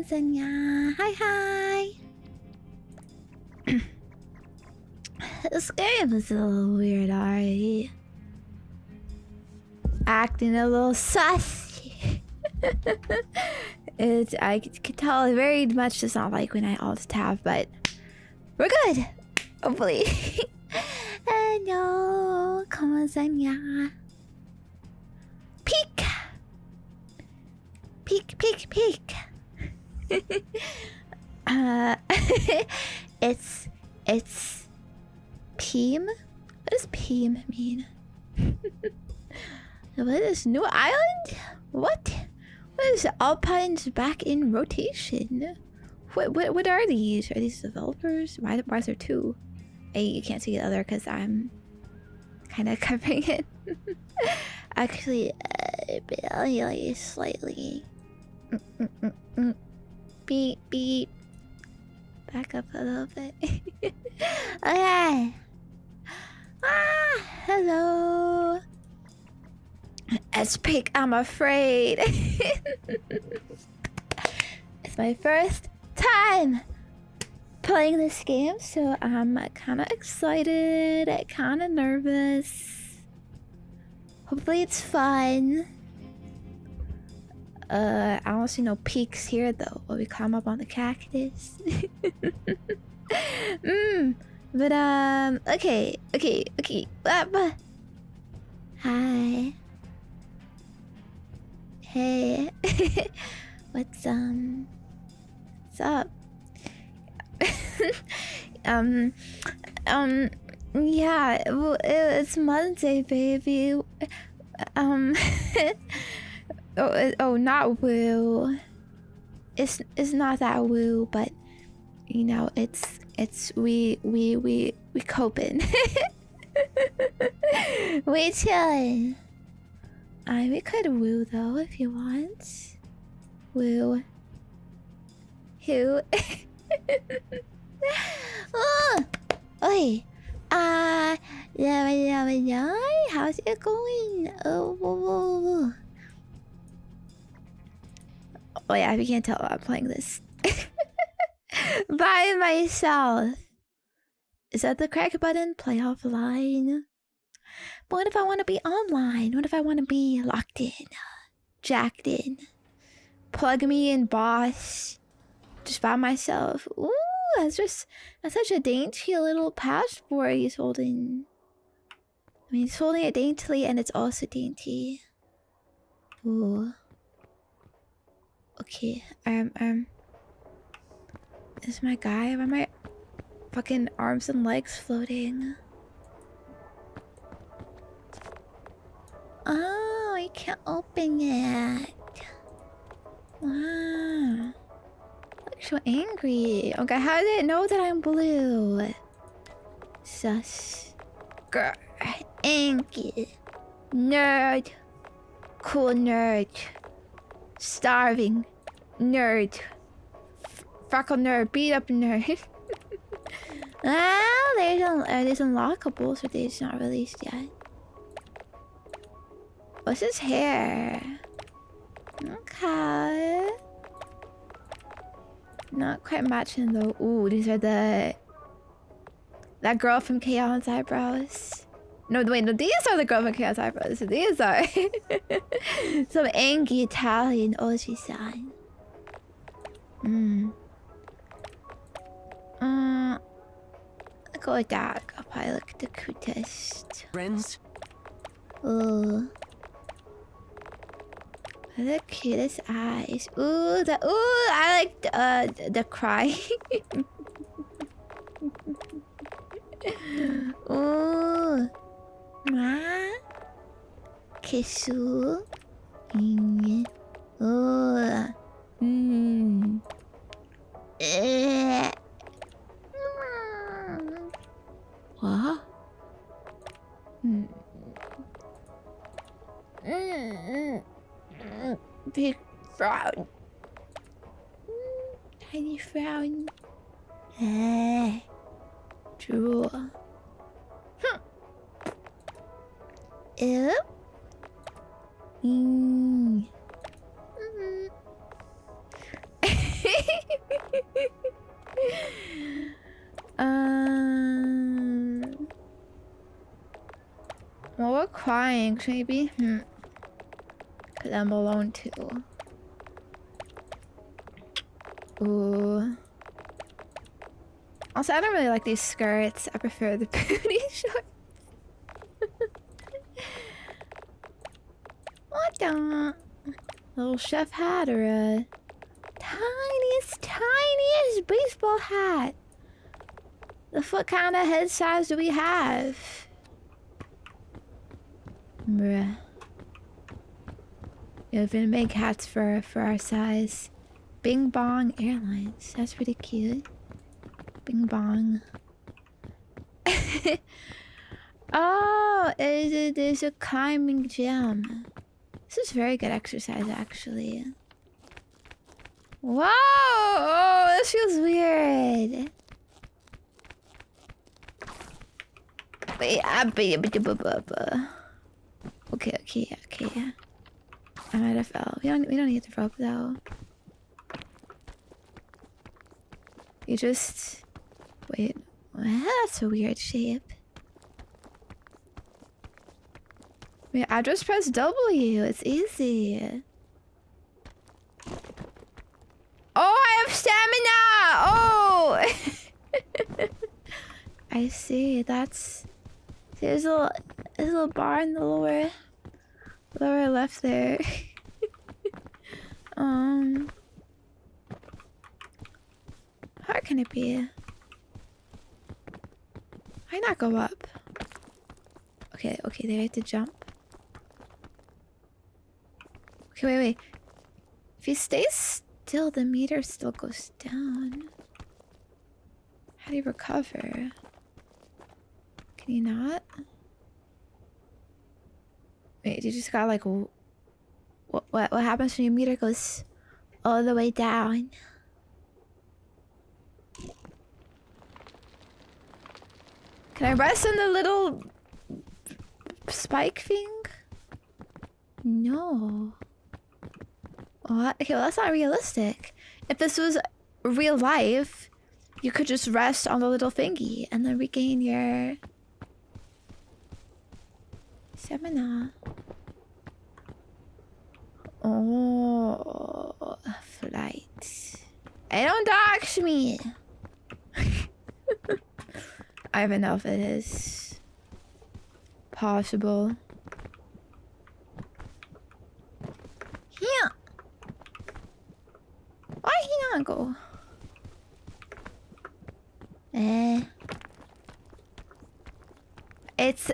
on, Zenya. Hi. This game is a little weird, alright? Acting a little sus. I can tell it very much does not like when I alt tab, but we're good. Hopefully. No, come on, Zenya. Peek. It's Peem? What does Peem mean? What is New Island? What? What is Alpine's back in rotation? What are these? Are these developers? Why is there two? Hey, you can't see the other because I'm kind of covering it. Actually, really slightly. Beep. Back up a little bit. Okay. Hello. Speak, I'm afraid. It's my first time playing this game, so I'm kind of excited, kind of nervous. Hopefully it's fun. I don't see no peaks here though while we climb up on the cactus. But okay. Hi. Hey. What's up? Yeah, well, it's Monday, baby. Oh, not woo. It's not that woo, but you know, it's we coping. We chillin'. We could woo though if you want. Woo. Who? Oh, oi. Yeah. How's it going? Oh, yeah, if you can't tell, I'm playing this by myself. Is that the crack button? Play offline. But what if I want to be online? What if I want to be locked in, jacked in? Plug me in, boss. Just by myself. Ooh, that's such a dainty little passport he's holding. I mean, he's holding it daintily and it's also dainty. Ooh. Okay, is my guy? Why are my fucking arms and legs floating? Oh, I can't open it. Wow. Looks so angry. Okay, how did it know that I'm blue? Sus. Grr. Angry. Nerd. Cool nerd. Starving. Nerd. Freckle nerd. Beat up nerd. There's unlockables, but they're just not released yet. What's his hair? Okay. Not quite matching though. Ooh, these are that girl from Chaos Eyebrows. No, wait, no, these are the girl from Chaos Eyebrows. These are some angry Italian Oji-san. I'll go with that. I'll probably look the cutest. Friends? Ooh. The cutest eyes. Ooh, I like the cry. Ooh. Ma. Kissu. Ooh. What? Big frown. Tiny frown. Drool. Ew. Thanks, maybe? Cause I'm alone too. Ooh. Also, I don't really like these skirts. I prefer the booty shorts. What the? Little chef hat or a tiniest baseball hat. What kind of head size do we have? Bruh. Yeah, we're gonna make hats for our size. Bing Bong Airlines. That's pretty cute. Bing Bong. Oh, there's a climbing gym. This is very good exercise, actually. Whoa! Oh, this feels weird. Wait, okay. I might have fell. We don't need the rope though. You just wait. That's a weird shape. Wait, I just press W. It's easy. Oh, I have stamina! Oh! I see. There's a little bar in the lower left there. How can it be? Why not go up? Okay, they have to jump. Okay, wait. If you stay still, the meter still goes down. How do you recover? Can you not? Wait, you just got like... What happens when your meter goes all the way down? Can I rest on the little spike thing? No. What? Okay, well that's not realistic. If this was real life, you could just rest on the little thingy and then regain your stamina. Oh, flight. I don't dox me. I don't know if it is possible. Yeah. Why he not go? It's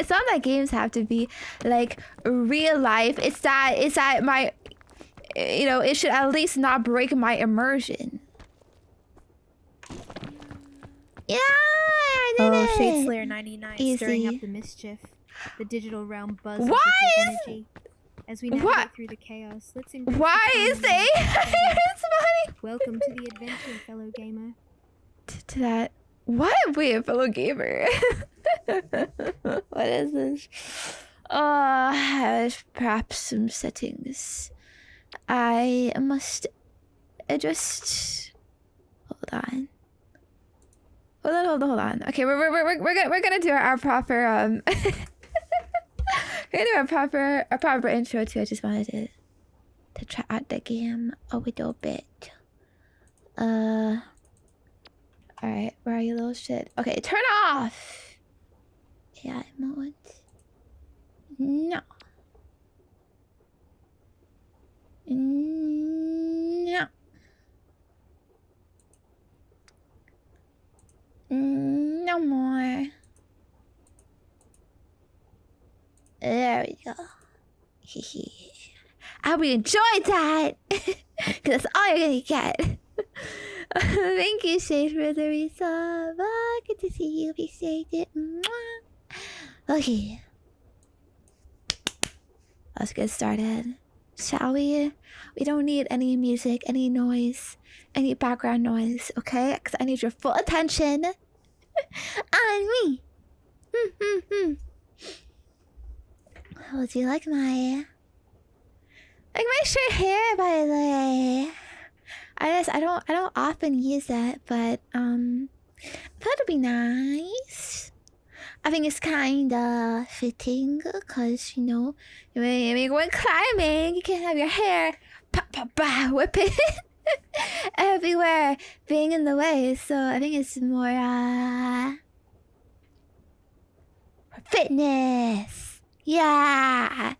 not that games have to be like real life. It's that my, you know, it should at least not break my immersion. Yeah, I did it. Shadeslayer 99 Easy. Stirring up the mischief. The digital realm buzzes Why with your energy. As we navigate through the chaos, let's embrace Why the is fun they? and the It's funny. Welcome to the adventure, fellow gamer. To that. What? Wait, fellow gamer. What is this? Perhaps some settings. I must adjust. Hold on. Hold on. Okay, we're gonna do our proper we're gonna do our proper intro too. I just wanted to try out the game a little bit. Alright, where are you, little shit? Okay, turn off! AI mode. No. No. No more. There we go. I hope you enjoyed that! Because that's all you're gonna get. Thank you, Shade, for the resub. Good to see you. Appreciate it. Okay. Let's get started. Shall we? We don't need any music, any noise, any background noise, okay? Because I need your full attention on me. Oh, do you like my short hair, by the way? I don't often use that, but I thought it'd be nice. I think it's kinda fitting because, you know, when you're going climbing, you can't have your hair whipping everywhere, being in the way. So I think it's more fitness. Yeah.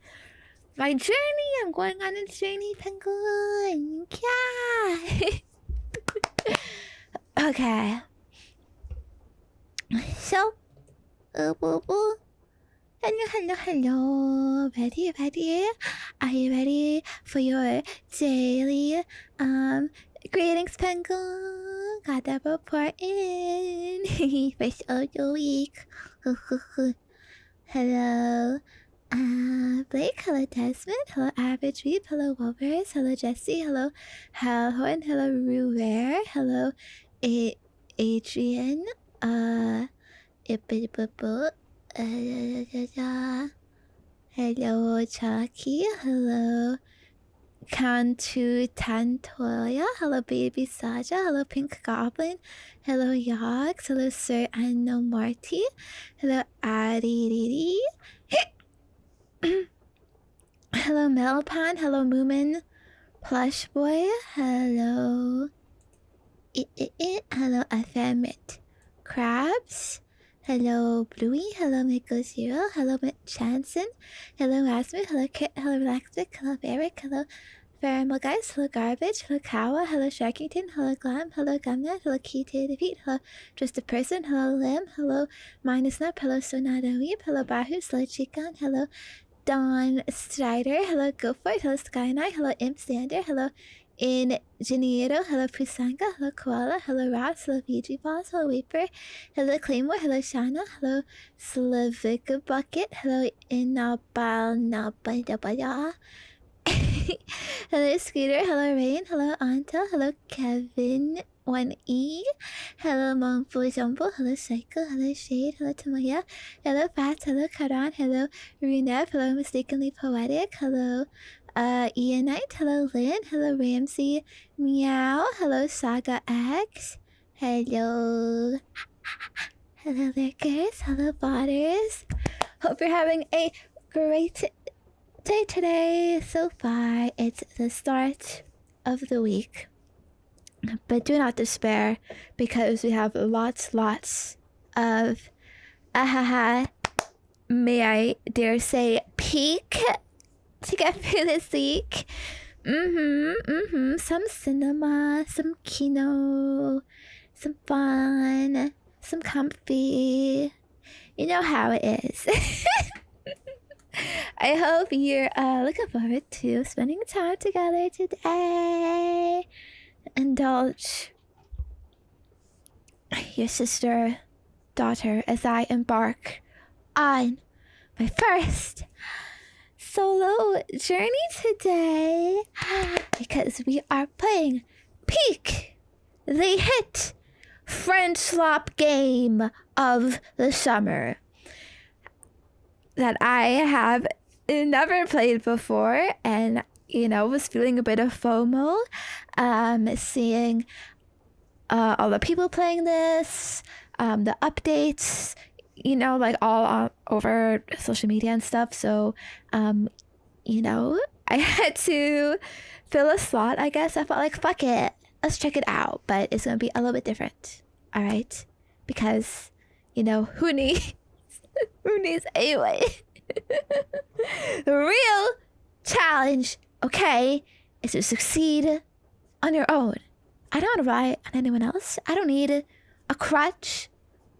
My journey. I'm going on a journey, penguin. Yeah. Okay. So, hello. Ready? Are you ready for your daily greetings, penguin? Got that report in. First of the week. Hello, Blake. Hello, Desmond. Hello, Average Reed. Hello, Wolvers. Hello, Jesse. Hello, Halhorn. Hello, Ruwer. Hello, Adrian. Hello, Chucky. Hello, Cantu Tantoya. Hello, Baby Saja. Hello, Pink Goblin. Hello, Yogs. Hello, Sir Anno Marty. Hello, Aririri. Hello, Melpan. Hello, Moomin Plush Boy. Hello, hello, Ephemerate Crabs. Hello, Bluey. Hello, Miko Zero. Hello, Chanson. Hello, Rasmus. Hello, Kit. Hello, Relaxic. Hello, Eric. Hello, Pheromone Guys. Hello, Garbage. Hello, Kawa. Hello, Sharkington. Hello, Glam. Hello, Gumnut. Hello, Key to Defeat. Hello, Just a Person. Hello, Lim. Hello, Minus Nub. Hello, Sonata Weep. Hello, Bahu. Hello, Chikan. Hello, Dawn Strider. Hello, Goforth. Hello, Sky Knight. Hello, Imp Sander. Hello, Ingeniero. Hello, Pusanga. Hello, Koala. Hello, Ross. Hello, Fiji Balls. Hello, Weeper. Hello, Claymore. Hello, Shana. Hello, Slavica Bucket. Hello, Inabalnabaya. Hello, Scooter. Hello, Rain. Hello, Anta. Hello, Kevin. 1E. Hello, Mumful Jumble. Hello, Psycho. Hello, Shade. Hello, Tamaya. Hello, Fats. Hello, Karan. Hello, Runev. Hello, Mistakenly Poetic. Hello, Ianite. Hello, Lynn. Hello, Ramsey. Meow. Hello, Saga X. Hello. Hello, Lickers. Hello, Botters. Hope you're having a great day today. So far, it's the start of the week. But do not despair because we have lots of, may I dare say, peak to get through this week. Some cinema, some kino, some fun, some comfy. You know how it is. I hope you're looking forward to spending time together today. Indulge your sister, daughter, as I embark on my first solo journey today because we are playing Peak, the hit French slop game of the summer that I have never played before, and you know, was feeling a bit of FOMO, seeing all the people playing this, the updates, you know, like all over social media and stuff. So, you know, I had to fill a slot, I guess. I felt like, fuck it, let's check it out. But it's going to be a little bit different, all right? Because, you know, who needs anyway? The real challenge, okay, is to succeed on your own. I don't want to rely on anyone else. I don't need a crutch.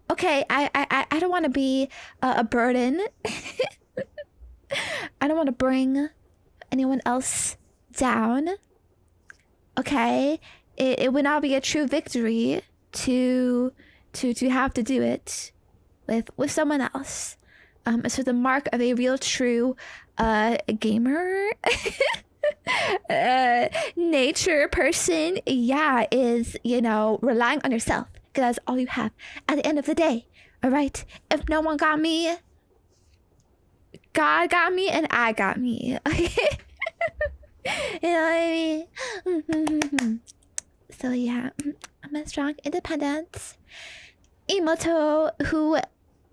Okay, I don't want to be a burden. I don't want to bring anyone else down. Okay, it would not be a true victory to have to do it with someone else. So the mark of a real true gamer nature person, yeah, is, you know, relying on yourself, because that's all you have at the end of the day. All right, if no one got me, God got me and I got me. Okay. You know what I mean? So yeah, I'm a strong independent Imoto who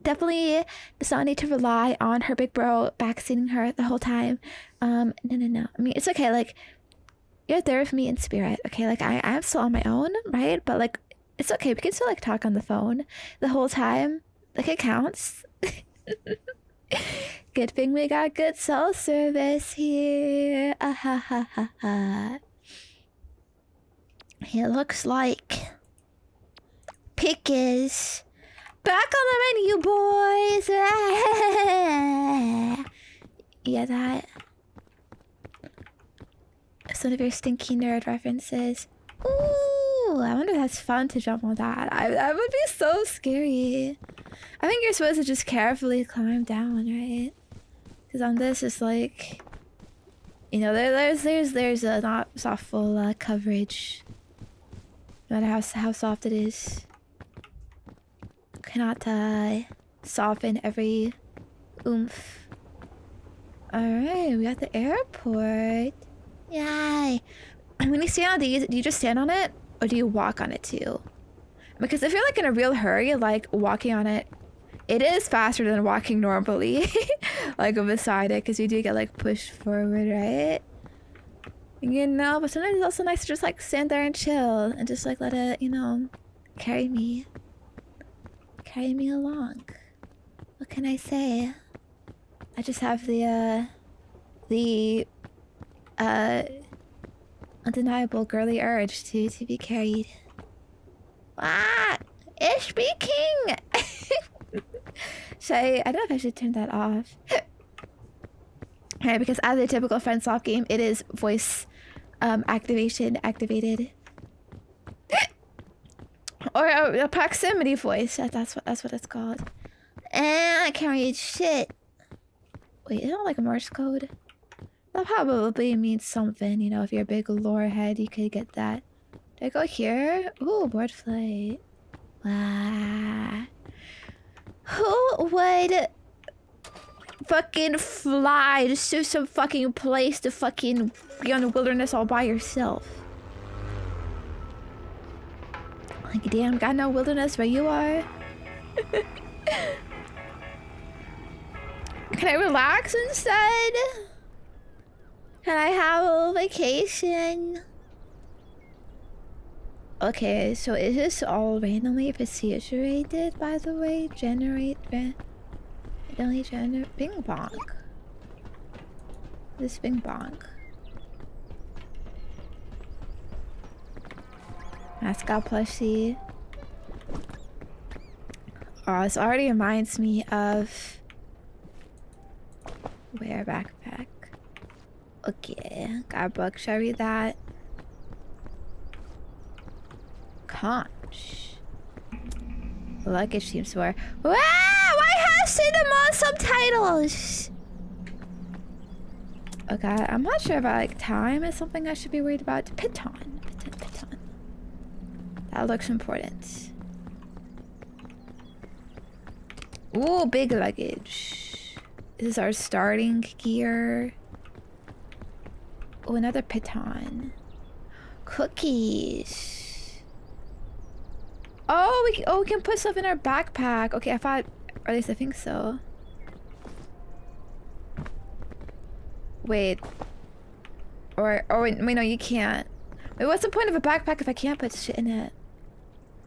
definitely does not need to rely on her big bro backseating her the whole time. No. I mean, it's okay. Like, you're there with me in spirit. Okay, like I'm still on my own, right? But like, it's okay. We can still like talk on the phone the whole time. Like, it counts. Good thing we got good cell service here. It looks like Pick is back on the menu, boys. Yeah, that. It's one of your stinky nerd references. Ooh, I wonder if that's fun to jump on that. That would be so scary. I think you're supposed to just carefully climb down, right? Because on this, it's like, you know, there's a not soft full coverage. No matter how soft it is, cannot soften every oomph. All right, we got the airport. Yay! When you stand on these, do you just stand on it, or do you walk on it too? Because if you're like in a real hurry, like walking on it, it is faster than walking normally, like beside it, because you do get like pushed forward, right? You know, but sometimes it's also nice to just like stand there and chill and just like let it, you know, carry me along. What can I say? I just have the undeniable girly urge to be carried. Ah, ich be king. I don't know if I should turn that off. Right, because as a typical friend-swap game, it is voice activation activated. Or a proximity voice. That's what it's called. And I can't read shit. Wait, is that like a Morse code? That probably means something, you know, if you're a big lore head, you could get that. Did I go here? Ooh, board flight. Wow. Who would fucking fly just to some fucking place to fucking be on the wilderness all by yourself? Like, damn, got no wilderness where you are? Can I relax instead? Can I have a little vacation? Okay, so is this all randomly procedurated, by the way? Randomly generate Bing Bong. This Bing Bong. Mascot plushie. Oh, this already reminds me of... Wear backpack. Okay, got a book. Should I read that? Conch. Luggage seems more. Wow! Why has cinema subtitles? Okay, I'm not sure about like time is something I should be worried about. Piton. That looks important. Ooh, big luggage. This is our starting gear. Oh, another piton. Cookies. Oh, we can put stuff in our backpack. Okay, I thought, or at least I think so. Wait. Or wait, no, you can't. Wait, what's the point of a backpack if I can't put shit in it?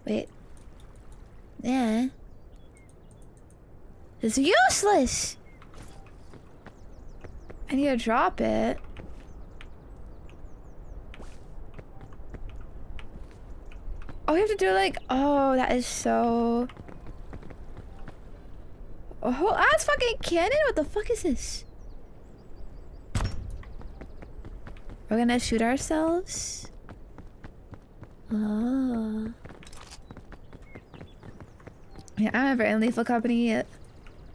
Wait. Yeah. It's useless! I need to drop it. Oh, we have to do like... Oh, that is so... A whole ass fucking cannon? What the fuck is this? We're gonna shoot ourselves? Oh. Yeah, I remember in Lethal Company,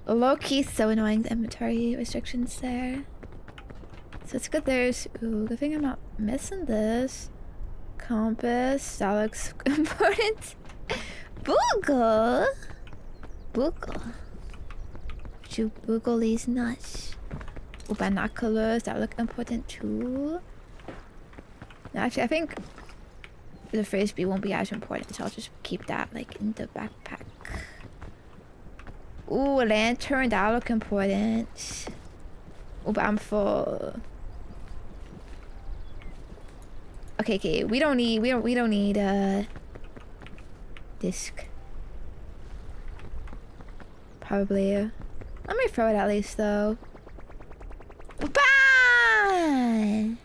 low-key so annoying, the inventory restrictions there. So it's good there's... Ooh, good thing I'm not missing this. Compass, that looks important. Boogle! Boogle. You boogle these nuts. Ooh, binoculars, that look important too. No, actually, I think the frisbee won't be as important, so I'll just keep that like in the backpack. Ooh, lantern, that'll look important. Oh, but I'm full. Okay, we don't need a disc. Probably. Let me throw it at least though. Bye!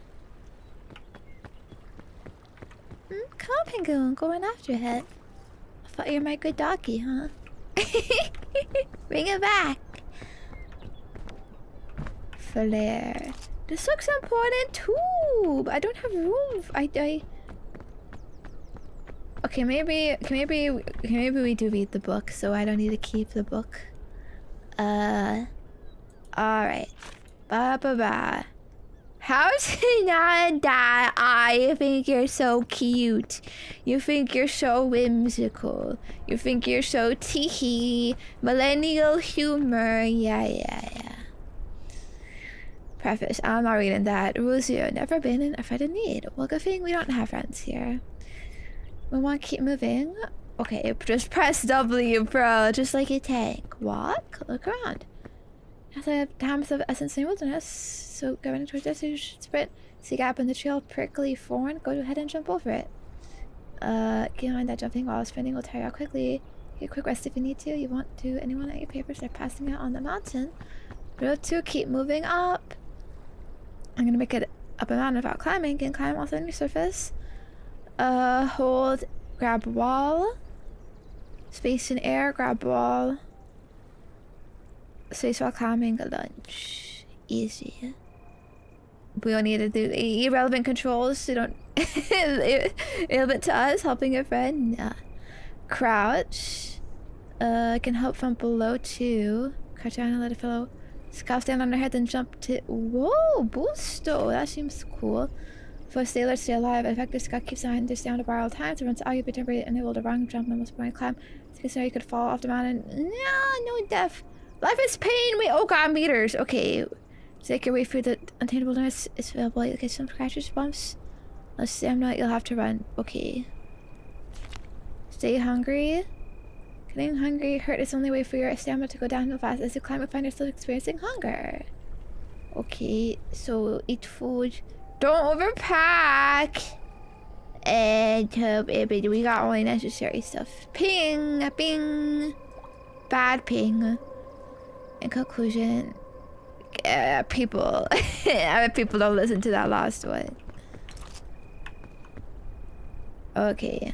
Come on, Penguin, going after it. I thought you were my good doggy, huh? Bring it back. Flare. This looks important too, but I don't have room. Okay, maybe we do read the book, so I don't need to keep the book. Alright. Ba. How's it not that I think you're so cute? You think you're so whimsical. You think you're so teehee. Millennial humor. Yeah. Preface, I'm not reading that. Rule 0, never been in a friend in need. Well, good thing we don't have friends here. We want to keep moving. Okay, just press W, bro. Just like a tank. Walk, look around. As I have times of essence in the wilderness, so going towards this, you should sprint. See a gap in the trail, prickly thorn, go ahead and jump over it. Keep in mind that jumping while sprinting will tire you out quickly. Take a quick rest if you need to. You want to, anyone at your papers, they're passing out on the mountain. Road 2, keep moving up. I'm gonna make it up a mountain without climbing. Can climb also on your surface. Hold, grab wall. Space in air, grab wall. Space while climbing, lunge. Easy. We don't need to do irrelevant controls, so don't irrelevant to us, helping a friend. Nah. Crouch. Can help from below too. Crouch down and let it flow. Scout stand on her head, then jump to. Whoa, boosto. That seems cool. For a sailor to stay alive, an effective scout keeps behind this down to bar all times. Once all you be temporarily unable to run, jump, and most point climb. So you could fall off the mountain. No death. Life is pain. Wait, oh god, meters. Okay. Take your way through the untainted wilderness. It's available. You'll get some scratches, bumps. Let's see, I'm not. You'll have to run. Okay. Stay hungry. Getting hungry hurt is the only way for your stamina to go downhill fast. As you climb, you find yourself experiencing hunger. Okay, so eat food. Don't overpack. And we got only necessary stuff. Ping, ping. Bad ping. In conclusion, people people don't listen to that last one. Okay,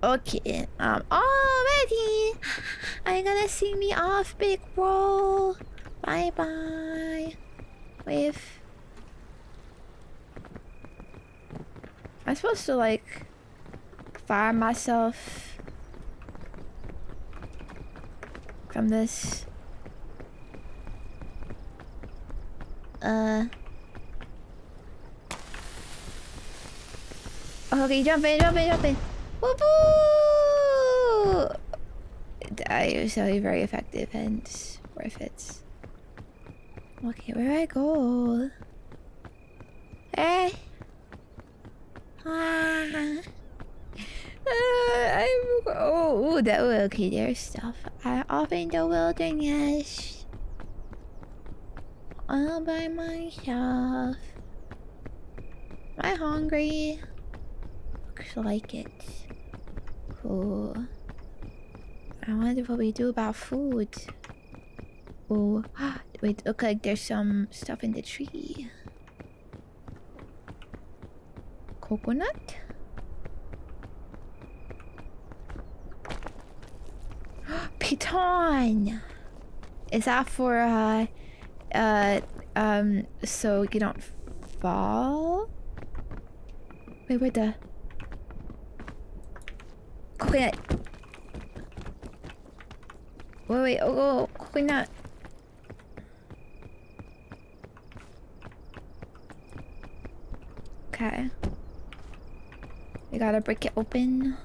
okay, all ready. Are you gonna see me off, big bro? Bye bye. Wave. I'm supposed to like fire myself from this. Okay, jump in. Woo-hoo! It was really very effective and worth it. Okay, where do I go? Hey! Okay, there's stuff. I'm off in the wilderness. All by myself. Am I hungry? Looks like it. Cool. I wonder what we do about food. Oh, wait, look like there's some stuff in the tree. Coconut? Piton! Is that for, so you don't fall? Wait, where the... Coconut! Wait, oh, coconut! Okay. We gotta break it open.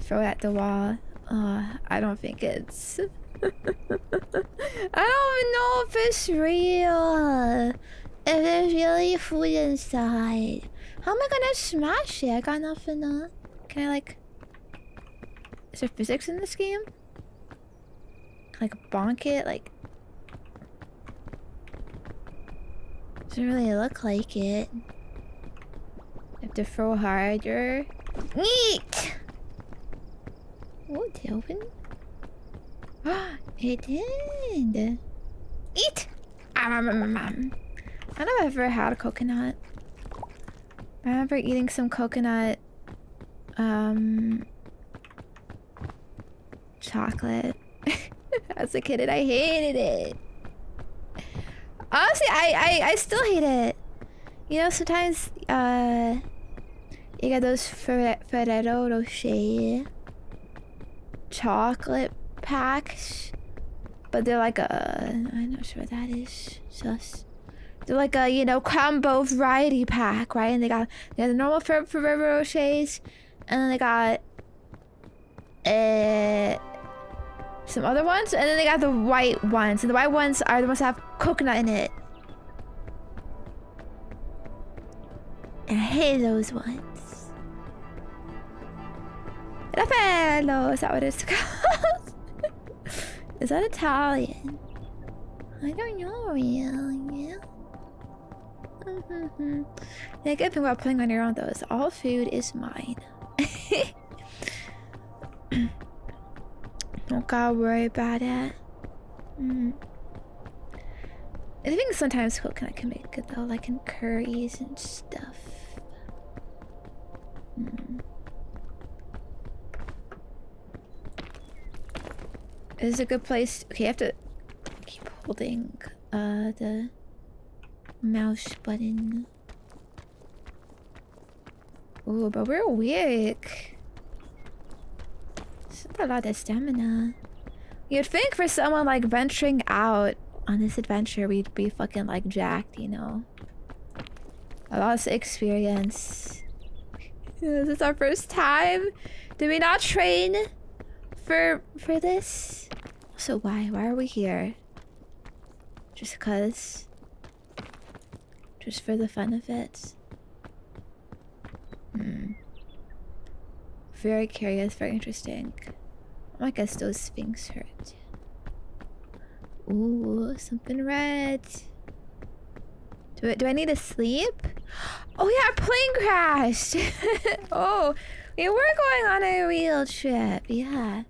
Throw it at the wall. I don't think it's... I don't even know if it's real. If there's really food inside. How am I gonna smash it? I got nothing. Can I like? Is there physics in this game? Like bonk it? Like? Doesn't really look like it. I have to throw harder. Eat! Oh, did it open? It did. Eat! I don't know if I've ever had a coconut. I remember eating some coconut chocolate as a kid and I hated it. Honestly, I still hate it. You know, sometimes you get those Ferrero Rocher chocolate packs, but they're like I'm not sure what that is. Just they're like a, you know, combo variety pack, right? And they got the normal Ferrero Rochers, and then they got some other ones, and then they got the white ones, and the white ones are the ones that have coconut in it. And I hate those ones. Raffaello, is that what it's called? Is that Italian? I don't know really. The good thing about playing on your own though is all food is mine. Don't gotta worry about it. I think sometimes coconut can make good though, like in curries and stuff. This is a good place. Okay, you have to keep holding the mouse button. Ooh, but we're weak. It's not a lot of stamina. You'd think for someone like venturing out on this adventure, we'd be fucking like jacked, you know? A lot of experience. This is our first time. Did we not train for this? So why are we here? Just cause? Just for the fun of it? Very curious, very interesting. I guess those things hurt. Ooh, something red. Do I need to sleep? Oh yeah, our plane crashed. Oh, we were going on a real trip. Yeah.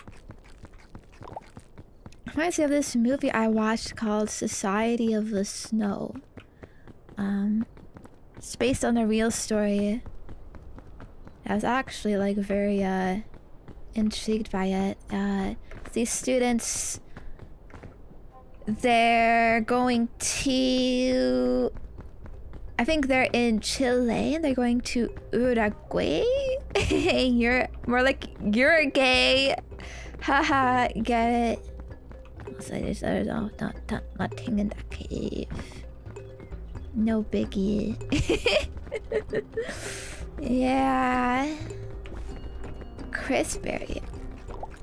Reminds me of this movie I watched called Society of the Snow. It's based on a real story. I was actually like very intrigued by it. These students, they're going to, I think they're in Chile and they're going to Uruguay. You're more like Uruguay. Haha, get it? Also, there's nothing in that cave. No biggie. Yeah. Crispberry.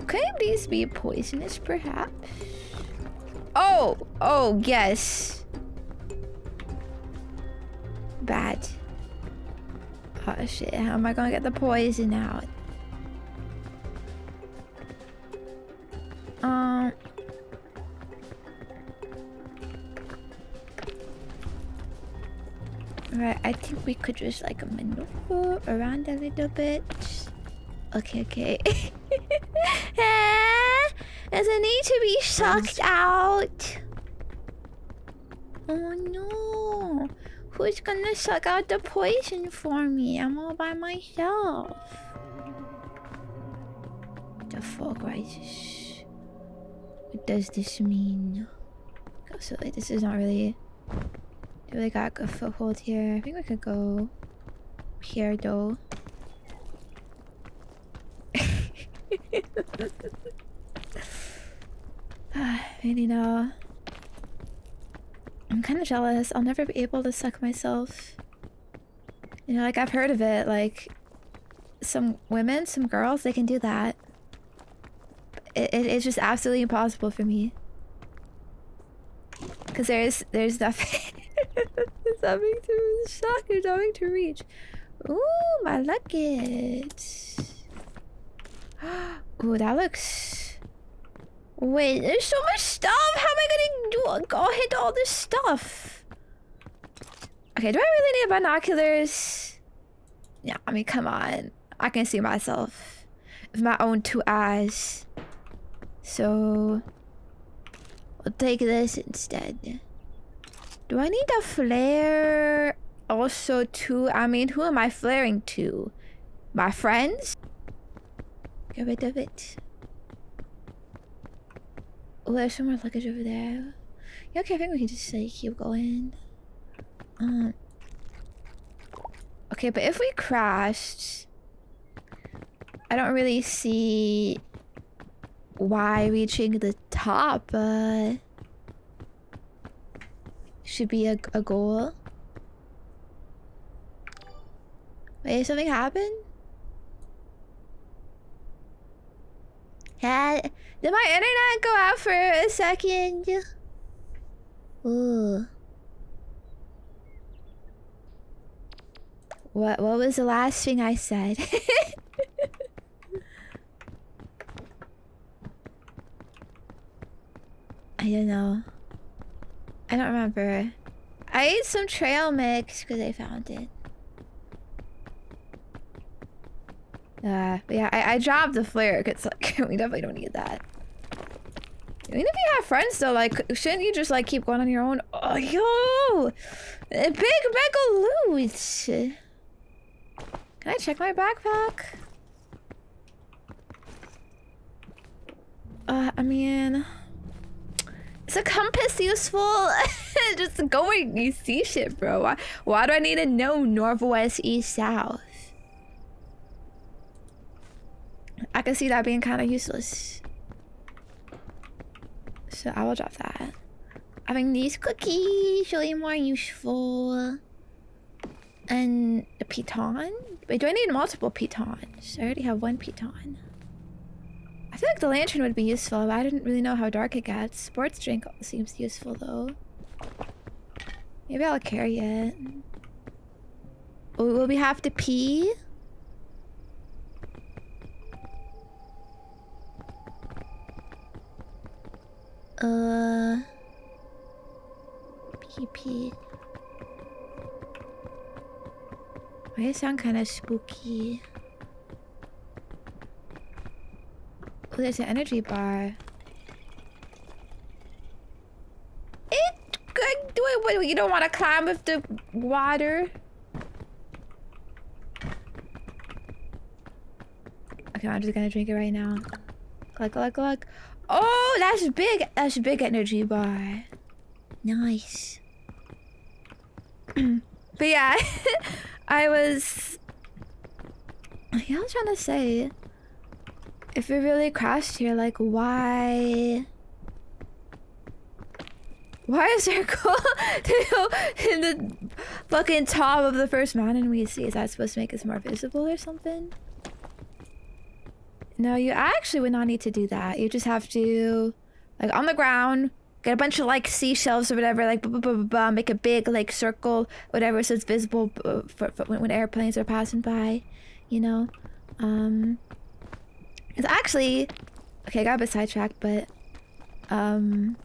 Could these be poisonous, perhaps? Oh, yes. Bad. Oh shit, how am I gonna get the poison out? Right, I think we could just like maneuver around a little bit. Okay. Does it need to be sucked out? Oh no. Who's gonna suck out the poison for me? I'm all by myself. The fog rises. What does this mean? So like, this is not really... Really got a good foothold here. I think we could go here though. Really no. I'm kind of jealous. I'll never be able to suck myself. You know, like I've heard of it. Like some women, some girls, they can do that. It's just absolutely impossible for me. Cause there's nothing. There's nothing to shock. There's nothing to reach. Ooh, my luggage. Ooh, that looks... Wait, there's so much stuff! How am I gonna go hit all this stuff? Okay, do I really need binoculars? Yeah, I mean, come on. I can see myself with my own 2 eyes. So... I'll take this instead. Do I need a flare also too? I mean, who am I flaring to? My friends? Get rid of it. Oh, there's some more luggage over there. Yeah, okay, I think we can just like keep going. Okay, but if we crashed, I don't really see why reaching the top should be a goal. Wait, something happened? Did my internet go out for a second? Ooh. What was the last thing I said? I don't know. I don't remember. I ate some trail mix because I found it. But yeah, I dropped the flare because like we definitely don't need that. Even if you have friends though, like shouldn't you just like keep going on your own? Oh yo! Big mega loot! Can I check my backpack? I mean... Is a compass useful? Just go where you see shit, bro. Why do I need to know north, west, east, south? I can see that being kind of useless. So I will drop that. I think these cookies really more useful. And a piton? Wait, do I need multiple pitons? I already have 1 piton. I feel like the lantern would be useful, but I didn't really know how dark it gets. Sports drink seems useful though. Maybe I'll carry it. Will we have to pee? Pee. Why does it sound kind of spooky? Oh, there's an energy bar. What, you don't want to climb with the water? Okay, I'm just gonna drink it right now. Glug. Oh, that's big. That's a big energy bar. Nice. But yeah, I was trying to say, if we really crashed here, like why is there cool to go in the fucking top of the first mountain we see? Is that supposed to make us more visible or something? No, you actually would not need to do that. You just have to, like, on the ground, get a bunch of, like, seashells or whatever, like, make a big, like, circle, whatever, so it's visible for when airplanes are passing by, you know? It's actually, okay, I got a bit sidetracked, but, in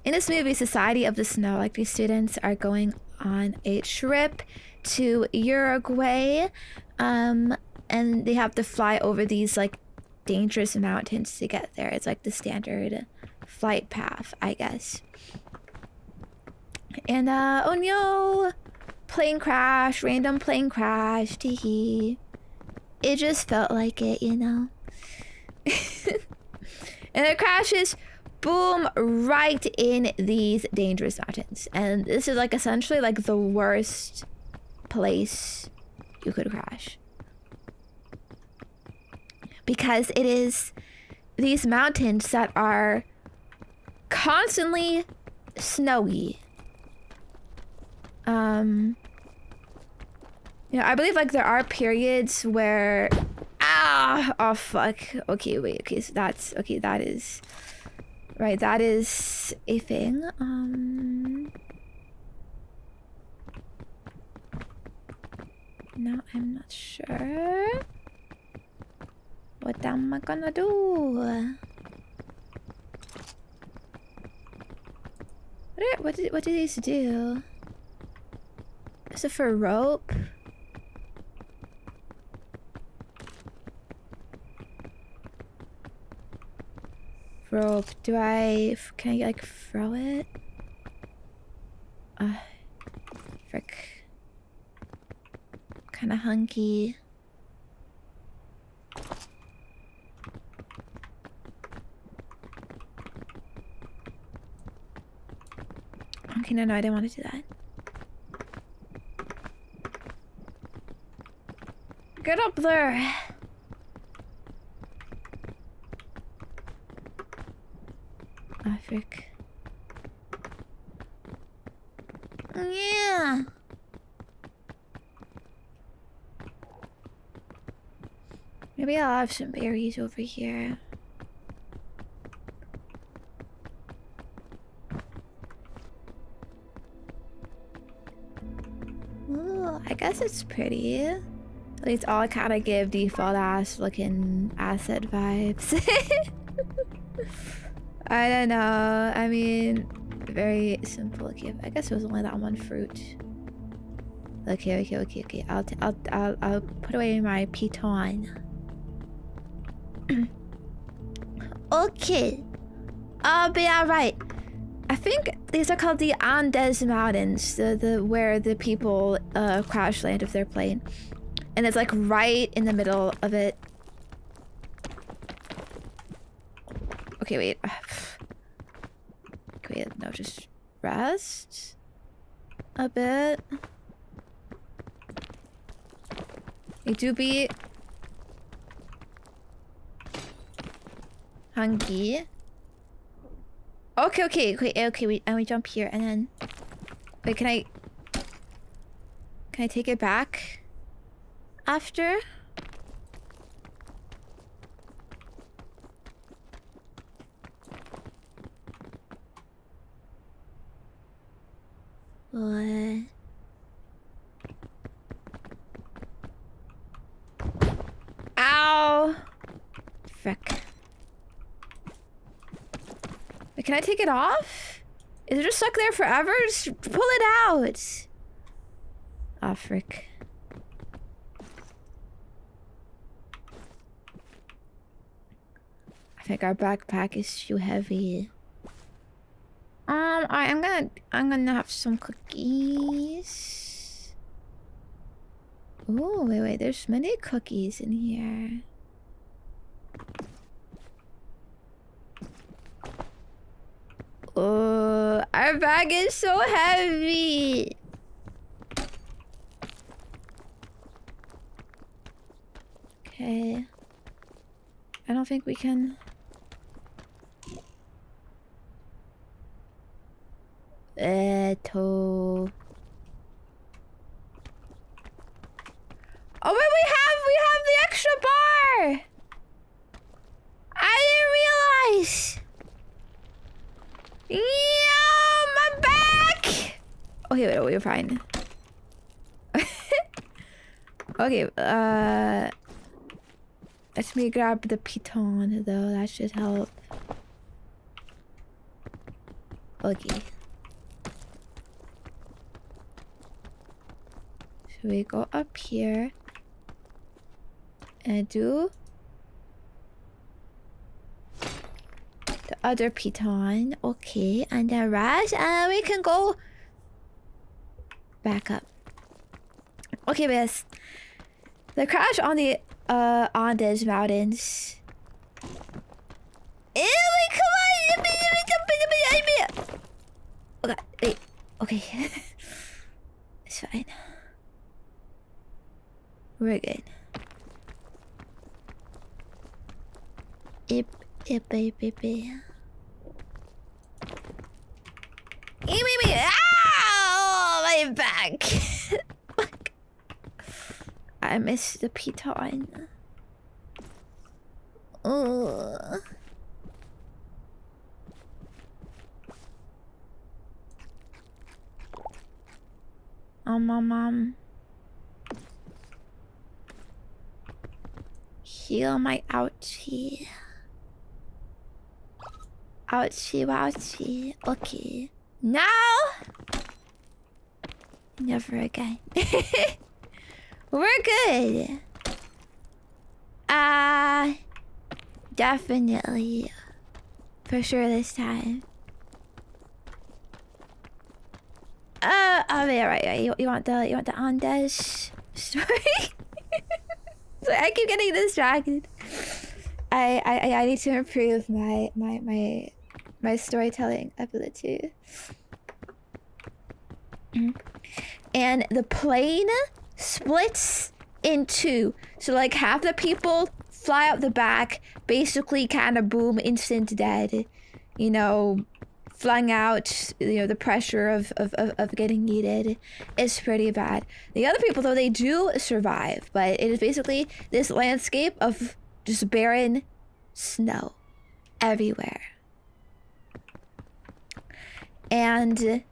this movie, Society of the Snow, like, these students are going on a trip to Uruguay, and they have to fly over these, like, dangerous mountains to get there. It's like the standard flight path, I guess. And oh no, plane crash, random plane crash, teehee. It just felt like it, you know. And it crashes, boom, right in these dangerous mountains. And this is like essentially like the worst place you could crash. Because it is these mountains that are constantly snowy. You know, I believe like there are periods where oh fuck. Okay, wait, okay, so that's okay, that is right, that is a thing. Now I'm not sure. What am I gonna do? What do these do? Is it for rope? Rope. Can I like throw it? Frick. Kinda hunky. Okay, no, I didn't want to do that. Get up there! Ah, frick. Yeah! Maybe I'll have some berries over here. Ooh, I guess it's pretty. At least all kind of give default ass looking asset vibes. I don't know. I mean, very simple give. I guess it was only that one fruit. Okay. I'll put away my piton. Okay. I'll be alright. I think these are called the Andes Mountains, the where the people crash land with their plane. And it's like right in the middle of it. Okay, wait. Okay, no, just rest a bit. You do be hungry. Okay, wait, and we jump here and then wait, can I take it back after? What? Ow! Frick. Wait, can I take it off? Is it just stuck there forever? Just pull it out! Ah, frick. I think our backpack is too heavy. I'm gonna have some cookies. Oh, wait, there's many cookies in here. Oh, our bag is so heavy. Okay. I don't think we can. Oh wait, we have the extra bar. I didn't realize. Yeah, my back. Okay, wait, we're fine. Okay, let me grab the piton though. That should help. Okay. So we go up here and do the other piton. Okay, and then rest, and we can go back up. Okay, guys. The crash on the Andes Mountains. Ew, come on! Okay, wait. Okay. It's fine. We're good. Ow, my back. I missed the piton. Mom. heal my ouchie. Ouchie, wouchie. Okay. Now! Never again. We're good. Definitely. For sure this time. Oh yeah, right. You want the Andes story? So I keep getting distracted. I need to improve my storytelling ability. And the plane splits in two. So like half the people fly out the back, basically kind of boom, instant dead. You know, flung out, you know, the pressure of getting yeeted is pretty bad. The other people, though, they do survive, but it is basically this landscape of just barren snow everywhere. And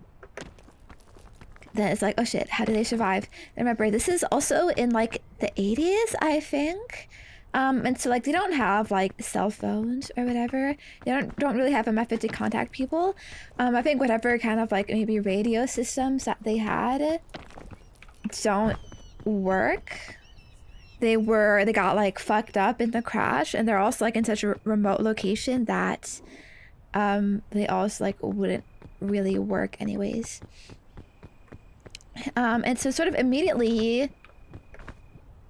then it's like, oh shit, how do they survive? And remember, this is also in like the 80s, I think. And so like they don't have like cell phones or whatever. They don't really have a method to contact people. I think whatever kind of like maybe radio systems that they had don't work. They got like fucked up in the crash, and they're also like in such a remote location that they also like wouldn't really work anyways. And so sort of immediately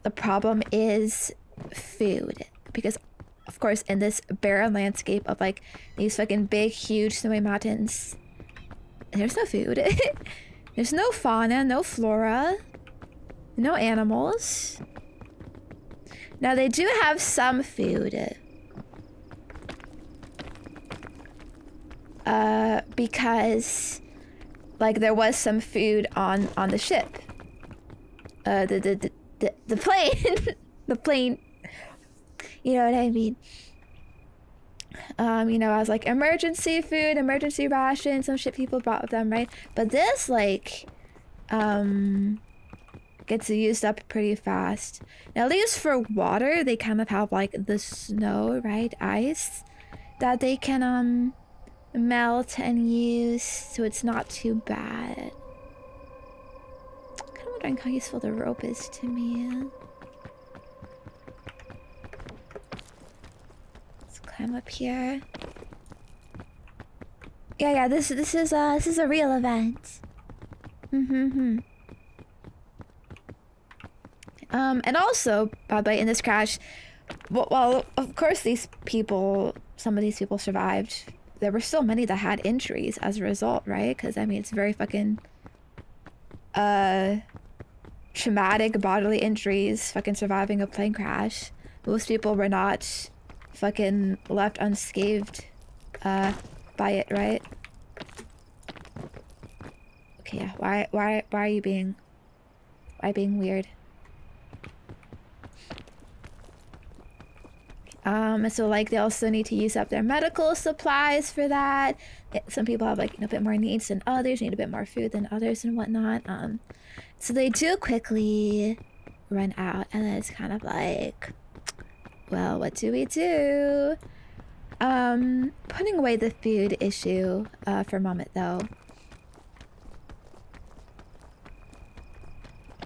the problem is food, because of course in this barren landscape of like these fucking big huge snowy mountains, there's no food. There's no fauna, no flora, no animals. Now they do have some food, because like there was some food on the ship, the plane. The plane, you know what I mean? You know, I was like, emergency food, emergency rations, some shit people brought with them, right? But this, like, gets used up pretty fast. Now, at least for water, they kind of have, like, the snow, right? Ice that they can, melt and use, so it's not too bad. I'm kind of wondering how useful the rope is to me. I'm up here. Yeah, this is a real event. And also, by the way, in this crash, well, of course some of these people survived. There were still many that had injuries as a result, right? Because I mean, it's very fucking traumatic bodily injuries, fucking surviving a plane crash. Most people were not fucking left unscathed by it, right? Okay, yeah. Why are you being weird? And so like they also need to use up their medical supplies for that. Some people have like, you know, a bit more needs than others, need a bit more food than others and whatnot. So they do quickly run out, and then it's kind of like, well, what do we do? Putting away the food issue for a moment, though.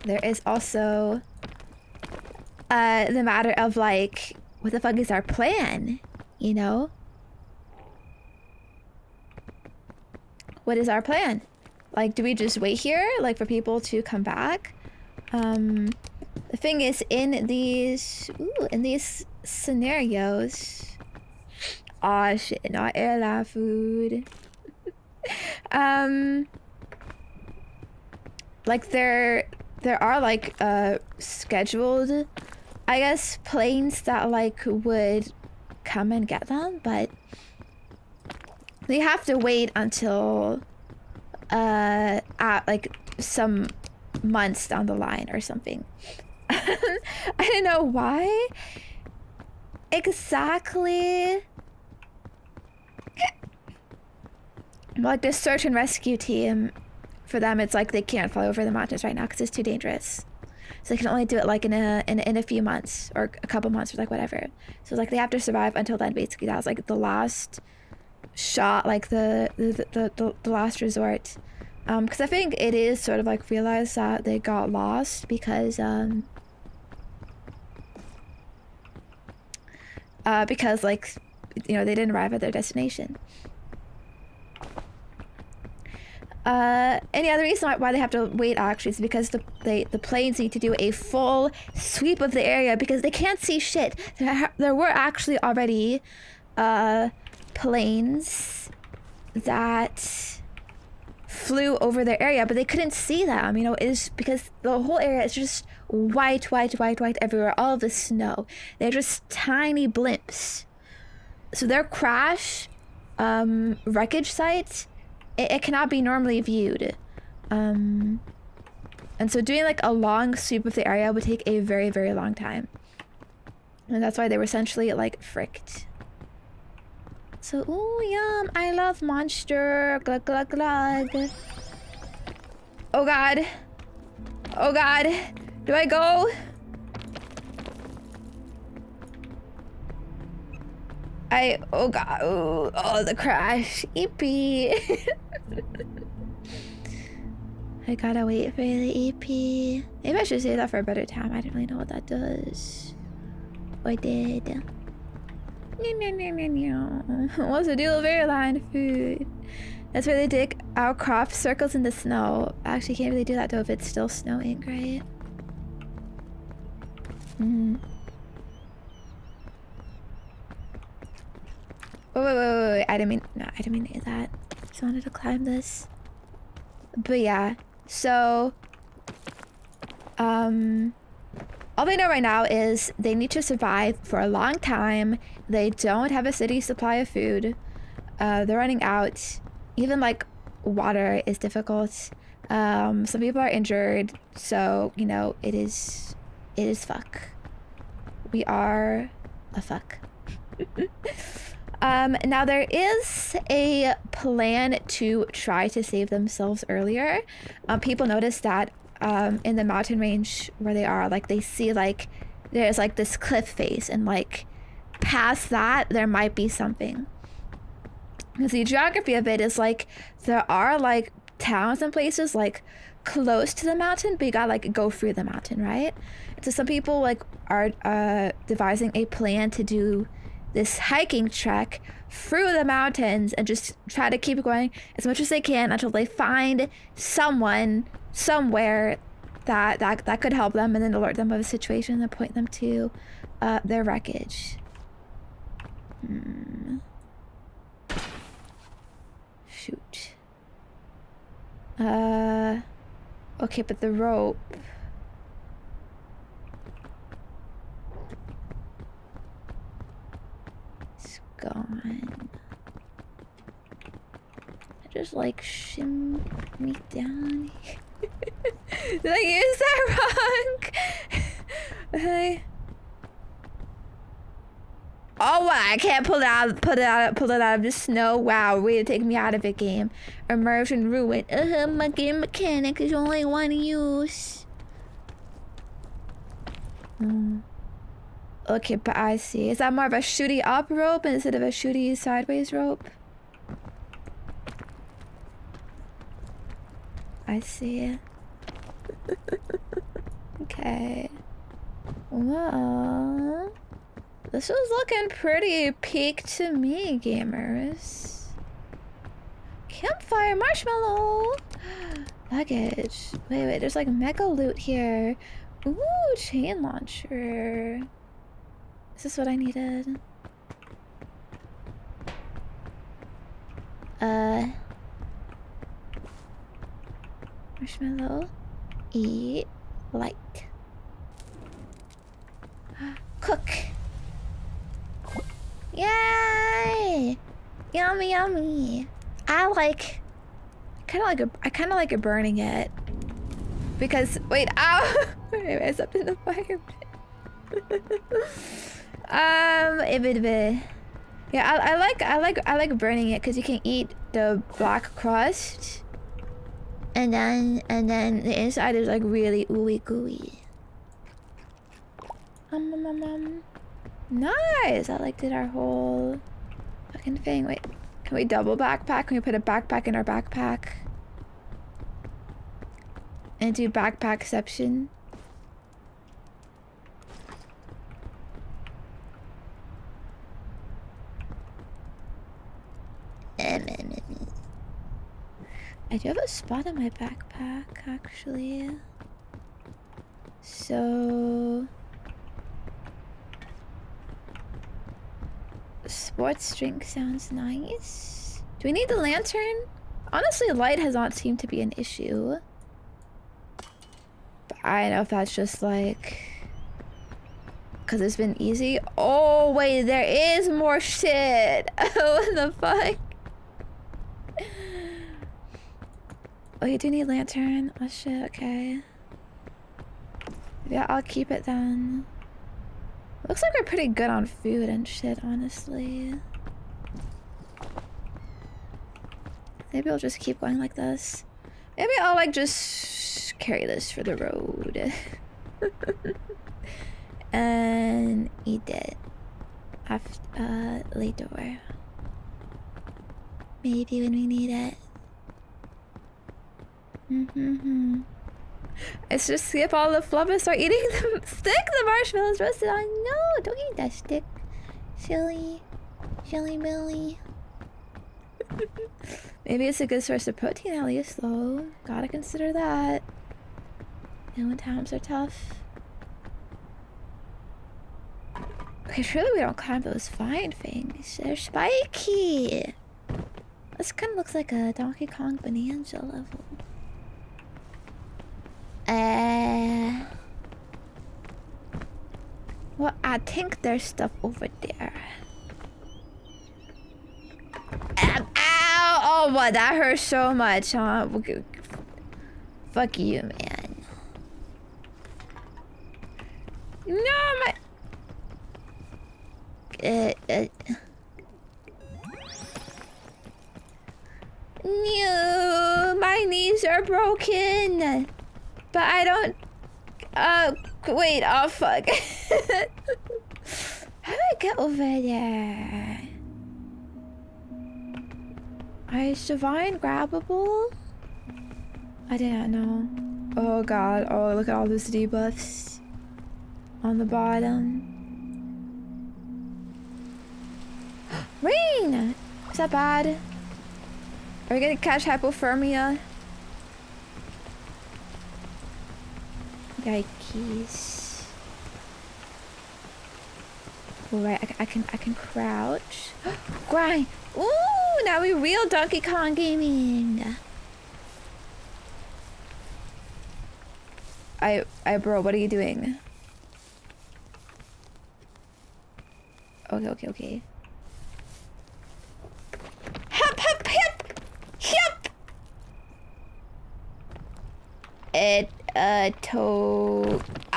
There is also the matter of, like, what the fuck is our plan, you know? What is our plan? Like, do we just wait here, like, for people to come back? The thing is, in these scenarios, oh shit, not airline food. Like there are like scheduled, I guess, planes that like would come and get them, but they have to wait until at like some months down the line or something. I don't know why exactly. Like the search and rescue team, for them it's like they can't fly over the mountains right now because it's too dangerous. So they can only do it like in a few months or a couple months or like whatever. So like they have to survive until then. Basically, that was like the last shot, like the last resort. Because I think it is sort of like realized that they got lost because like, you know, they didn't arrive at their destination. Any other reason why they have to wait actually is because the planes need to do a full sweep of the area because they can't see shit. There were actually already planes that flew over their area, but they couldn't see them. You know, it's because the whole area is just white everywhere. All of the snow. They're just tiny blimps. So their crash wreckage site, it cannot be normally viewed. And so doing like a long sweep of the area would take a very, very long time. And that's why they were essentially like fricked. So, ooh, yum. I love monster. Glug, glug, glug. Oh, God. Oh, God. Do I go? Oh, God. Oh, the crash. Eepee. I gotta wait for the EP. Maybe I should save that for a better time. I don't really know what that does. Or did. What's the deal with airline food? That's where they dig our crop circles in the snow. Actually, can't really do that though if it's still snowing, right? Wait. I didn't mean to do that. Just wanted to climb this. But yeah, so all they know right now is they need to survive for a long time. They don't have a steady supply of food. They're running out. Even like water is difficult. Some people are injured, so you know it is fuck. We are a fuck. Now there is a plan to try to save themselves earlier. People notice that in the mountain range where they are, like they see like there's like this cliff face, and like past that there might be something. Because the geography of it is like there are like towns and places like close to the mountain, but you gotta like go through the mountain, right? And so some people like are devising a plan to do this hiking trek through the mountains and just try to keep going as much as they can until they find someone somewhere that could help them, and then alert them of a situation and point them to their wreckage. Shoot. Okay, but the rope. It's gone. I just like shimmy down. Did I use that wrong? Okay. Oh, what? I can't pull it out of the snow. Wow, way to take me out of it, game. Immersion ruined. My game mechanic is only one use. Okay, but I see. Is that more of a shooty up rope instead of a shooty sideways rope? I see. Okay. Well, this was looking pretty peak to me, gamers. Campfire marshmallow! Luggage. Wait, there's like mega loot here. Ooh, chain launcher. Is this what I needed? Marshmallow. Eat. Light. Cook. Yay! Yummy, yummy. I kind of like it burning it. Because, wait, ow! Maybe I stepped in the fire pit. Yeah, I like burning it because you can eat the black crust, and then the inside is like really ooey gooey. Nice! I like did our whole fucking thing. Wait, can we double backpack? Can we put a backpack in our backpack? And do backpackception? I do have a spot in my backpack, actually. So... sports drink sounds nice. Do we need the lantern? Honestly, light has not seemed to be an issue. But I don't know if that's just like... because it's been easy. Oh, wait, there is more shit. What the fuck? Oh, you do need lantern? Oh shit, okay. Yeah, I'll keep it then. Looks like we're pretty good on food and shit, honestly. Maybe I'll just keep going like this. Maybe I'll like just carry this for the road. And eat it after later. Maybe when we need it. It's just skip all the fluff and start eating the stick the marshmallows roasted on. No, don't eat that stick. Silly Billy. Maybe it's a good source of protein at least though. Gotta consider that. And when times are tough. Okay, surely we don't climb those fine things. They're spiky. This kind of looks like a Donkey Kong Bonanza level. Well, I think there's stuff over there. Ow! Oh, what? That hurt so much, huh? Fuck you, man. No, my... No, my knees are broken. But I don't... wait, oh fuck. How do I get over there? Is Divine grabbable? I did not know. Oh god, oh look at all those debuffs on the bottom. Rain! Is that bad? Are we gonna catch hypothermia? Yikes. Alright, I can crouch. Grind! Ooh, now we real Donkey Kong gaming. Bro, what are you doing? Okay. Hop!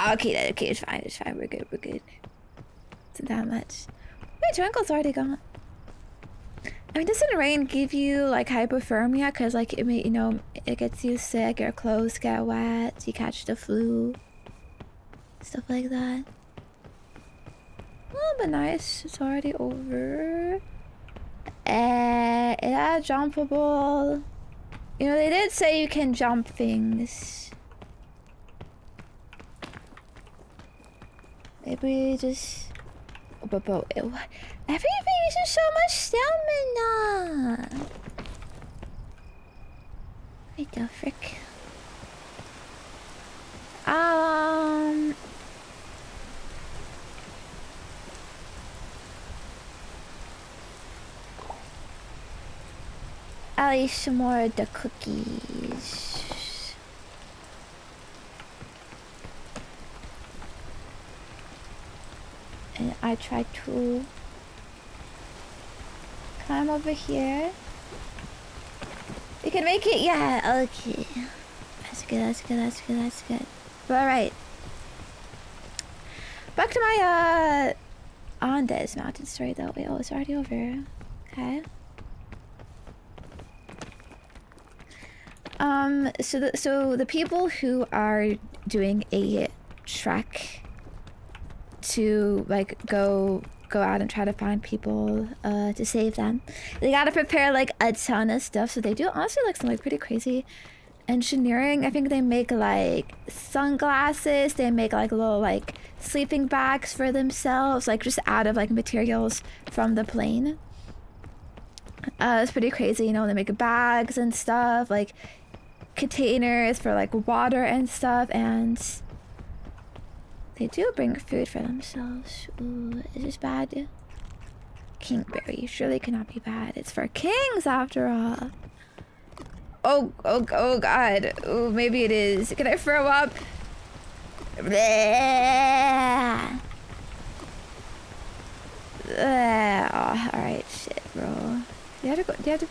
Okay, it's fine, we're good. Isn't that much. Wait, your uncle's already gone. I mean, doesn't rain give you like hypothermia? Cause like it may, it gets you sick, your clothes get wet, you catch the flu, stuff like that. Oh, but nice, it's already over. It had jumpable. They did say you can jump things. Maybe just... But everything uses so much stamina. What the frick? I'll eat some more of the cookies. And I try to climb over here. You can make it, yeah, okay. That's good. But alright. Back to my Andes mountain story though. Wait, oh, it's already over. Okay. So the people who are doing a trek to like go out and try to find people to save them. They gotta prepare like a ton of stuff, so they do honestly like some like pretty crazy engineering. I think they make like sunglasses, they make like little like sleeping bags for themselves, like just out of like materials from the plane. It's pretty crazy, you know. They make bags and stuff, like containers for like water and stuff, and they do bring food for themselves. Ooh, is this bad? Kingberry surely cannot be bad. It's for kings after all. Oh god. Ooh, maybe it is. Can I throw up? Bleh. Oh, alright, shit, bro. Do you have to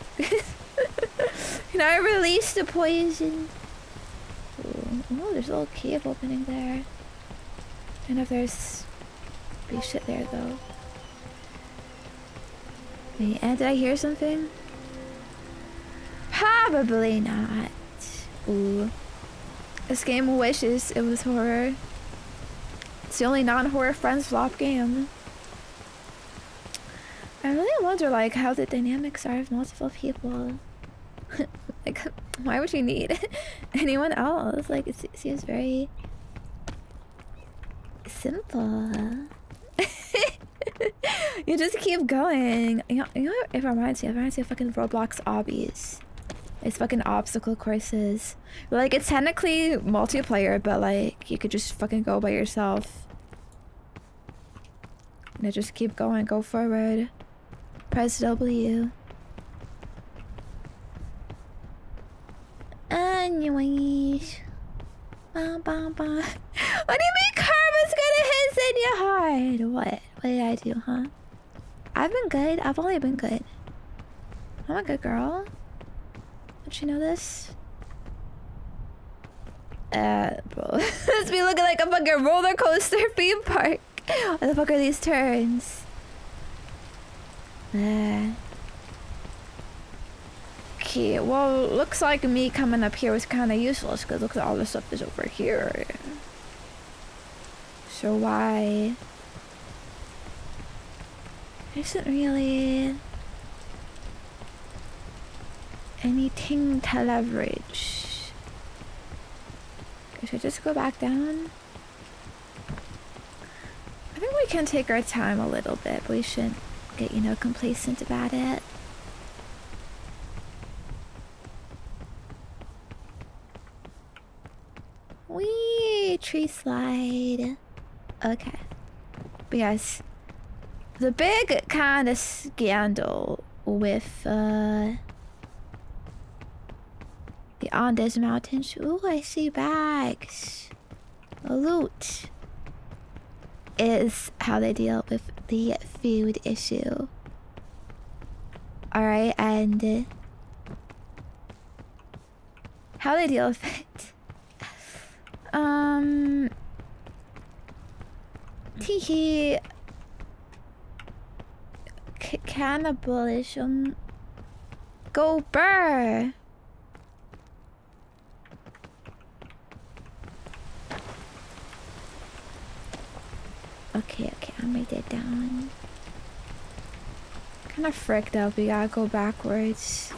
Can I release the poison? Ooh, oh, there's a little cave opening there. I don't know if there's be shit there though. Wait, and did I hear something? Probably not. Ooh. This game wishes it was horror. It's the only non-horror Friends flop game. I really wonder like how the dynamics are of multiple people. Like, why would you need anyone else? Like, it seems very simple. You just keep going. You know it reminds me of fucking Roblox obbies. It's fucking obstacle courses. Like, it's technically multiplayer, but like you could just fucking go by yourself. And just keep going, go forward. Press W. Anyways. Bum, bum, bum. What do you mean karma's gonna hit Zenya hard? What did I do, huh? I've been good. I've only been good. I'm a good girl. Don't you know this? Bro. Let's be looking like a fucking roller coaster theme park. What the fuck are these turns? Okay, well, looks like me coming up here was kind of useless because look at all the stuff is over here. So why? There isn't really anything to leverage. Should I just go back down? I think we can take our time a little bit, but we shouldn't get, you know, complacent about it. Wee, tree slide. Okay. But yes, the big kind of scandal with the Andes Mountains. Ooh, I see bags. Loot. Is how they deal with the food issue. Alright, and how they deal with it. Teehee. Cannibalism. Go burr. Okay, I'm gonna write that down. Kinda fricked up, we gotta go backwards.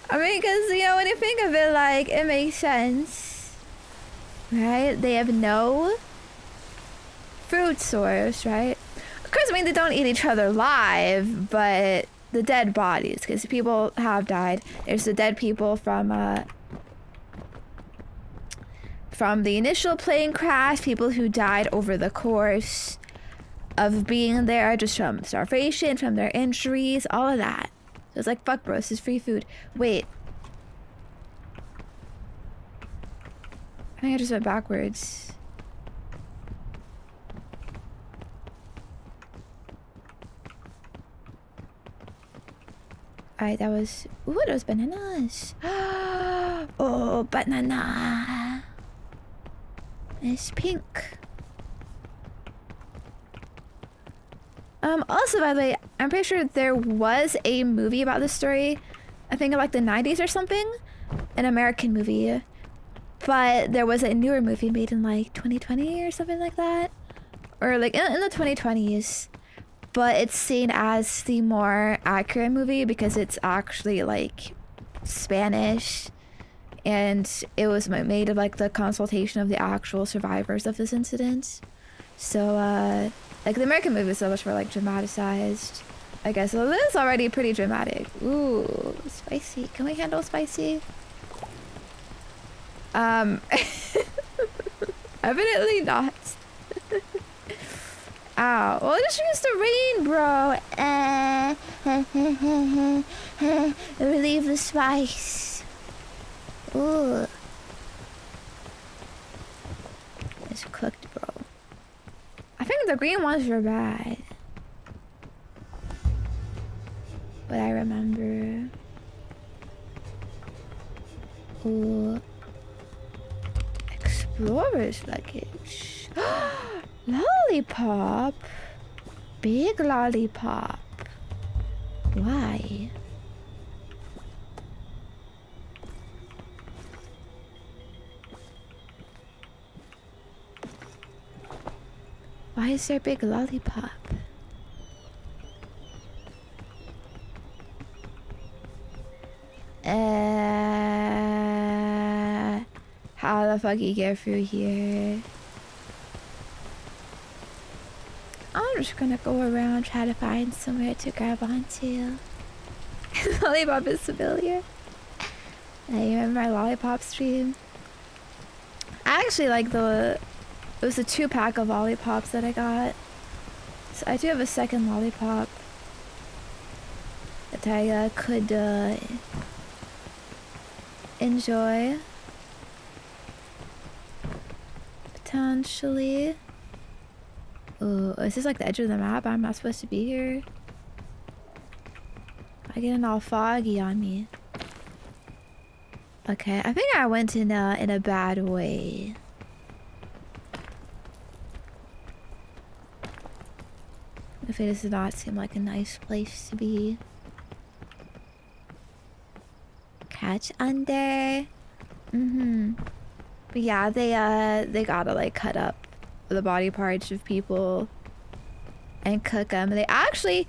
I mean, cause, you know, when you think of it, like, it makes sense. Right? They have no food source, right? Of course, I mean, they don't eat each other live, but the dead bodies, because people have died. There's the dead people from the initial plane crash, people who died over the course of being there, just from starvation, from their injuries, all of that. So it's like, fuck bro, this is free food. Wait. I think I just went backwards. Alright, that was... Ooh, those bananas. Oh, banana. It's pink. Also, by the way, I'm pretty sure there was a movie about this story. I think in like the 90s or something. An American movie. But there was a newer movie made in like 2020 or something like that. Or like in the 2020s. But it's seen as the more accurate movie because it's actually like Spanish. And it was made of like the consultation of the actual survivors of this incident. So like the American movie is so much more like dramatized. I guess so this is already pretty dramatic. Ooh, spicy. Can we handle spicy? Evidently not. Ow. Well, just use the rain, bro. Relieve the spice. Ooh. It's cooked, bro. I think the green ones were bad. But I remember. Ooh. Explorer's luggage. Lollipop? Big lollipop. Why? Why is there a big lollipop? How the fuck you get through here? I'm just gonna go around, try to find somewhere to grab onto. Lollipop is familiar. I remember my lollipop stream. I actually like it was a 2-pack of lollipops that I got. So I do have a second lollipop that I could enjoy. Potentially. Oh, is this like the edge of the map? I'm not supposed to be here. I getting all foggy on me. Okay, I think I went in a bad way. If it does not seem like a nice place to be. Catch under. But yeah, they gotta like cut up the body parts of people and cook them. They actually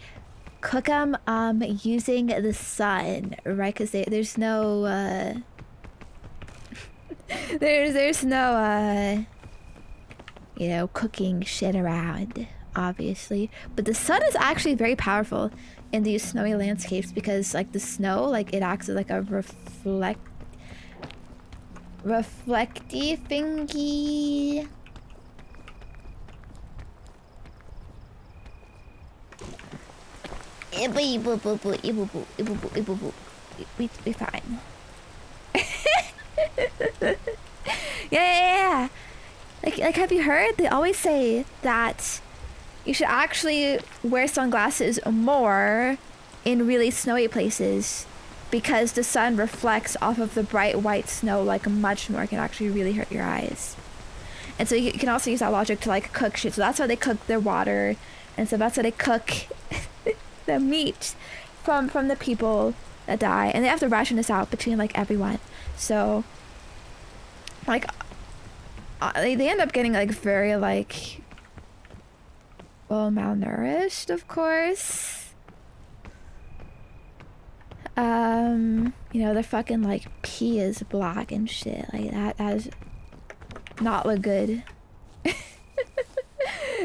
cook them using the sun, right? Because there's no there's no you know, cooking shit around, obviously. But the sun is actually very powerful in these snowy landscapes because like the snow, like it acts as like a reflecty thingy. We fine. Yeah. Like have you heard? They always say that you should actually wear sunglasses more in really snowy places because the sun reflects off of the bright white snow like much more. It can actually really hurt your eyes. And so you can also use that logic to like cook shit. So that's how they cook their water. And so that's how they cook the meat from the people that die. And they have to ration this out between like everyone. So like they end up getting like very like well malnourished, of course. You know, their fucking like pee is black and shit. Like that does not look good.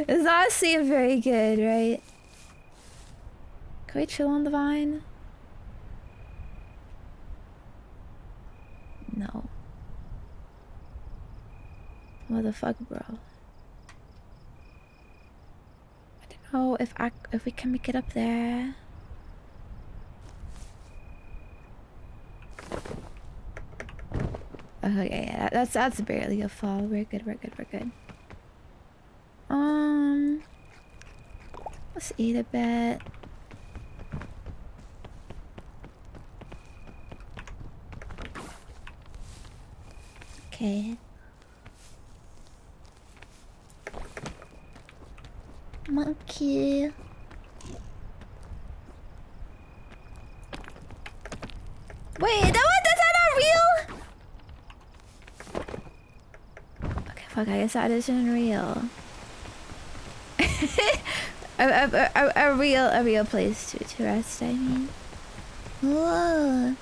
Does not seem very good, right? Can we chill on the vine? No. What the fuck, bro? I don't know if we can make it up there. Okay, yeah, that's barely a fall. We're good. Let's eat a bit. Okay. Monkey. Wait, that's not real? Fuck, I guess that isn't real. a real place to rest, I mean. Whoa.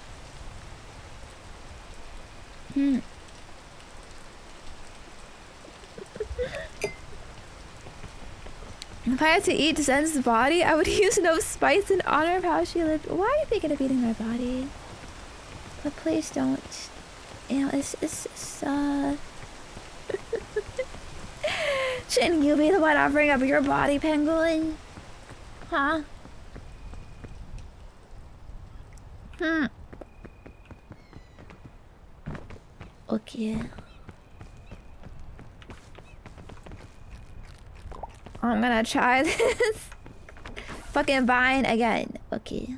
If I had to eat Zen's body, I would use no spice in honor of how she lived. Why are you thinking of eating my body? But please don't. You know, it's shouldn't you be the one offering up your body, penguin? Huh? Okay. I'm gonna try this fucking vine again. Okay.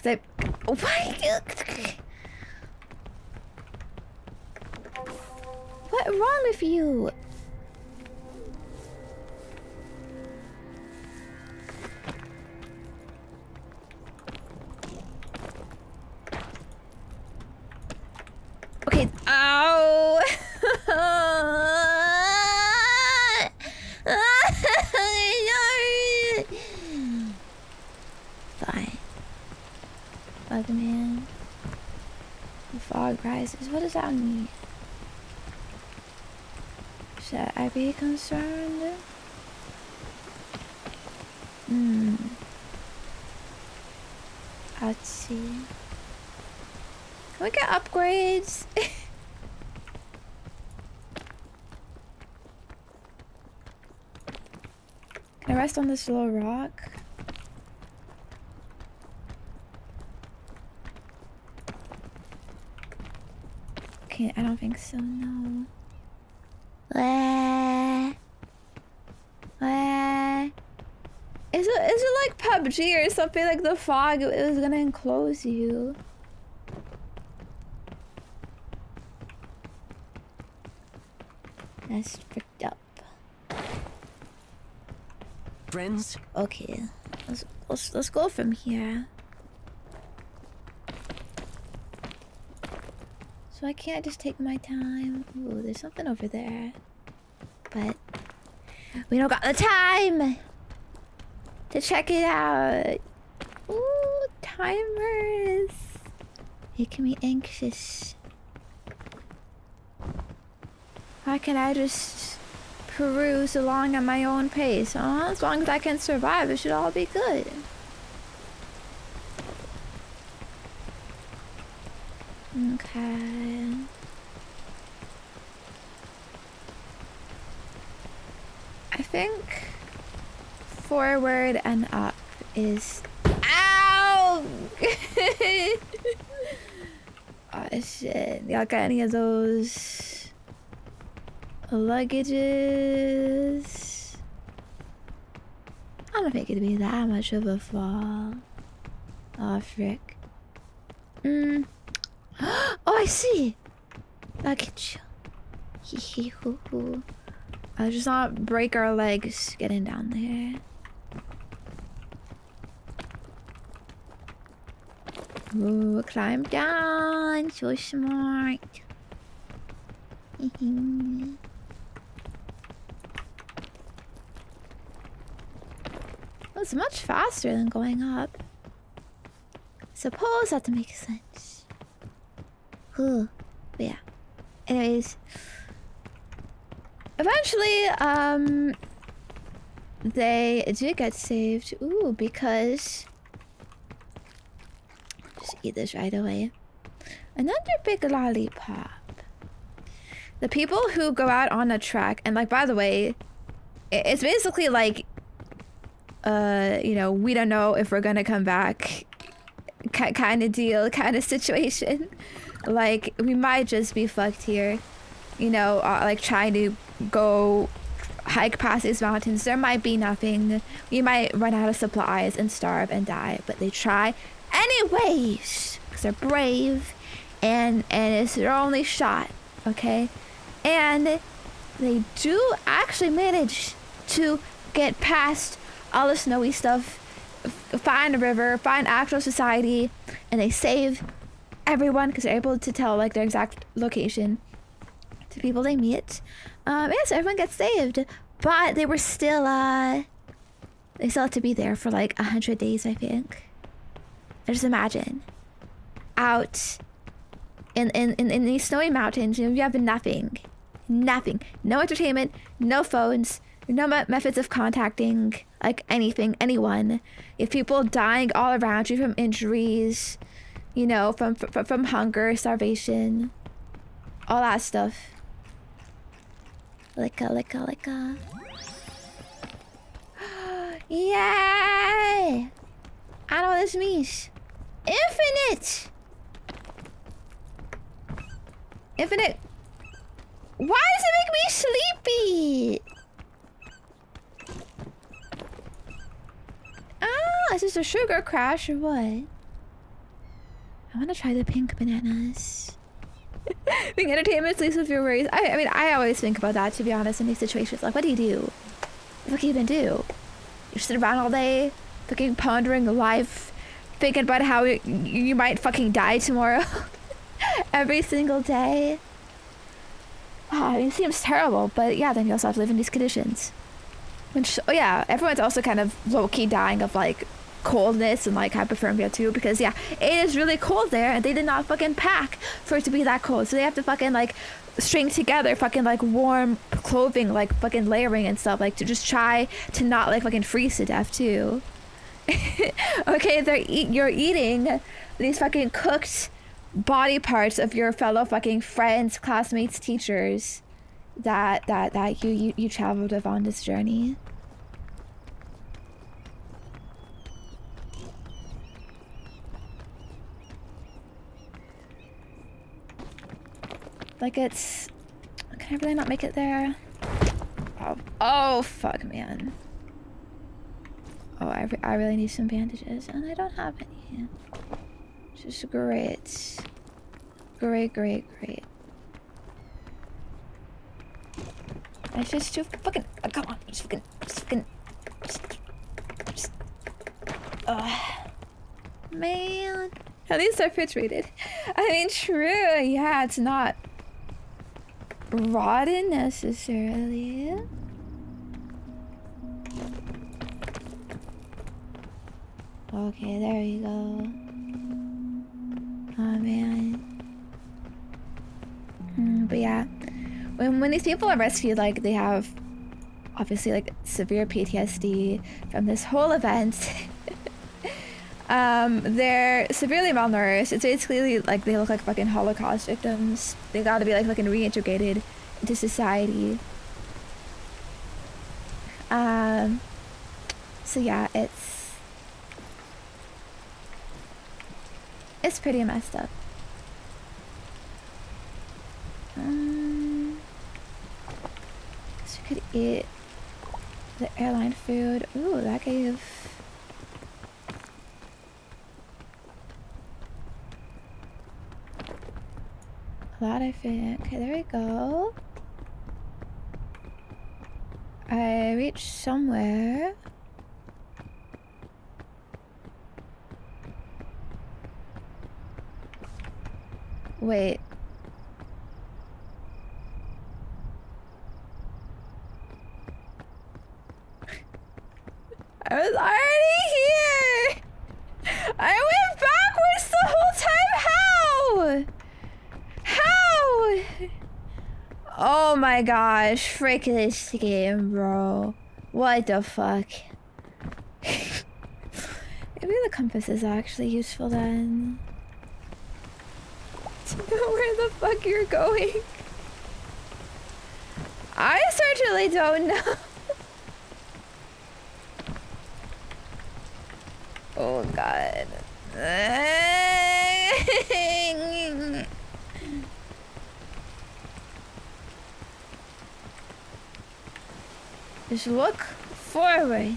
Cause what's wrong with you? Okay. Ow. Fine. Fuck, man. The fog rises. What does that mean? Should I be concerned? Let's see. Can we get upgrades? Can I rest on this little rock? Okay, I don't think so, no. Is it like PUBG or something, like the fog, it was gonna enclose you? That's freaked up. Friends? Okay, let's go from here. So I can't just take my time. Ooh, there's something over there. But we don't got the time to check it out. Ooh, timers. Making me anxious. Why can't I just peruse along at my own pace? Huh? As long as I can survive, it should all be good. Okay. I think forward and up is... Ow! Oh shit. Y'all got any of those luggages? I don't think it'd be that much of a fall. Oh frick. Oh, I see! Luggage. Hee hee hoo hoo. I'll just not break our legs getting down there. Ooh, climb down. So smart. Well, it's much faster than going up. Suppose that makes sense. But yeah. Anyways. Eventually, they do get saved. Ooh, because... Just eat this right away. Another big lollipop. The people who go out on a trek, and like, by the way, it's basically like, you know, we don't know if we're gonna come back kind of deal, kind of situation. Like, we might just be fucked here. You know, like trying to go hike past these mountains. There might be nothing. We might run out of supplies and starve and die, but they try anyways because they're brave, and it's their only shot. Okay, and they do actually manage to get past all the snowy stuff, find a river, find actual society, and they save everyone because they're able to tell like their exact location to people they meet. Yeah, so everyone gets saved, but they were still they still had to be there for like 100 days, I think. Just imagine out in these snowy mountains, you have nothing, no entertainment, no phones, no methods of contacting like anything, anyone. You have people dying all around you from injuries, you know, from hunger, starvation, all that stuff. Licka. Yay! I know what this means. Infinite. Why does it make me sleepy? Ah, is this a sugar crash or what? I want to try the pink bananas. Being entertainment leaves with your worries. I mean, I always think about that, to be honest, in these situations. Like, what do you do? What can you even do? You sit around all day, fucking pondering life, thinking about how you might fucking die tomorrow. Every single day. I mean, it seems terrible, but yeah, then you also have to live in these conditions. Which, oh yeah, everyone's also kind of low-key dying of like coldness and like hypothermia too, because yeah, it is really cold there and they did not fucking pack for it to be that cold. So they have to fucking like string together fucking like warm clothing, like fucking layering and stuff, like to just try to not like fucking freeze to death too. Okay, you're eating these fucking cooked body parts of your fellow fucking friends, classmates, teachers that you traveled with on this journey. Like it's... Can I really not make it there? Oh fuck, man. Oh, I really need some bandages, and I don't have any. Just great. Great. It's just too fucking... come on, just fucking... Man. At least I pitch rated. I mean, true, yeah, it's not rotten necessarily. Okay, there we go. Oh man. But yeah, when these people are rescued, like they have obviously like severe PTSD from this whole event. They're severely malnourished. It's basically like they look like fucking Holocaust victims. They gotta be like fucking reintegrated into society. So yeah, it's pretty messed up. So we could eat the airline food. Ooh, that gave a lot, I think. Okay, there we go. I reached somewhere. Wait. I was already here! I went backwards the whole time! How? Oh my gosh, frick this game, bro. What the fuck? Maybe the compass is actually useful then. To know where the fuck you're going. I certainly don't know. Oh god. Just look forward.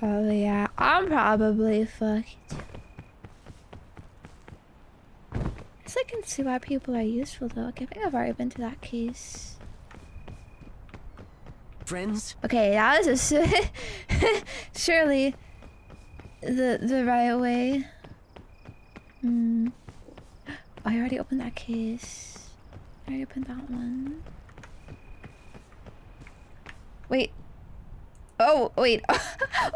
Oh yeah, I'm probably fucked. Guess I can see why people are useful though. Okay, I think I've already been to that case. friends? Okay, that was surely the right way. I already opened that case. I already opened that one. Wait. Oh, wait.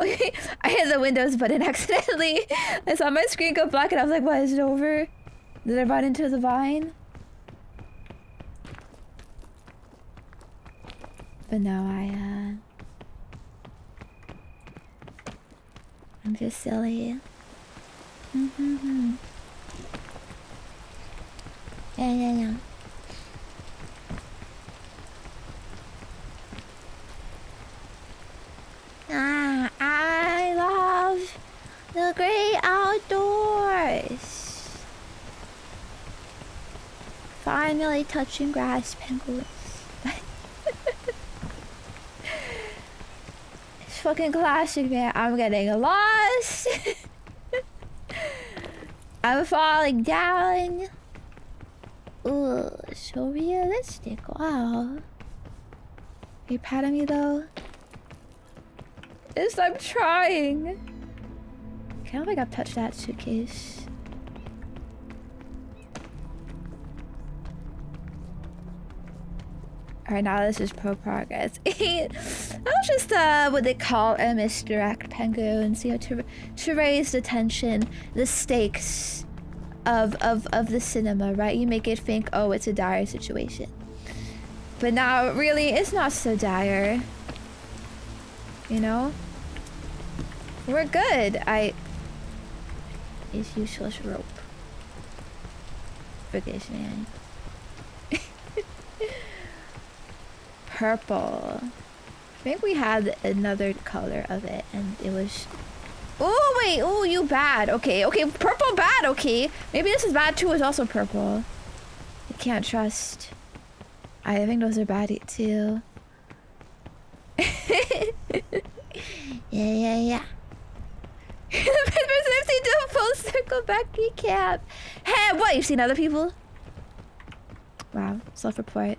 Okay, I hit the Windows button accidentally. I saw my screen go black and I was like, what, is it over? Did I run into the vine? But no, I'm just silly. Yeah. I love the great outdoors. Finally touching grass, penguins. It's fucking classic, man. I'm getting lost. I'm falling down. Ooh, so realistic. Wow. Are you proud of me though? Yes, I'm trying. I don't think I've touched that suitcase. Alright, now this is pro progress. That was just what they call a misdirect, penguins, you know, to raise the tension, the stakes of the cinema, right? You make it think, oh, it's a dire situation. But now, really, it's not so dire. You know? We're good. It's useless rope. For this man. Purple. I think we had another color of it and it was... Oh, wait. Oh, you bad. Okay. Purple bad. Okay. Maybe this is bad too. It's also purple. I can't trust. I think those are bad too. Yeah. The person I've seen do a full circle back recap. Hey, what? You've seen other people? Wow. Self-report.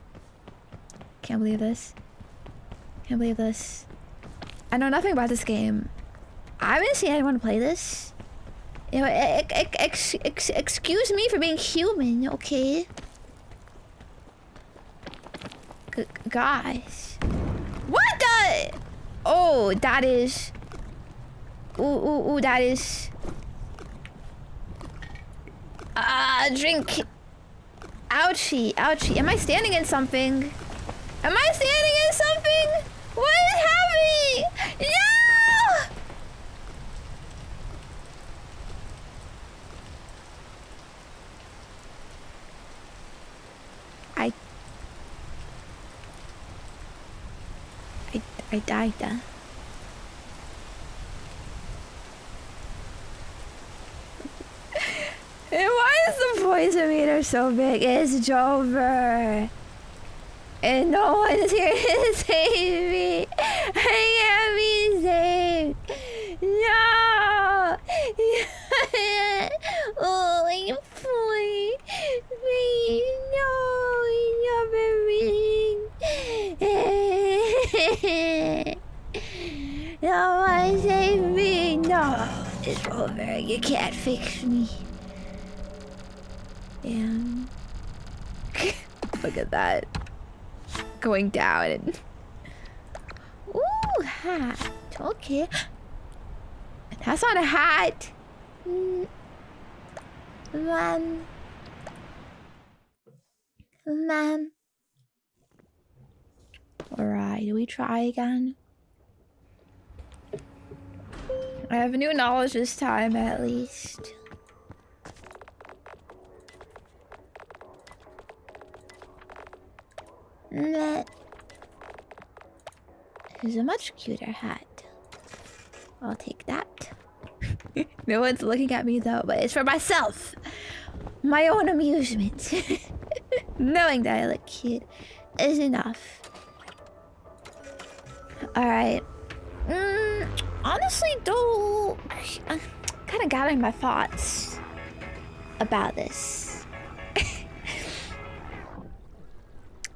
Can't believe this. I know nothing about this game. I haven't seen anyone play this. You know, excuse me for being human, okay? Guys. What the? Oh, that is... Ooh, that is... Drink. Ouchie. Am I standing in something? What is happening? No! I died. And why is the voice meter so big? It's Jover. And no one is here to save me. I can't be saved. No. Oh, please. No, no one save me. No, it's over. You can't fix me. Damn. Look at that. Going down and... Ooh, hat. Okay. That's not a hat. Man. Alright, do we try again? I have new knowledge this time, at least. This is a much cuter hat. I'll take that. No one's looking at me though, but it's for myself. My own amusement. Knowing that I look cute is enough. Alright. Honestly though, I'm kind of gathering my thoughts about this.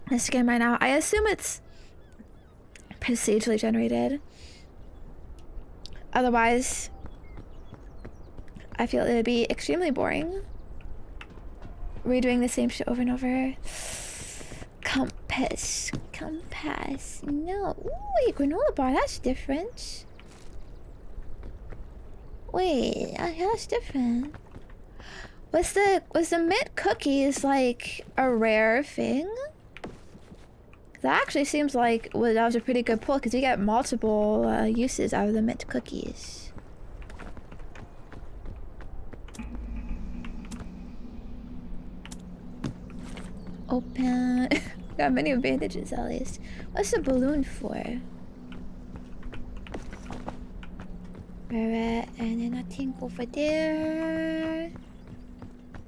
This game right now, I assume it's procedurally generated. Otherwise, I feel it would be extremely boring. Redoing the same shit over and over. Compass. No. Ooh, wait, granola bar, that's different. Wait, that's different. Was the mint cookies like a rare thing? That actually seems like that was a pretty good pull because you get multiple uses out of the mint cookies. Open. Got many advantages at least. What's the balloon for? Alright, and then nothing over there.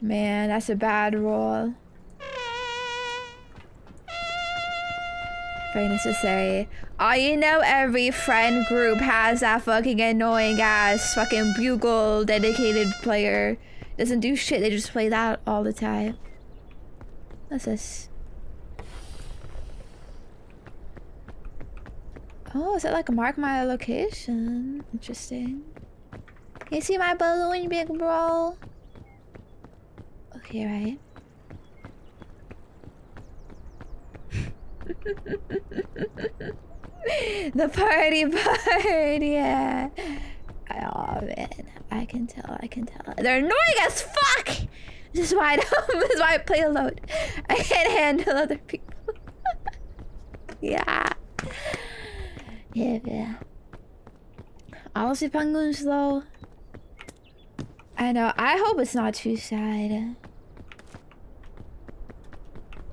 Man, that's a bad roll. Very necessary. Oh, you know every friend group has that fucking annoying ass fucking bugle dedicated player. Doesn't do shit, they just play that all the time. What's this? Oh, is it like mark my location? Interesting. Can you see my balloon, big bro? Okay, right. The party part, yeah. Oh man, I can tell. They're annoying as fuck! This is why I play alone. I can't handle other people. Yeah. Yeah. Honestly, penguins though. I know, I hope it's not too sad.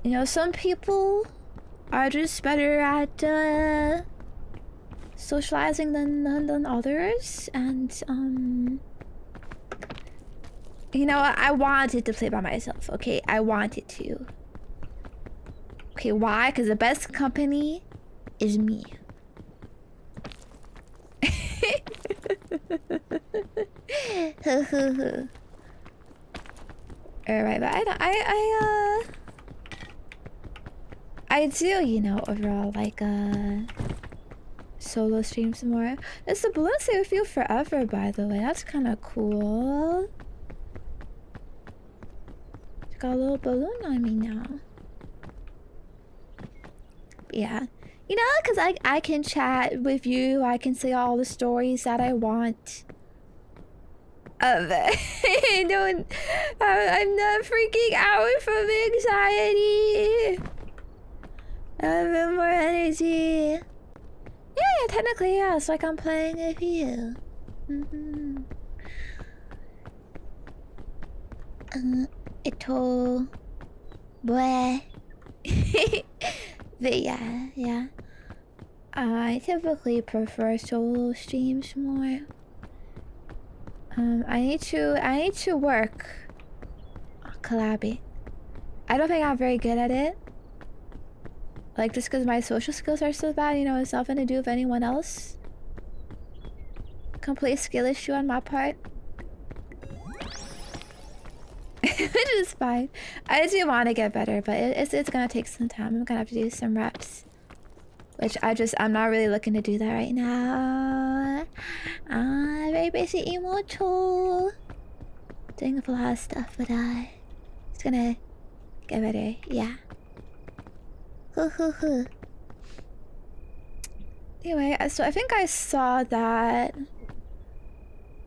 You know, some people are just better at socializing than others, and you know, I wanted to play by myself, okay? I wanted to. Okay, why? Because the best company is me. Alright, but I do, you know, overall like solo streams more. It's the balloon stay with you forever, by the way. That's kind of cool. Got a little balloon on me now. Yeah. You know, because I can chat with you. I can say all the stories that I want. I'm not freaking out from anxiety. I have more energy. Yeah, technically, yeah. It's like I'm playing with you. Boy. But yeah. I typically prefer solo streams more. I need to work on collabing. I don't think I'm very good at it. Like, just because my social skills are so bad, you know, it's nothing to do with anyone else. Complete skill issue on my part. Which is fine. I do want to get better, but it's gonna take some time. I'm gonna have to do some reps. Which I'm not really looking to do that right now. I'm very busy immortal. Doing a lot of stuff, but it's gonna get better, yeah. Anyway, so I think I saw that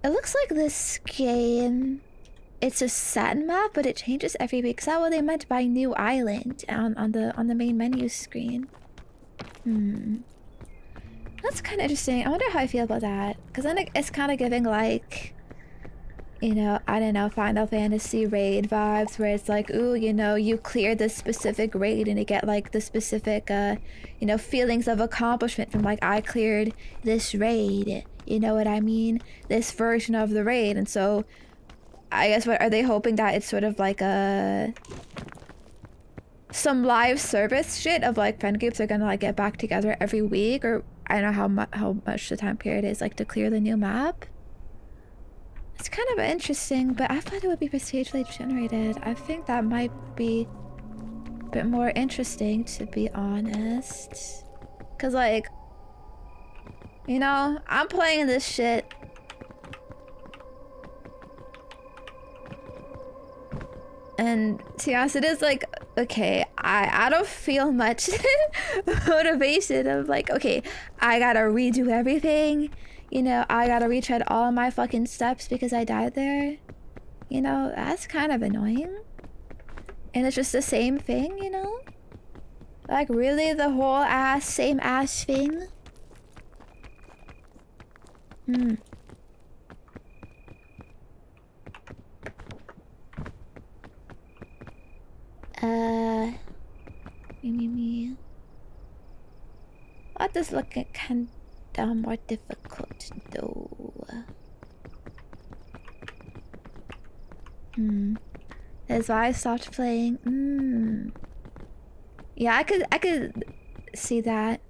it looks like this game, it's a satin map, but it changes every week. Is that what they meant by new island on the main menu screen? That's kind of interesting. I wonder how I feel about that, because then it's kind of giving like, you know, I don't know, Final Fantasy raid vibes, where it's like, ooh, you know, you cleared this specific raid and you get like the specific you know, feelings of accomplishment from like, I cleared this raid, you know what I mean, this version of the raid. And so I guess, what are they hoping, that it's sort of like some live service shit of like friend groups are gonna like get back together every week, or I don't know how much the time period is like to clear the new map. It's kind of interesting, but I thought it would be procedurally generated. I think that might be a bit more interesting, to be honest. Cause like, You know, I'm playing this shit. And to be honest, it is like, okay, I don't feel much motivation of like, okay, I gotta redo everything. You know, I gotta retread all my fucking steps because I died there. You know, that's kind of annoying. And it's just the same thing, you know? Like, really, the whole same ass thing? Hmm. Me. What is looking kinda more difficult though? That's why I stopped playing. Yeah, I could see that.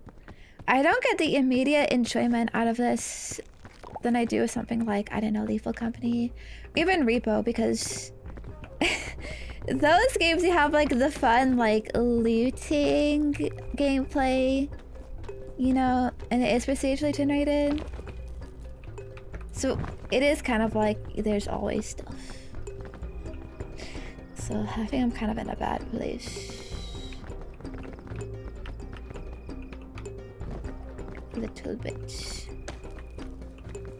I don't get the immediate enjoyment out of this than I do with something like, I don't know, Lethal Company, even Repo, because those games you have like the fun like looting gameplay, you know, and it is procedurally generated. So it is kind of like there's always stuff. So I think I'm kind of in a bad place. A little bit.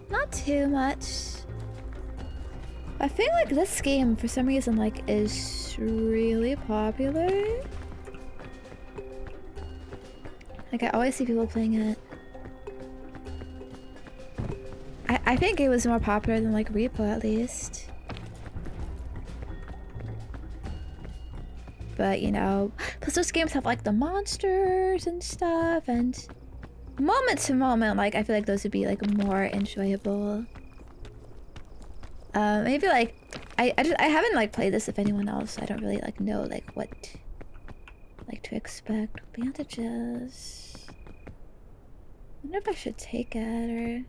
Not too much. I feel like this game, for some reason, like, is really popular. Like, I always see people playing it. I think it was more popular than, like, Repo, at least. But, you know, plus those games have, like, the monsters and stuff, and moment to moment, like, I feel like those would be, like, more enjoyable. Maybe like I haven't like played this with anyone else. I don't really like know like what like to expect. Bandages. I wonder if I should take it or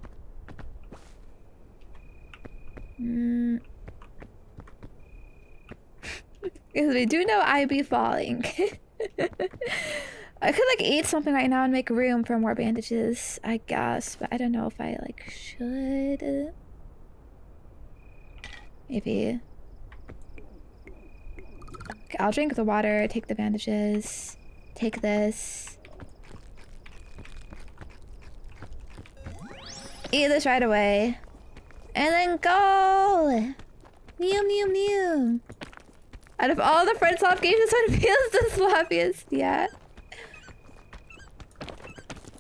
because we do know I be falling. I could like eat something right now and make room for more bandages, I guess, but I don't know if I like should. Maybe. Okay, I'll drink the water, take the bandages, take this. Eat this right away. And then go! Mew mew mew. Out of all the friend swap games, this one feels the sloppiest. Yeah.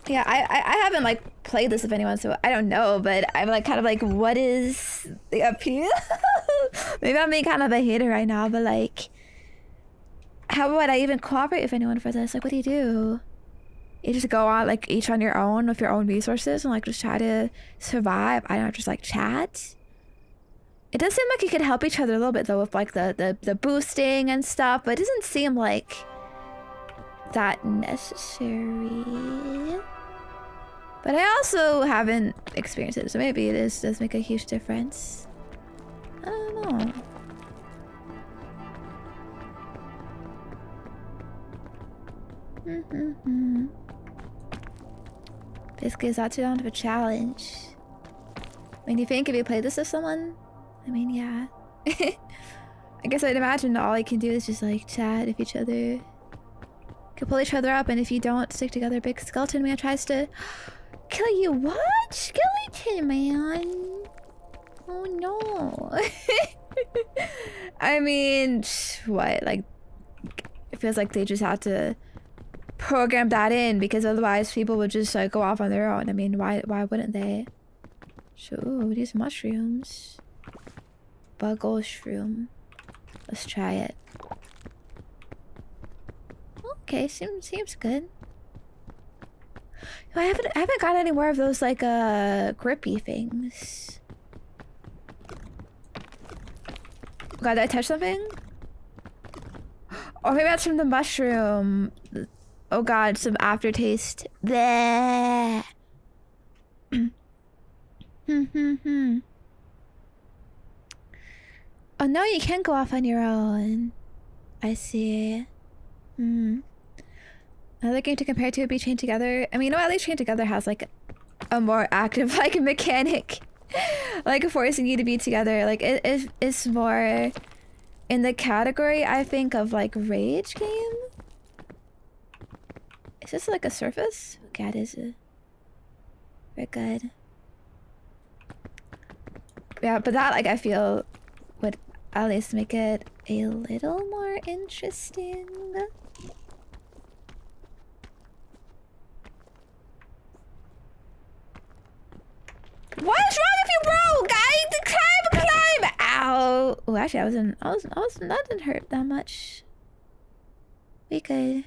Yeah, I haven't like played this with anyone, so I don't know, but I'm like kind of like, what is the appeal? Maybe I'm being kind of a hater right now, but like, how would I even cooperate with anyone for this? Like, what do? You just go on like each on your own with your own resources and like just try to survive. I don't know, just like chat. It does seem like you could help each other a little bit though with like the boosting and stuff, but it doesn't seem like that necessary. But I also haven't experienced it, so maybe it does make a huge difference. I don't know. Basically, it's not too long of a challenge. I mean, you think if you play this with someone? I mean, yeah. I guess I'd imagine all I can do is just like chat with each other. Could pull each other up, and if you don't stick together, big skeleton man tries to kill you. What? Skeleton man? Oh no. I mean, what? Like, it feels like they just had to program that in because otherwise people would just like go off on their own. I mean, why wouldn't they? So, these mushrooms. Buggle shroom. Let's try it. Okay, seems good. I haven't got any more of those like grippy things. God, did I touch something? Oh, maybe that's from the mushroom. Oh god, some aftertaste. Bleh. Oh no, you can go off on your own. I see. Another game to compare to would be Chained Together. I mean, you know, at least Chained Together has like a more active like mechanic, like forcing you to be together. Like it's more in the category I think of like rage game. Is this like a surface? Okay, it is. Very good. Yeah, but that like I feel would at least make it a little more interesting. What is wrong with you, bro? Guys, climb! Ow! Oh, actually, that didn't hurt that much. We good.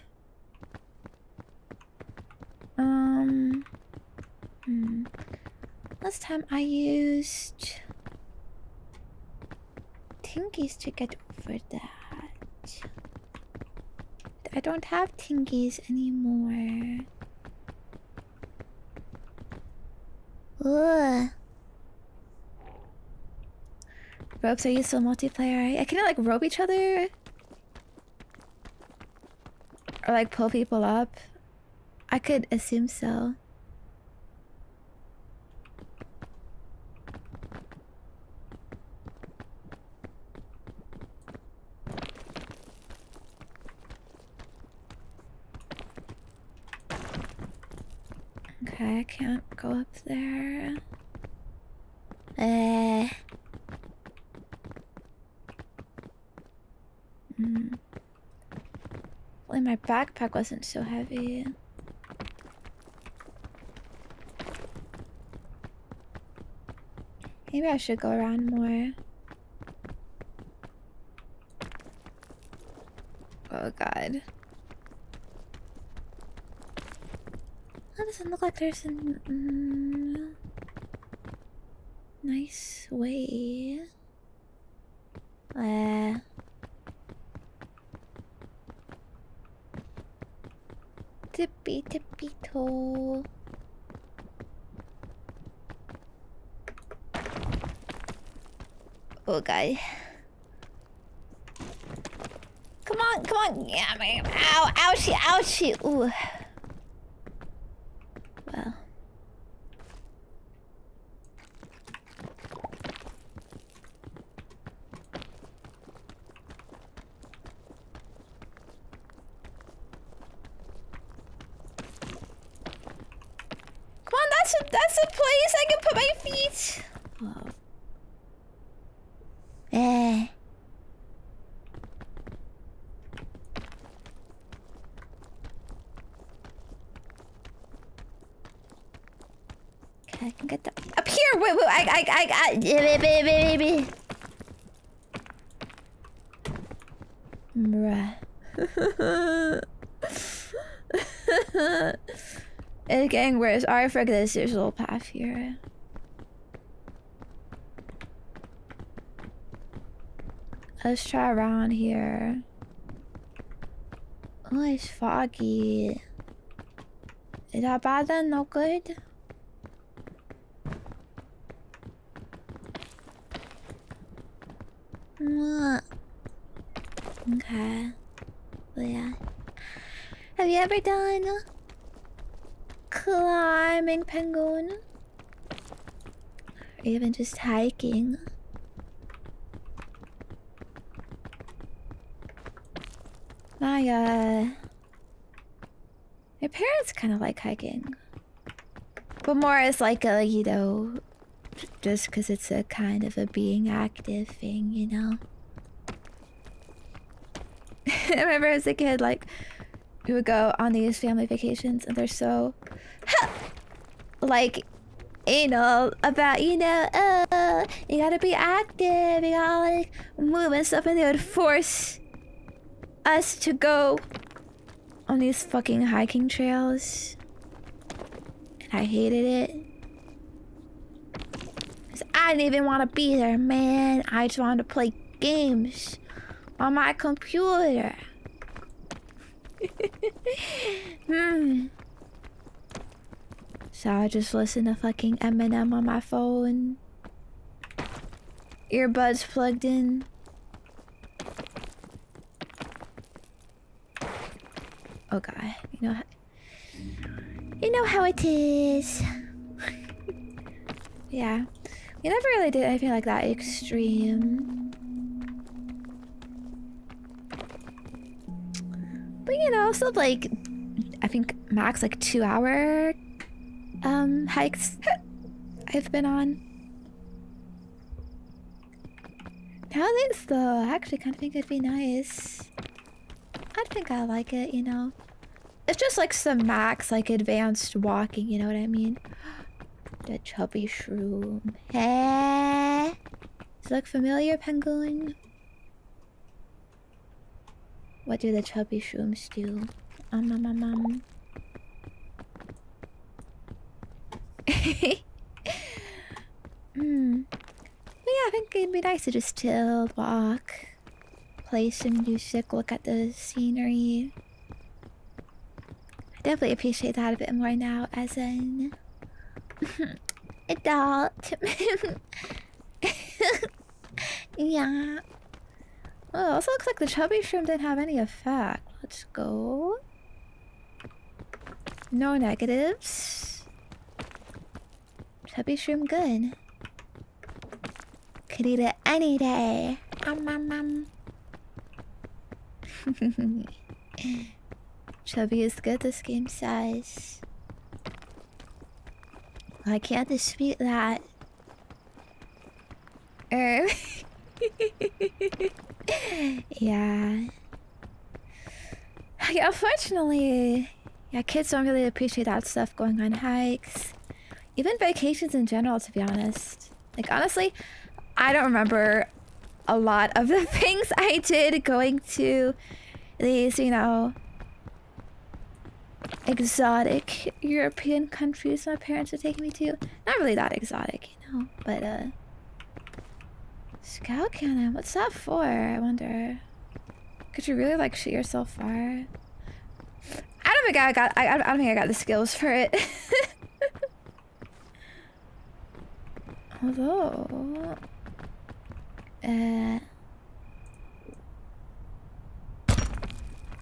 Last time I used Tinkies to get over that. I don't have Tinkies anymore. Ugh. Ropes are used for multiplayer, right? I can like rope each other? Or like pull people up? I could assume so. Okay, I can't go up there. Well, my backpack wasn't so heavy. Maybe I should go around more. Oh god. That doesn't look like there's a nice way. Tippy tippy toe. Oh god. Come on, yeah, man. Ow, ouchie, ouchie. Ooh. Well. Come on, that's a place I can put my feet. Oh. Okay, I can get that up here. Wait, Bruh. It's getting worse. Alright, forget this. There's a little path here. Let's try around here. Oh, it's foggy. Is that bad then? No good? Okay. But yeah. Have you ever done climbing, penguin? Or even just hiking? My parents kind of like hiking, but more as like a, you know, just because it's a kind of a being active thing, you know. I remember as a kid, like, we would go on these family vacations, and they're so, like, anal about, you know, you gotta be active, you gotta like move and stuff, and they would force us to go on these fucking hiking trails, and I hated it. Cause I didn't even want to be there, man. I just wanted to play games on my computer. So I just listen to fucking Eminem on my phone. Earbuds plugged in. Oh god, you know how it is. Yeah. We never really did anything like that extreme. But you know, still like, I think max like 2-hour hikes I've been on. Nowadays though, I actually kind of think it'd be nice. I think I like it, you know. It's just like some max, like advanced walking, you know what I mean? The chubby shroom. Hey! Does it look familiar, Penguin? What do the chubby shrooms do? But yeah, I think it'd be nice to just chill, walk, play some music, look at the scenery. I definitely appreciate that a bit more now as an adult. Yeah. Oh, it also looks like the chubby shroom didn't have any effect. Let's go. No negatives. Chubby shroom good. Could eat it any day. Chubby is good, this game says. I can't dispute that. Yeah. Yeah, unfortunately, yeah, kids don't really appreciate that stuff going on hikes. Even vacations in general, to be honest. Like, honestly, I don't remember a lot of the things I did going to these, you know, exotic European countries my parents would take me to. Not really that exotic, you know, but, Scout cannon, what's that for, I wonder? Could you really, like, shoot yourself far? I don't think I don't think I got the skills for it. Although...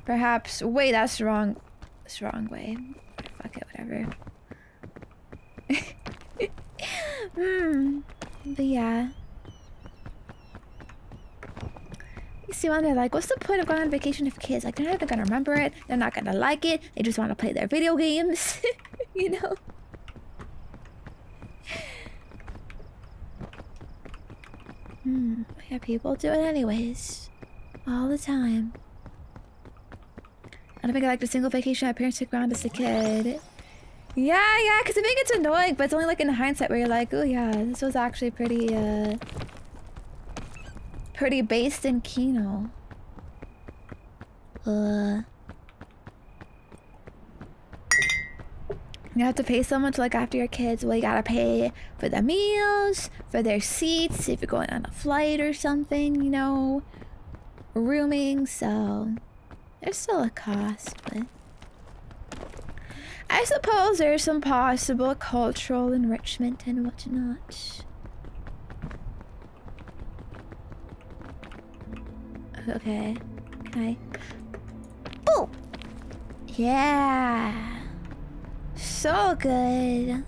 perhaps... Wait, that's wrong. That's the wrong way. Fuck it, whatever. But yeah. You see when they're like, what's the point of going on vacation if kids? Like, they're not even gonna remember it. They're not gonna like it. They just want to play their video games. You know? Yeah, people do it anyways. All the time. I don't think I liked a single vacation my parents took around as a kid. Yeah, because I think it's annoying, but it's only like in hindsight where you're like, oh yeah, this was actually pretty, pretty based in Kino. You have to pay someone to look after your kids. Well, you gotta pay for the meals, for their seats, if you're going on a flight or something, you know. Rooming, so there's still a cost, but I suppose there's some possible cultural enrichment and whatnot. Okay. Can I? Oh! Yeah! So good.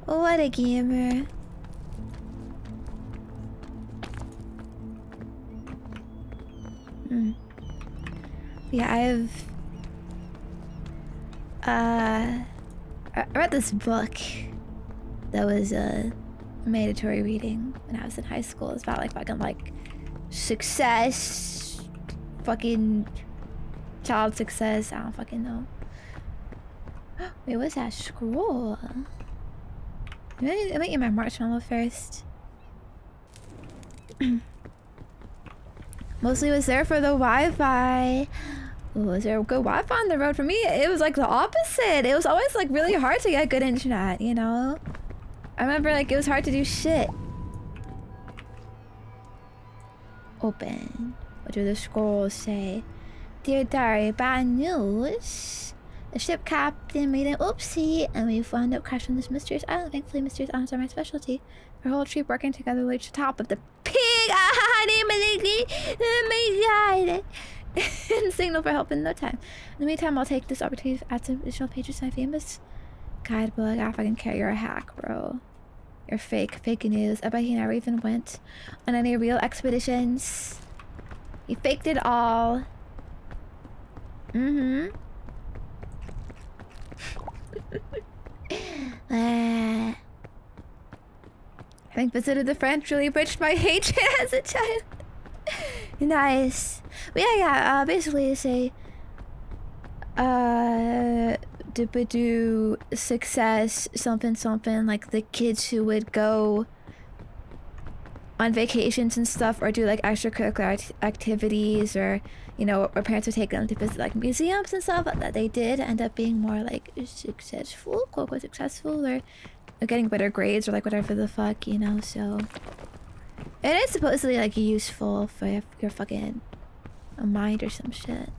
What a gamer. Yeah, I read this book that was a mandatory reading when I was in high school. It's about like fucking like success, fucking child success. I don't fucking know. Wait, what's that scroll? Let me eat my marshmallow first. Mostly was there for the Wi-Fi. Was there good Wi-Fi on the road? For me, it was like the opposite. It was always like really hard to get good internet, you know? I remember like it was hard to do shit. Open. What do the scrolls say? Dear diary, bad news. The ship captain made an oopsie, and we wound up crashing on this mysterious island. Thankfully, mysterious islands are my specialty. Our whole trip working together to reach the top of the pig. Oh my god! And signal for help in no time. In the meantime, I'll take this opportunity to add some additional pages to my famous guidebook. I fucking care, you're a hack, bro. You're fake news. I bet he never even went on any real expeditions. He faked it all. Mm-hmm. I think visited the French really bridged my hatred as a child. Nice. But yeah, basically say do success something like the kids who would go on vacations and stuff, or do like extracurricular activities, or you know, our parents would take them to visit like museums and stuff, that they did end up being more like successful, quote unquote successful, or getting better grades or like whatever the fuck, you know. So it is supposedly like useful for your fucking mind or some shit.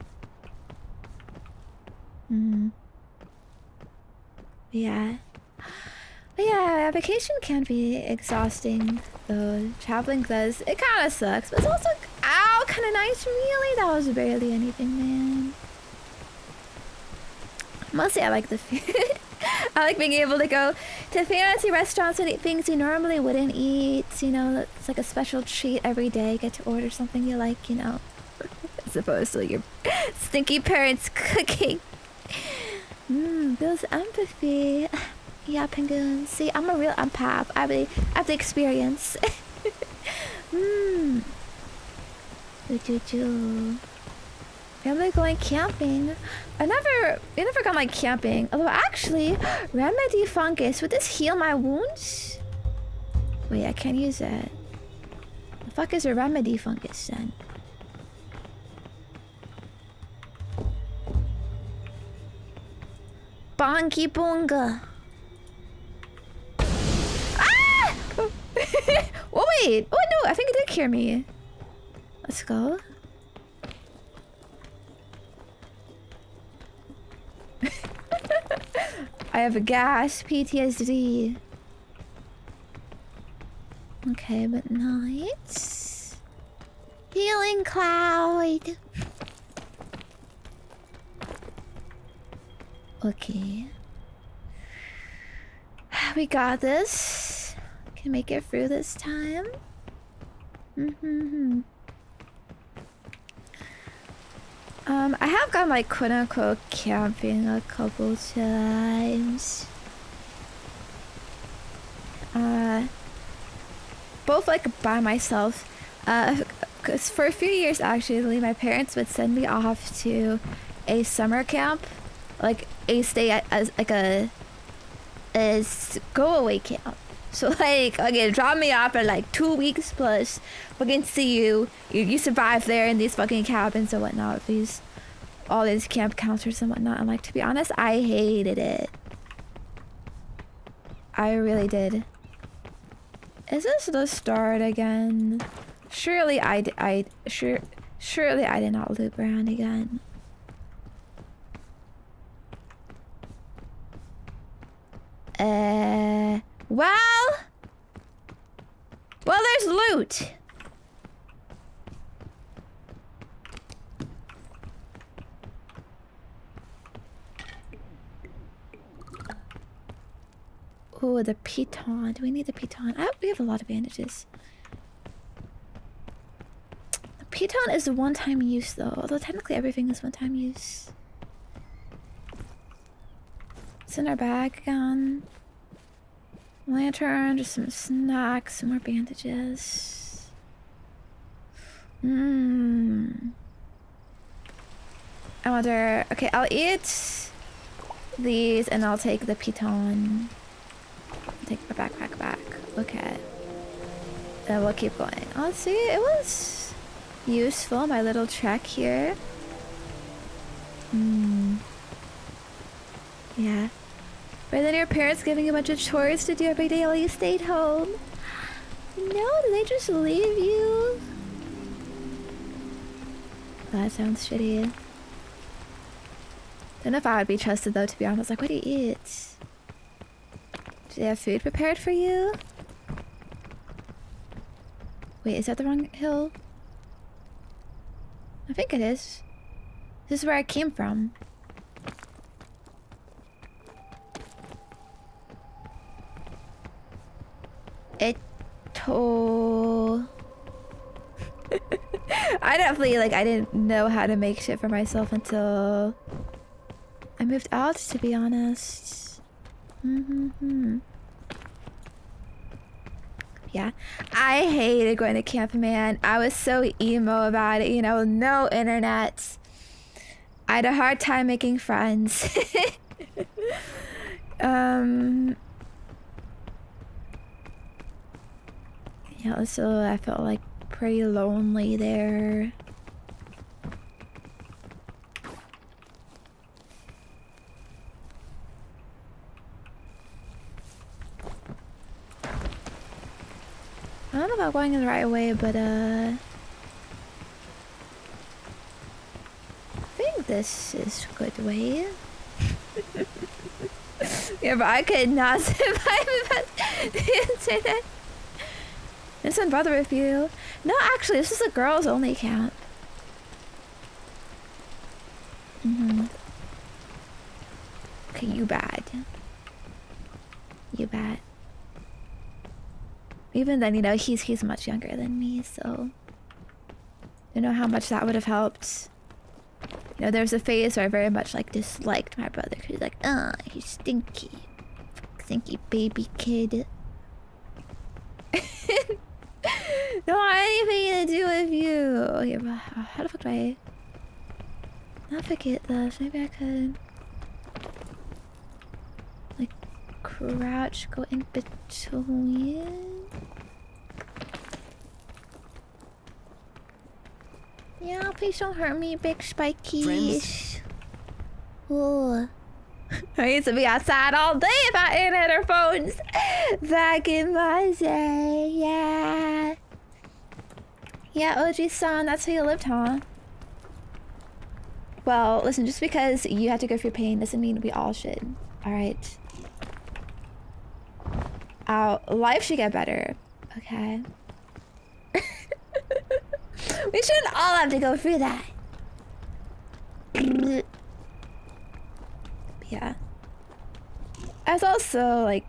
Yeah. But yeah, vacation can be exhausting though. Traveling does. It kind of sucks, but it's also kind of nice. Really, that was barely anything, man. Mostly I like the food. I like being able to go to fancy restaurants and eat things you normally wouldn't eat. You know, it's like a special treat every day. Get to order something you like, you know. As opposed to your stinky parents cooking. Builds empathy. Yeah, penguin. See, I'm a real empath. I have the experience. Family going camping. We've never gone like camping. Although actually, remedy fungus. Would this heal my wounds? Wait, I can't use that. The fuck is a remedy fungus then? Bonky bonga. Ah! Oh wait. Oh no, I think it did cure me. Let's go. I have a gas PTSD. Okay, but nice. Healing cloud. Okay. We got this. Can make it through this time. I have gone like quote unquote camping a couple times. Both like by myself. 'Cause for a few years actually, my parents would send me off to a summer camp, like a stay as like a go away camp. So like, okay, drop me off for like 2 weeks plus. Fucking see you. You survive there in these fucking cabins and whatnot. All these camp counselors and whatnot. And like, to be honest, I hated it. I really did. Is this the start again? Surely surely I did not loop around again. Well, there's loot. Oh, the piton. Do we need the piton? We have a lot of bandages. The piton is a one-time use, though. Although technically everything is one-time use. It's in our bag again. Lantern, just some snacks, some more bandages. I wonder... Okay, I'll eat these and I'll take the piton. Take my backpack back. Okay. And we'll keep going. Oh, see, it was useful, my little trek here. Yeah. But then your parents giving you a bunch of chores to do every day while you stayed home. No, did they just leave you? That sounds shitty. Don't know if I would be trusted though, to be honest. Like, what do you eat? Do they have food prepared for you? Wait, is that the wrong hill? I think it is. This is where I came from. it I definitely, like, I didn't know how to make shit for myself until I moved out, to be honest. Yeah, I hated going to camp, man. I was so emo about it, you know, no internet. I had a hard time making friends. Yeah, so I felt like pretty lonely there. I don't know about going in the right way, but I think this is a good way. Yeah, but I could not survive without the internet. This one brother with you. No, actually, this is a girls only camp. Okay, you bad. You bad. Even then, you know, he's much younger than me, so I don't know how much that would have helped. You know, there was a phase where I very much like disliked my brother because he's like, he's stinky. Stinky baby kid. Don't want anything to do with you. Okay, but how the fuck do I navigate this? Maybe I could like crouch, go in between. Yeah, please don't hurt me, big spikies. Ooh. I used to be outside all day if I ain't had our phones. Back in my day, yeah. Yeah, OG-san, that's how you lived, huh? Well, listen, just because you have to go through pain doesn't mean we all should. Alright. Life should get better. Okay. We shouldn't all have to go through that. Yeah. I was also, like,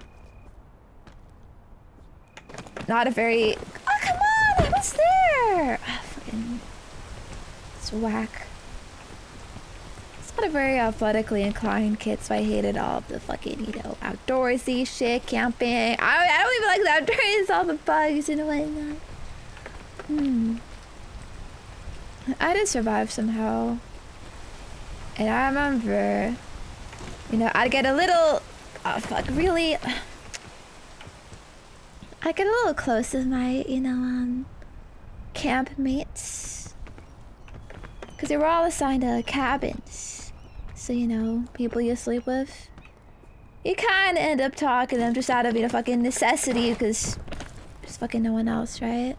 not a very... Oh, come on! I was there! Oh, fucking... It's whack. It's not a very athletically inclined kid, so I hated all of the fucking, you know, outdoorsy shit, camping. I don't even like the outdoors, all the bugs and whatnot. I did survive somehow. And I remember... You know, I'd get a little... Oh, fuck, really... I get a little close with my, you know, camp mates. Because they were all assigned to cabins. So, you know, people you sleep with. You kind of end up talking to them just out of, you know, fucking necessity because there's fucking no one else, right?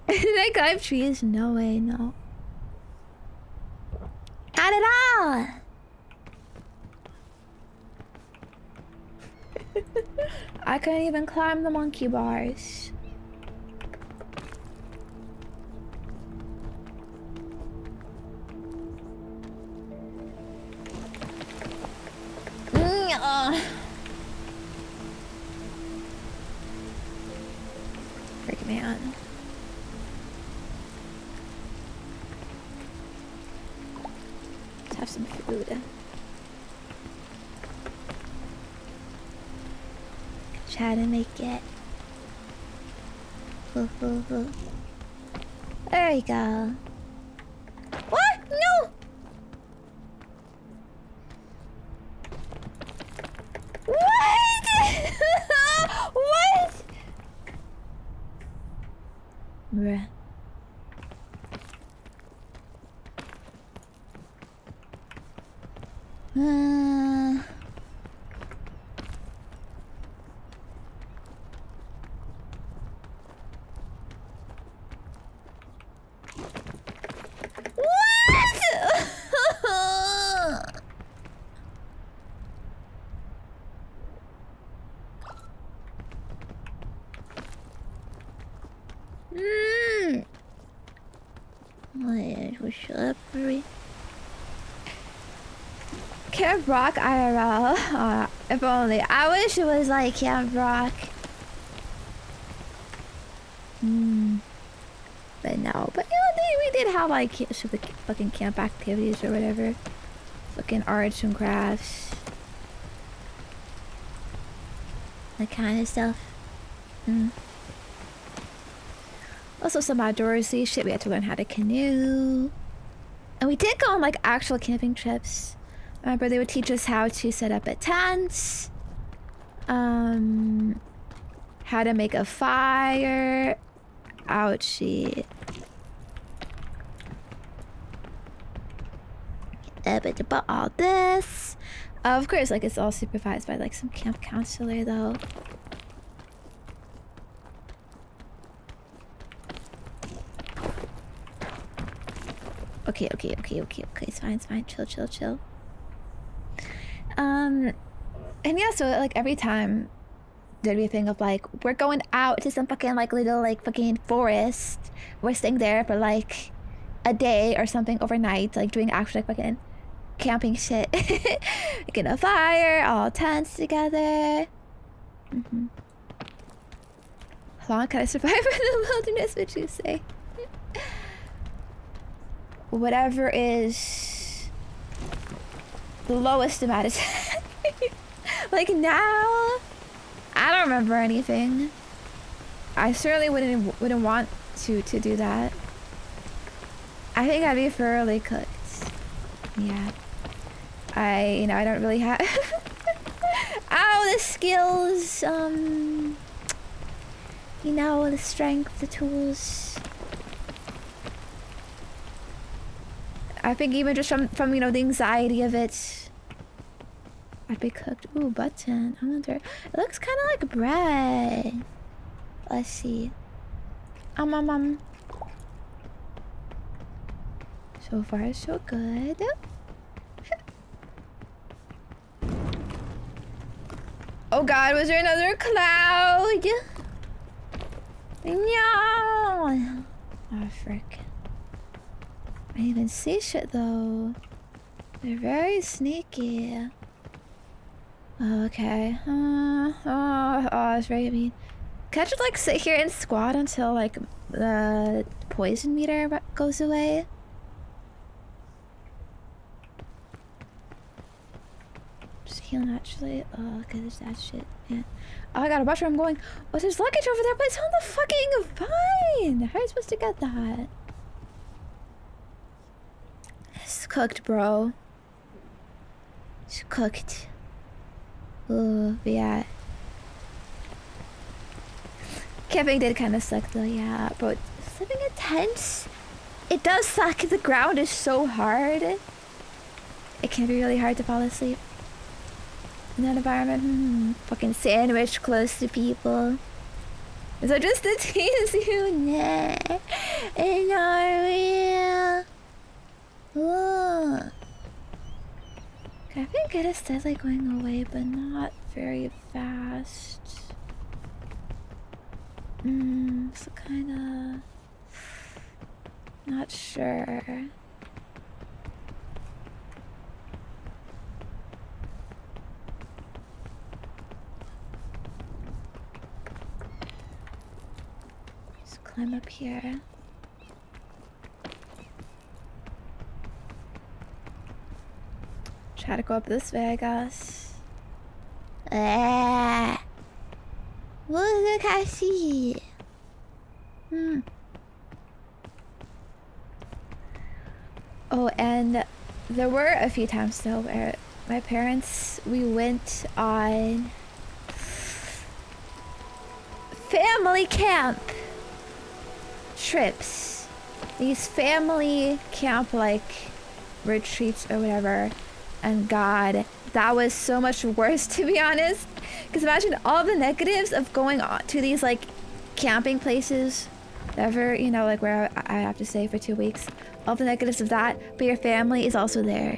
They climb trees? No way, no. Not at all! I couldn't even climb the monkey bars. Freak man. Let's have some food. Try to make it. There we go. What? No! What? What? Bruh. Camp Rock IRL. If only. I wish it was like Camp Rock. did have like the fucking camp activities or whatever. Fucking arts and crafts. That kind of stuff. Also some outdoorsy shit. We had to learn how to canoe. And we did go on like actual camping trips. I remember they would teach us how to set up a tent. How to make a fire. Ouchie. But all this. Of course, like it's all supervised by like some camp counselor though. Okay. It's fine. Chill. And yeah, so like every time there'd be a thing of like, we're going out to some fucking like little like fucking forest. We're staying there for like a day or something overnight, like doing actual like fucking camping shit. Making a fire, all tents together. How long can I survive in the wilderness, would you say? Whatever is the lowest amount of time. Like now, I don't remember anything. I certainly wouldn't want to do that. I think I'd be thoroughly cooked. Yeah. I don't really have the skills, the strength, the tools. I think even just from the anxiety of it, I'd be cooked. Ooh, button. I wonder. It looks kind of like bread. Let's see. So far, so good. Oh God, was there another cloud? No. Oh frick. I didn't even see shit though. They're very sneaky. Okay. It's very mean. Can I just like sit here and squat until like the poison meter goes away? Just heal naturally. Oh, okay, there's that shit. Yeah. Oh, I got a mushroom going. Oh, there's luggage over there, but it's on the fucking vine. How are you supposed to get that? It's cooked, bro. It's cooked. Oh, yeah. Camping did kind of suck though, yeah. But living in tents, it does suck. The ground is so hard. It can be really hard to fall asleep in that environment. Fucking sandwich close to people. Is that just to tease you? Nah. It's not real. Ooh. Okay, I think it is steadily going away, but not very fast. So kinda not sure. Just climb up here. Try to go up this way, I guess. Look, I see. Oh, and there were a few times though where my parents, we went on family camp trips. These family camp like retreats or whatever. And God, that was so much worse, to be honest. Because imagine all the negatives of going on to these like camping places, whatever, like where I have to stay for 2 weeks. All the negatives of that, but your family is also there.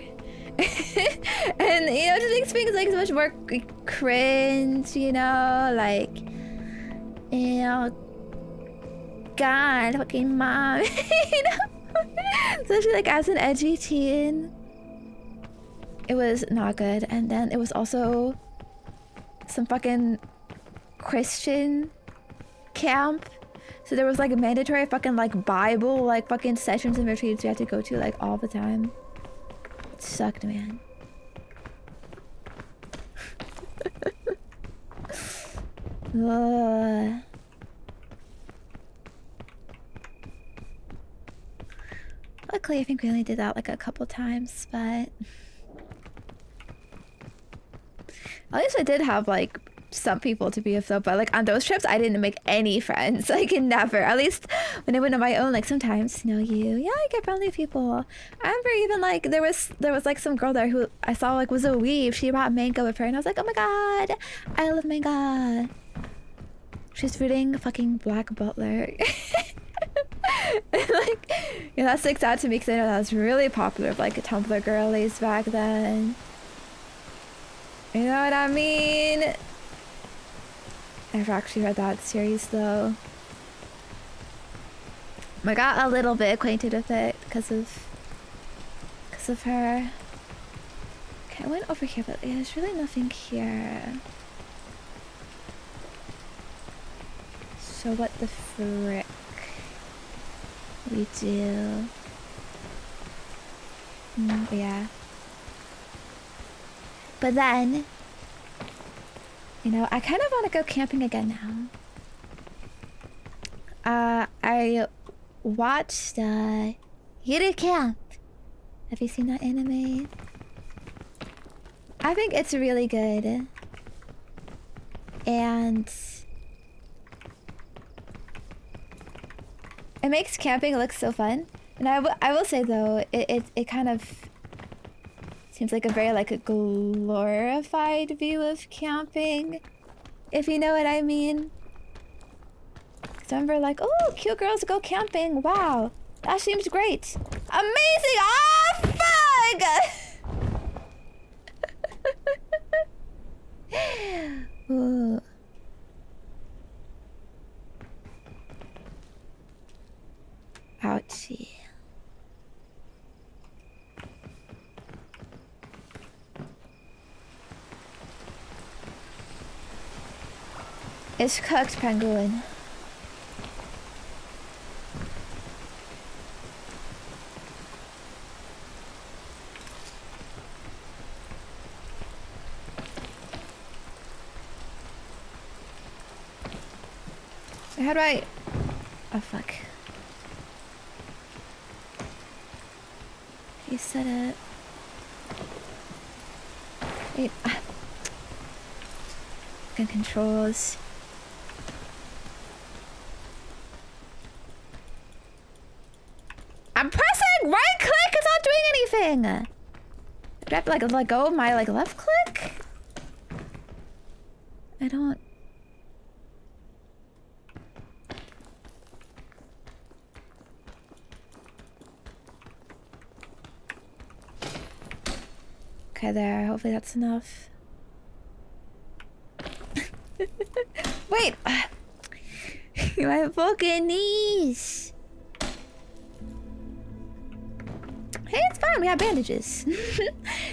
And just makes things like so much more cringe, like, God, fucking mom, especially like as an edgy teen. It was not good. And then it was also some fucking Christian camp So there was like a mandatory fucking like Bible like fucking sessions and retreats we had to go to like all the time. It sucked, man. Luckily, I think we only did that like a couple times, but at least I did have like some people to be with though. But like on those trips, I didn't make any friends. Like never. At least when I went on my own, like sometimes you know yeah, I get friendly with people. I remember even like there was like some girl there who I saw like was a weave. She brought mango with her, and I was like, oh my god, I love mango. She's reading fucking Black Butler. Like, yeah, that sticks out to me because I know that was really popular with like Tumblr girlies back then. You know what I mean? I've actually read that series though. I got a little bit acquainted with it because of her. Okay, I went over here, but yeah, there's really nothing here. So what the frick we do? Yeah. But then, you know, I kind of want to go camping again now. I watched Yuri Camp. Have you seen that anime? I think it's really good. And it makes camping look so fun. And I will say though, it kind of seems like a very like a glorified view of camping, if you know what I mean. Cause I remember like, oh, cute girls go camping. Wow, that seems great. Amazing. Ah, fuck. Ooh. Ouchie. It's cooked, penguin. How do I... Oh, fuck. You said it. Wait. Fucking controls. I'm pressing right click, it's not doing anything. Do I have to like let go of my like left click? I don't. Okay, there. Hopefully that's enough. Wait! My fucking knees! Hey, it's fine. We have bandages.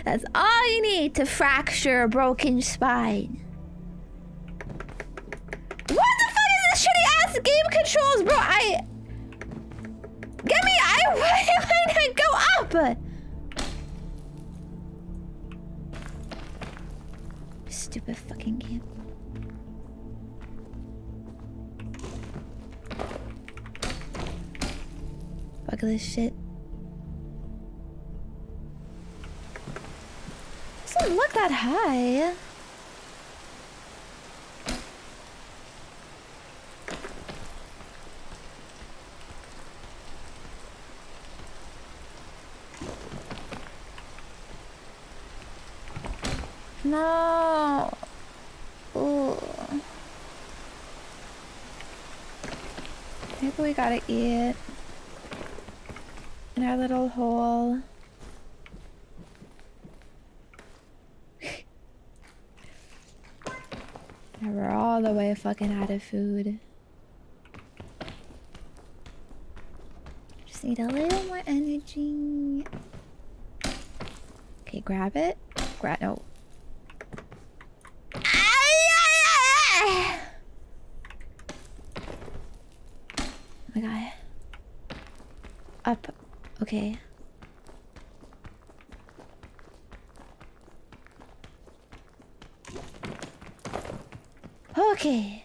That's all you need to fracture a broken spine. What the fuck is this shitty ass game controls, bro? Get me! Why did I go up? Stupid fucking game. Fuck this shit. Doesn't look that high. No. Ooh. Maybe we gotta eat in our little hole. And we're all the way fucking out of food. Just need a little more energy. Okay, grab it. No. Up. Okay. Okay.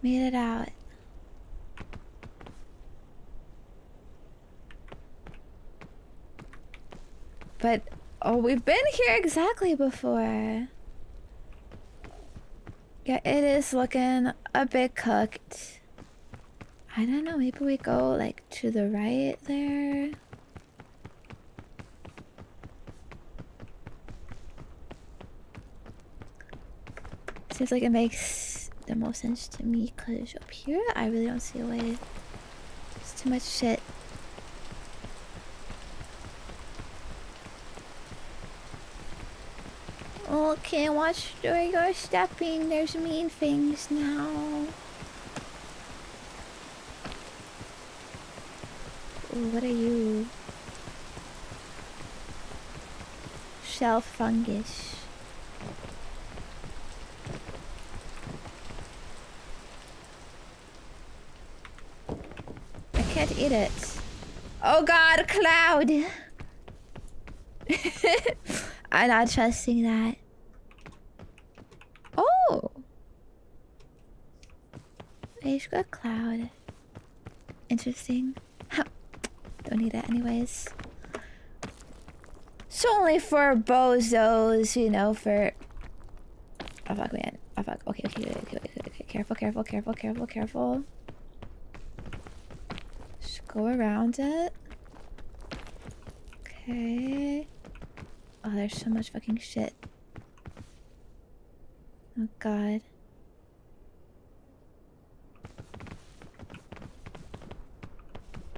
Made it out. But, oh, we've been here exactly before. Yeah, it is looking a bit cooked. I don't know, maybe we go, like, to the right there? Seems like it makes the most sense to me, because up here, I really don't see a way. There's too much shit. Okay, watch where you're stepping. There's mean things now. Ooh, what are you? Shell fungus. I can't eat it. Oh god, cloud! I'm not trusting that. Oh! I just got cloud. Interesting. Don't need it anyways. It's only for bozos, you know, for... Oh fuck, man. Oh fuck. Okay. Careful. Just go around it. Okay. Oh, there's so much fucking shit. Oh god.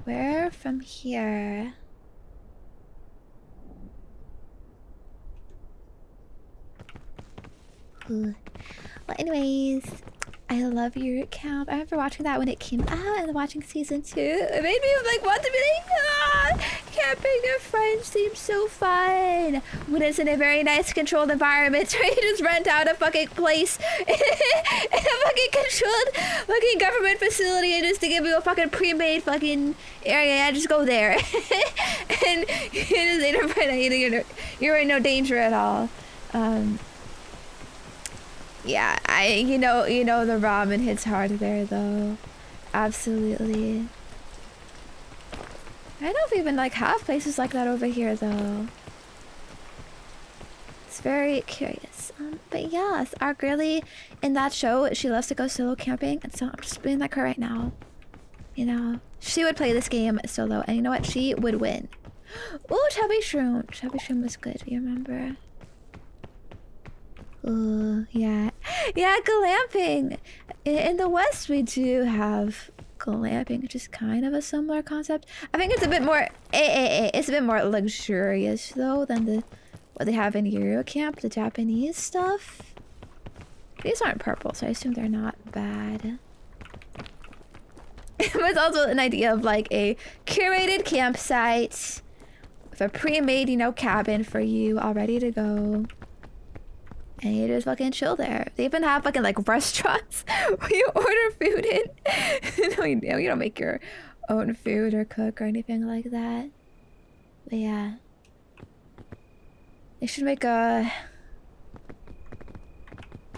Where from here? Ooh. Well, anyways, I love your camp. I remember watching that when it came out and watching season 2. It made me like want to be like, camping with friends seems so fun. When it's in a very nice controlled environment where you just rent out a fucking place in a fucking controlled fucking government facility and just to give you a fucking pre-made fucking area and just go there. And you're in no danger at all. Yeah, you know the ramen hits hard there though. Absolutely. I don't know if we even like have places like that over here though. It's very curious. But yes, our girlie in that show, she loves to go solo camping, and so I'm just being like her right now. You know, she would play this game solo, and you know what? She would win. Ooh, Chubby Shroom. Chubby Shroom was good. You remember? Ooh, yeah. Yeah, glamping. In the West, we do have glamping, which is kind of a similar concept. I think it's a bit more it's a bit more luxurious though than what they have in Eurocamp, the Japanese stuff. These aren't purple, so I assume they're not bad. It's also an idea of like a curated campsite with a pre-made, you know, cabin for you all ready to go. And you just fucking chill there. They even have fucking like restaurants where you order food in. No, you don't make your own food or cook or anything like that. But yeah. They should make a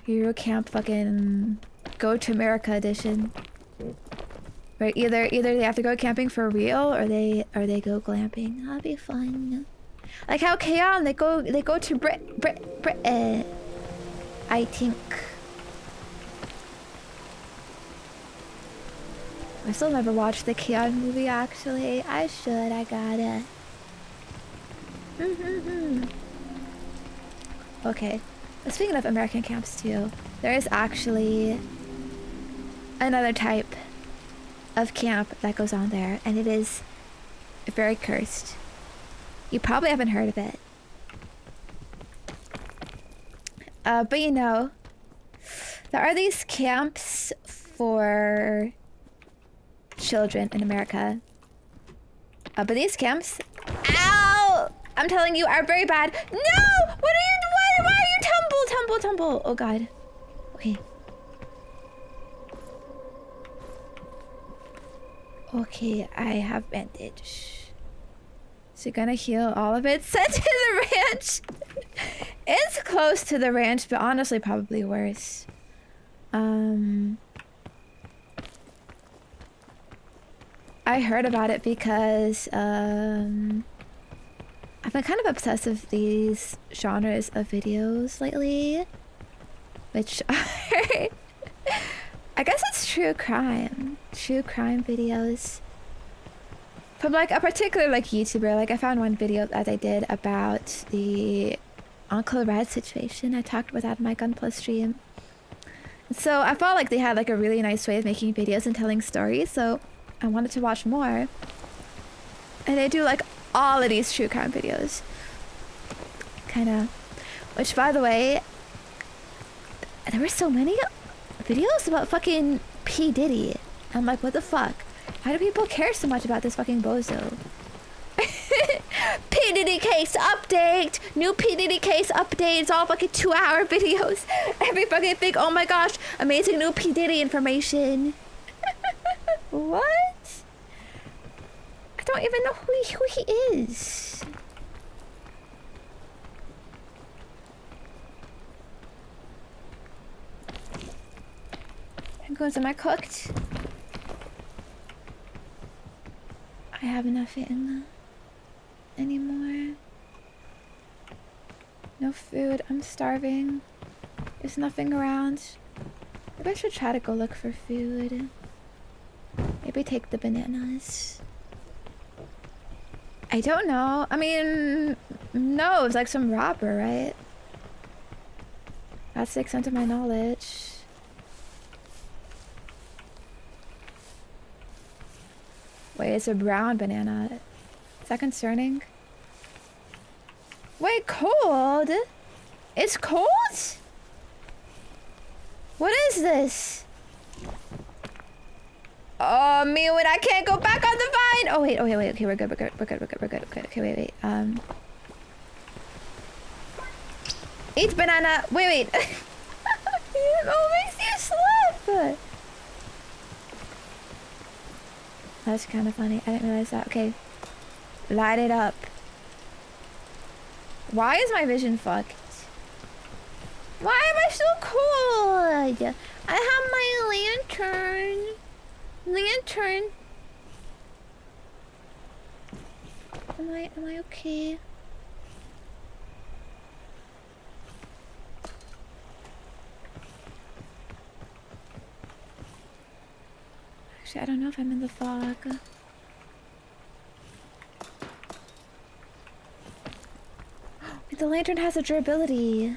Eurocamp fucking Go to America edition. Right, either they have to go camping for real or they go glamping. That'd be fun. Like how Kaon, they go to Britain. I think. I still never watched the Keon movie actually. I should, I gotta. Okay. Speaking of American camps too, there is actually another type of camp that goes on there, and it is very cursed. You probably haven't heard of it. But you know, there are these camps for children in America. But these camps, ow! I'm telling you, are very bad. No! What are you doing? Why are you tumble? Oh god. Okay. Okay, I have bandage. Is it gonna heal all of it? Sent to the ranch! It's close to the ranch, but honestly probably worse. I heard about it because I've been kind of obsessed with these genres of videos lately, which are I guess it's true crime videos from like a particular like YouTuber. Like I found one video that I did about the Uncle Red situation. I talked about that in my Gun Plus stream. So I felt like they had like a really nice way of making videos and telling stories, so I wanted to watch more. And they do like all of these true crime videos. Kinda. Which, by the way, there were so many videos about fucking P. Diddy. I'm like, what the fuck? Why do people care so much about this fucking bozo? P. Diddy case update! New P. Diddy case update. It's all fucking 2-hour videos. Every fucking thing. Oh my gosh. Amazing new P. Diddy information. What? I don't even know who he is. Am I cooked? I have nothing anymore. No food. I'm starving. There's nothing around. Maybe I should try to go look for food. Maybe take the bananas. I don't know. I mean, no, it's like some robber, right? That's the extent of my knowledge. Wait, it's a brown banana. Is that concerning? Wait, cold? It's cold? What is this? Oh, me when I can't go back on the vine. Oh wait, okay, we're good. Okay, wait. Eat banana. Wait. It makes you slip. That's kind of funny. I didn't realize that. Okay. Light it up. Why is my vision fucked? Why am I so cold? I have my lantern. Am I okay? Actually, I don't know if I'm in the fog. The lantern has a durability.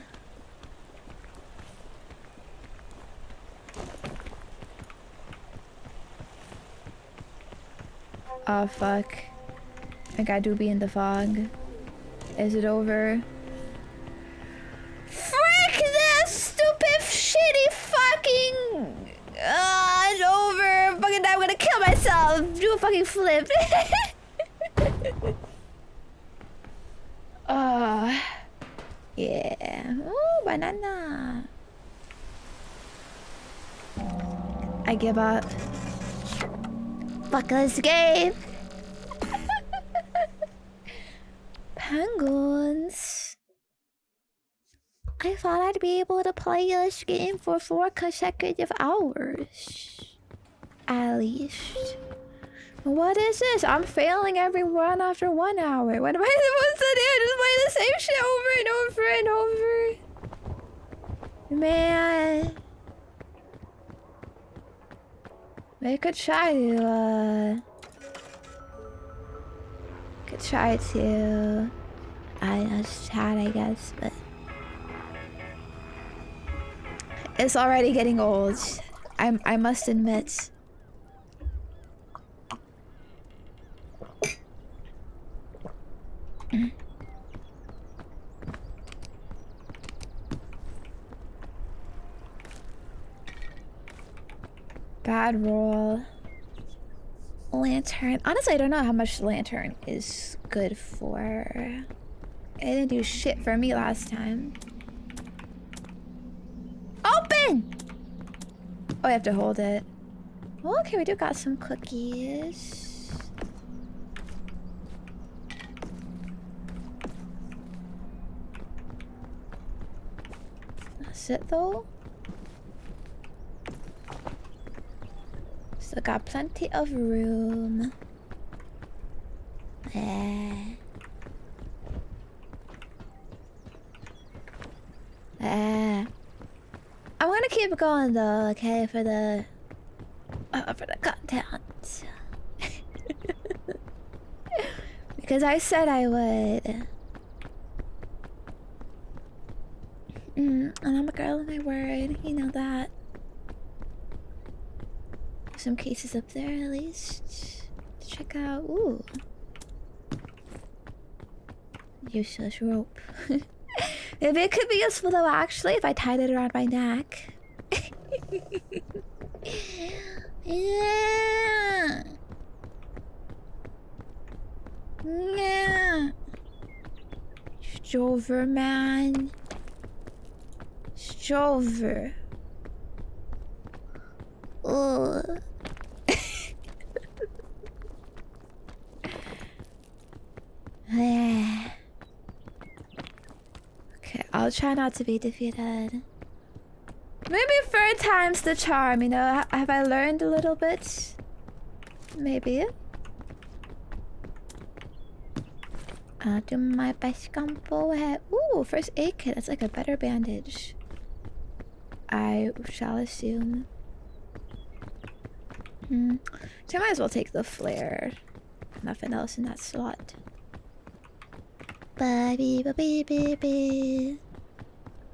Oh fuck. I think I do be in the fog. Is it over? Frick this stupid shitty fucking... it's over. Fucking I'm gonna kill myself. Do a fucking flip. Yeah. Oh, banana. I give up. Fuck this game. Penguins. I thought I'd be able to play this game for 4 consecutive hours. At least. What is this? I'm failing every run after 1 hour. What am I supposed to do? Just play the same shit over and over and over? Man. I could try to, I just chat, I guess, but it's already getting old. I must admit. Bad roll. Lantern. Honestly, I don't know how much lantern is good for. It didn't do shit for me last time. Open! Oh, I have to hold it. Well, okay, we do got some cookies. That's it though. Still got plenty of room. I'm gonna keep going though, okay, for the content. Because I said I would. And I'm a girl of my word, you know that. Some cases up there at least to check out. Ooh. Useless rope. Maybe it could be useful though actually if I tied it around my neck. Yeah. Yeah. Strover, man. Strover. Ugh. Okay, I'll try not to be defeated. Maybe third time's the charm, you know? Have I learned a little bit? Maybe. I'll do my best, combo head. Ooh, first aid kit. That's like a better bandage. I shall assume. So I might as well take the flare. Nothing else in that slot.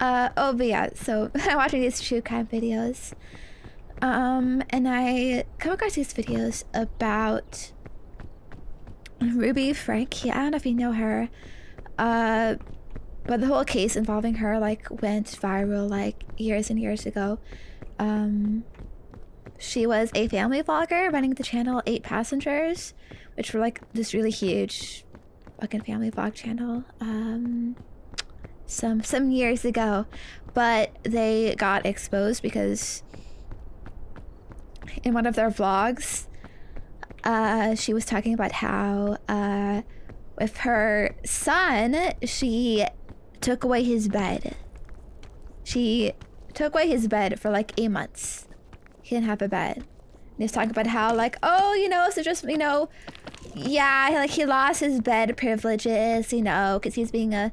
Oh, but yeah, so I'm watching these true crime videos. And I come across these videos about Ruby Frank. Yeah, I don't know if you know her. But the whole case involving her like went viral like years and years ago. She was a family vlogger running the channel 8 Passengers, which were like this really huge fucking family vlog channel. Some years ago, but they got exposed because in one of their vlogs, she was talking about how with her son, she took away his bed. She took away his bed for like 8 months. He didn't have a bed. And he was talking about how like, oh, you know, so just, you know, yeah, like he lost his bed privileges, you know, because he's being a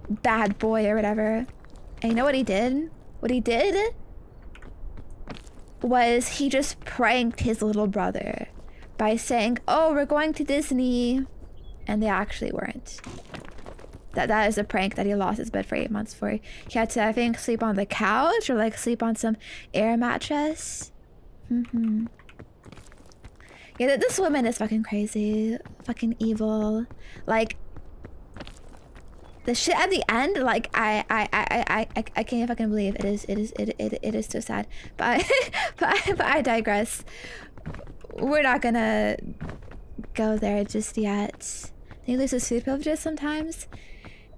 bad boy or whatever. And you know what he did? What he did was he just pranked his little brother by saying, oh, we're going to Disney. And they actually weren't. That is a prank that he lost his bed for 8 months for. He had to, I think, sleep on the couch or like sleep on some air mattress. Yeah, this woman is fucking crazy. Fucking evil. Like, the shit at the end, like I can't fucking believe it is so sad. But I digress. We're not gonna go there just yet. He loses food privileges sometimes.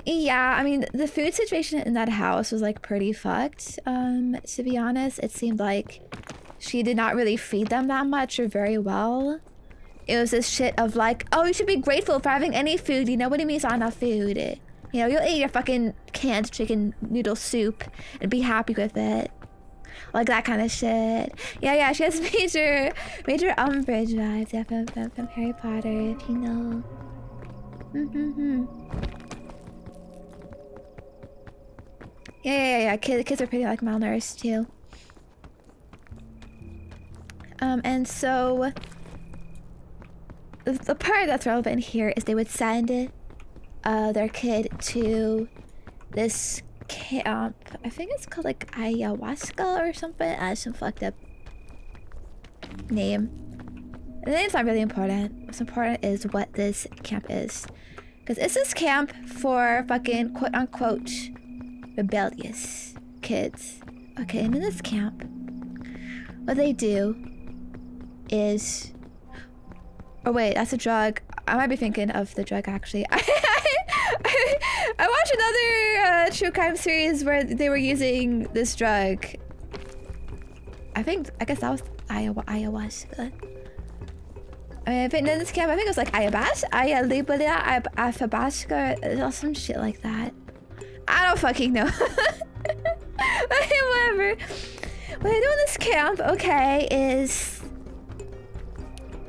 Yeah, I mean the food situation in that house was like pretty fucked. To be honest, it seemed like she did not really feed them that much or very well. It was this shit of like, oh, you should be grateful for having any food. You know what it means? Not enough food. You know, you'll eat your fucking canned chicken noodle soup and be happy with it. Like that kind of shit. Yeah, she has major Umbridge vibes, yeah, from Harry Potter, if you know. Yeah. Kids are pretty like malnourished too. And so the part that's relevant here is they would send their kid to this camp. I think it's called like ayahuasca or something. Some fucked up name. The name's not really important. What's important is what this camp is. Because it's this camp for fucking quote unquote rebellious kids. Okay, and in this camp, what they do is... Oh wait, that's a drug. I might be thinking of the drug actually. I watched another true crime series where they were using this drug. I guess that was ayahuasca. I mean, in this camp, I think it was like ayahuasca, or some shit like that. I don't fucking know. Whatever. What I do in this camp, okay, is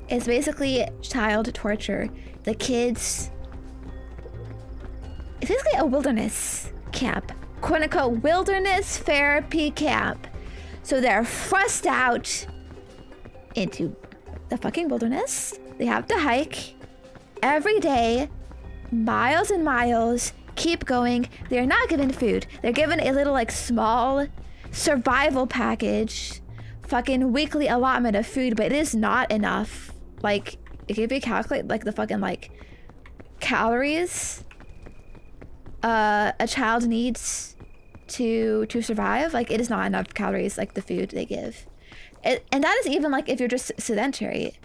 basically child torture. The kids. It's basically a wilderness camp, quote unquote wilderness therapy camp. So they're thrust out into the fucking wilderness. They have to hike every day, miles and miles, keep going. They're not given food. They're given a little like small survival package, fucking weekly allotment of food, but it is not enough. Like, if you calculate like the fucking like calories a child needs to survive, like it is not enough calories like the food they give. And that is even like if you're just sedentary.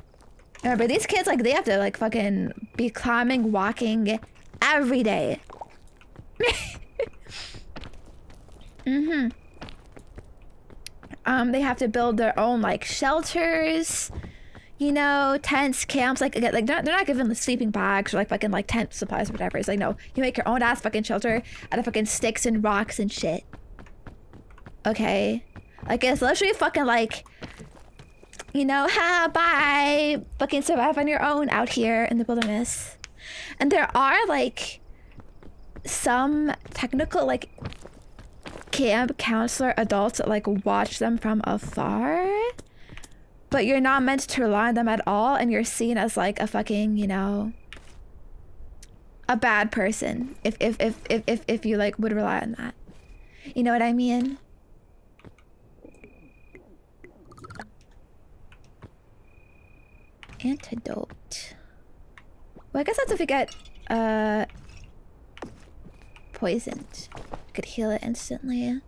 Remember, these kids, like, they have to like fucking be climbing, walking every day. They have to build their own like shelters, you know, tents, camps. Like they're not given the sleeping bags or like fucking like tent supplies or whatever. It's like, no, you make your own ass fucking shelter out of fucking sticks and rocks and shit. Okay, like it's literally fucking like, you know, bye, fucking survive on your own out here in the wilderness. And there are like some technical like camp counselor adults that like watch them from afar, but you're not meant to rely on them at all, and you're seen as like a fucking, you know, a bad person if you like would rely on that. You know what I mean? Antidote. Well, I guess that's if we get poisoned. Could heal it instantly.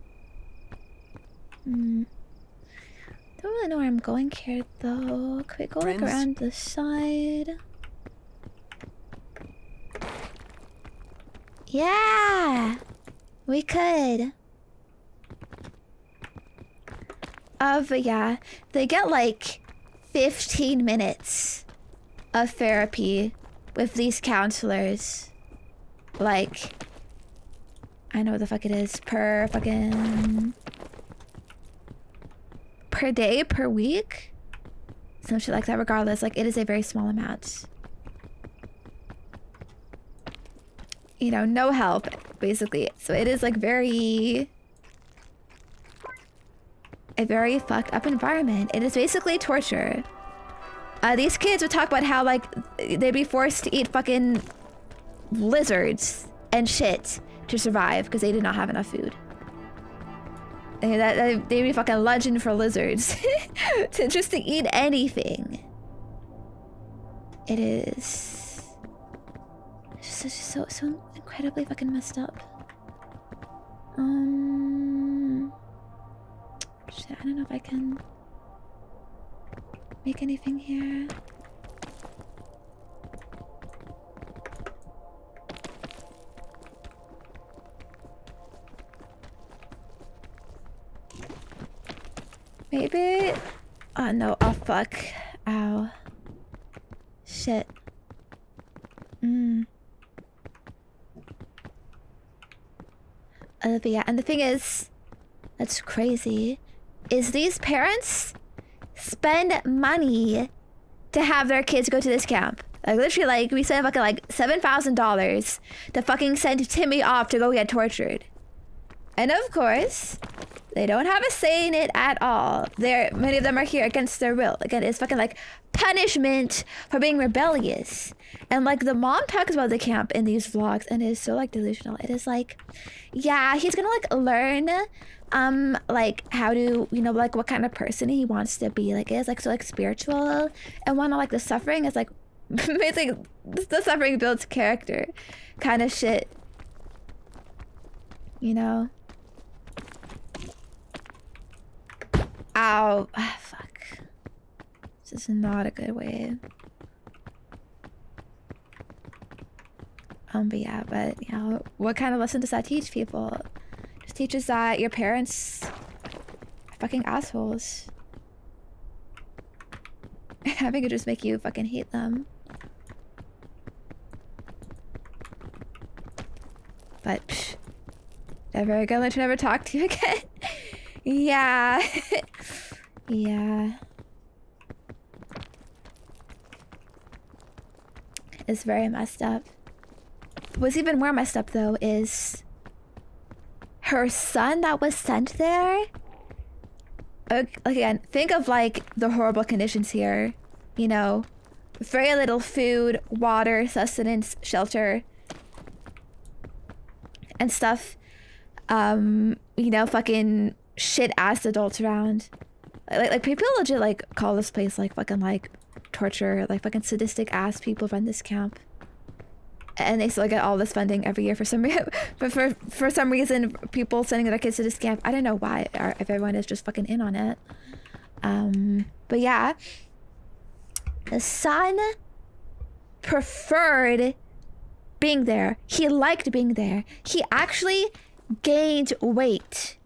Don't really know where I'm going here though. Could we go like around the side? Yeah, we could. But yeah, they get like 15 minutes of therapy with these counselors. Like, I know what the fuck it is, per day, per week? Some shit like that. Regardless, like, it is a very small amount. You know, no help, basically. So it is like a very fucked up environment. It is basically torture. These kids would talk about how like they'd be forced to eat fucking lizards and shit to survive because they did not have enough food. And they'd be fucking lunging for lizards just to eat anything. It is just so incredibly fucking messed up. Shit, I don't know if I can make anything here. Maybe? Oh no, oh fuck. Ow. Shit. But yeah, and the thing is, that's crazy, is these parents spend money to have their kids go to this camp. Like literally, like we spent fucking like $7,000 to fucking send Timmy off to go get tortured. And of course, they don't have a say in it at all. Many of them are here against their will. Again, it's fucking like punishment for being rebellious. And like the mom talks about the camp in these vlogs and it is so like delusional. It is like, yeah, he's gonna like learn like how to, you know, like what kind of person he wants to be. Like it's like so like spiritual, and one of like the suffering is like basically the suffering builds character kind of shit, you know. Ow. Ah, fuck. This is not a good way. But yeah, but you know, what kind of lesson does that teach people? It just teaches that your parents are fucking assholes. Having it just make you fucking hate them. But psh, never gonna let you never talk to you again. Yeah. Yeah. It's very messed up. What's even more messed up though is her son that was sent there. Again, think of like the horrible conditions here. You know, very little food, water, sustenance, shelter, and stuff. You know, fucking shit ass adults around. Like people legit like call this place like fucking like torture, like fucking sadistic ass people run this camp. And they still get all this funding every year for some for some reason. People sending their kids to this camp. I don't know why, or if everyone is just fucking in on it. But yeah, the son preferred being there. He liked being there. He actually gained weight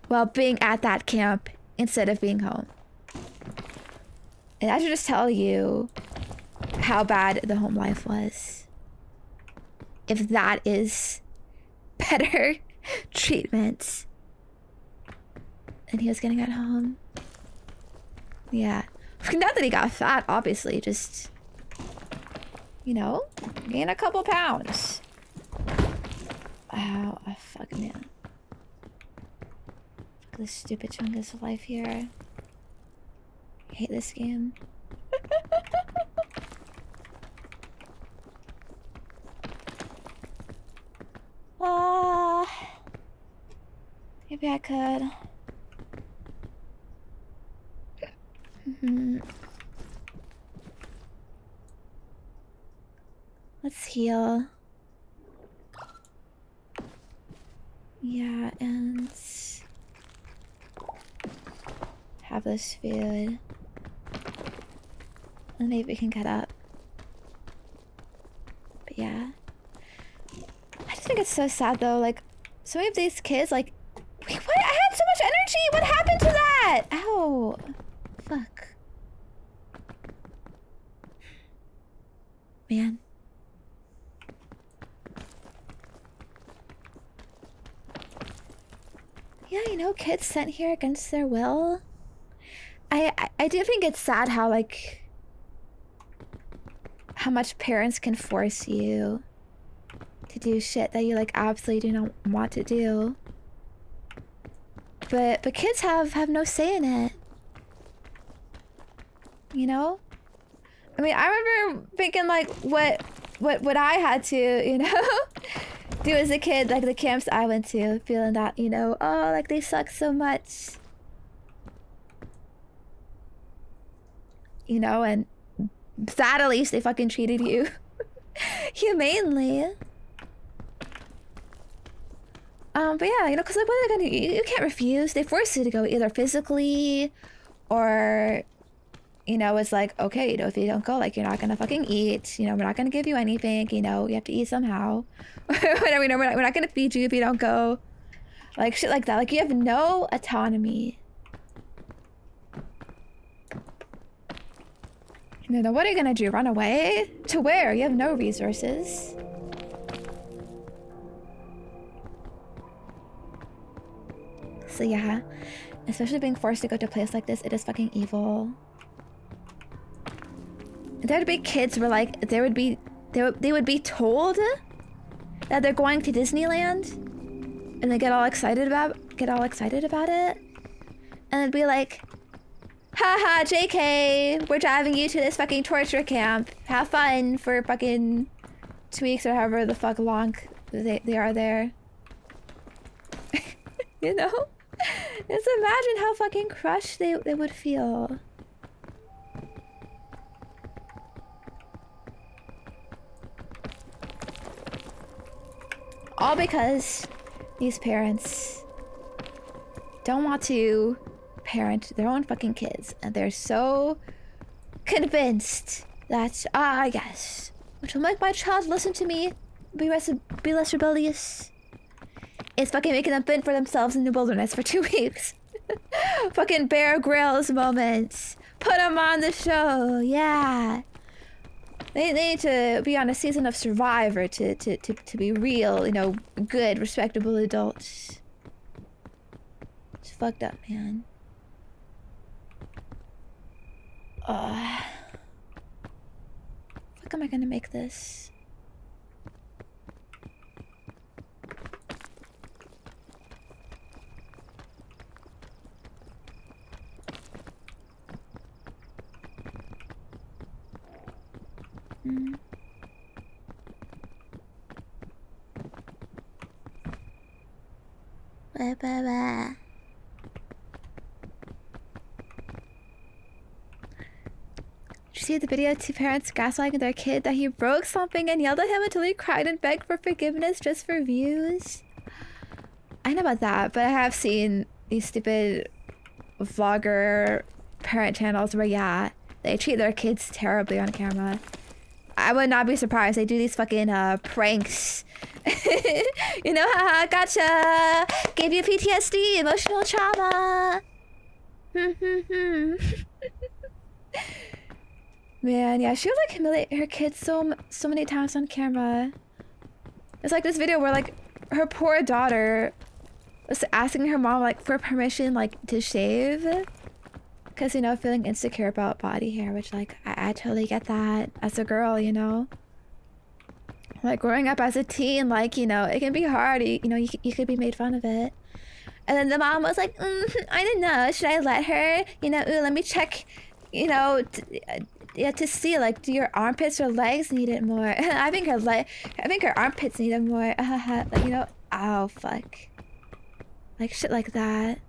while being at that camp instead of being home. And I should just tell you how bad the home life was. If that is better treatment than he was getting at home. Yeah. Not that he got fat, obviously, just, you know, gain a couple pounds. Oh, fuck, man. Fuck this stupid chungus of life here. I hate this game. Maybe I could. Let's heal. Yeah, and have this food. And maybe we can get up. But yeah. I just think it's so sad though, like, so many of these kids, like, wait, what? I had so much energy! What happened to that? Ow. Fuck. Man. Yeah, you know, kids sent here against their will. I do think it's sad how, like, how much parents can force you to do shit that you, like, absolutely do not want to do. But kids have no say in it. You know? I mean, I remember thinking, like, what I had to, you know, do as a kid, like the camps I went to, feeling that, you know, oh, like they suck so much. You know, and that at least they fucking treated you humanely. But yeah, you know, because like, what are they gonna do? You can't refuse. They force you to go either physically or, you know, it's like, okay, you know, if you don't go, like, you're not gonna fucking eat. You know, we're not gonna give you anything. You know, you have to eat somehow. Whatever, you know, we're not gonna feed you if you don't go. Like, shit like that. Like, you have no autonomy. You know, what are you gonna do? Run away? To where? You have no resources. So yeah, especially being forced to go to a place like this, it is fucking evil. There would be kids where like they would be told that they're going to Disneyland, and they get all excited about it, and it'd be like, haha, JK, we're driving you to this fucking torture camp. Have fun for fucking 2 weeks or however the fuck long they are there. You know? Just imagine how fucking crushed they would feel. All because these parents don't want to parent their own fucking kids, and they're so convinced that, yes, which will make my child listen to me, be less rebellious. It's fucking making them fend for themselves in the wilderness for 2 weeks. Fucking Bear Grylls moments. Put them on the show. Yeah. They need to be on a season of Survivor to be real, you know, good, respectable adults. It's fucked up, man. Fuck am I gonna make this? Blah, blah, blah. Did you see the video of two parents gaslighting their kid that he broke something and yelled at him until he cried and begged for forgiveness just for views? I know about that, but I have seen these stupid vlogger parent channels where, yeah, they treat their kids terribly on camera. I would not be surprised. They do these fucking pranks. You know, haha, gotcha. Gave you PTSD, emotional trauma. Man, yeah, she would like humiliate her kids so many times on camera. It's like this video where like her poor daughter was asking her mom like for permission like to shave. Because, you know, feeling insecure about body hair, which, like, I totally get that as a girl, you know? Like, growing up as a teen, like, you know, it can be hard. You know, you could be made fun of it. And then the mom was like, I don't know. Should I let her? You know, let me check, you know, to see, like, do your armpits or legs need it more? I think her armpits need it more. Like, you know, oh, fuck. Like, shit like that.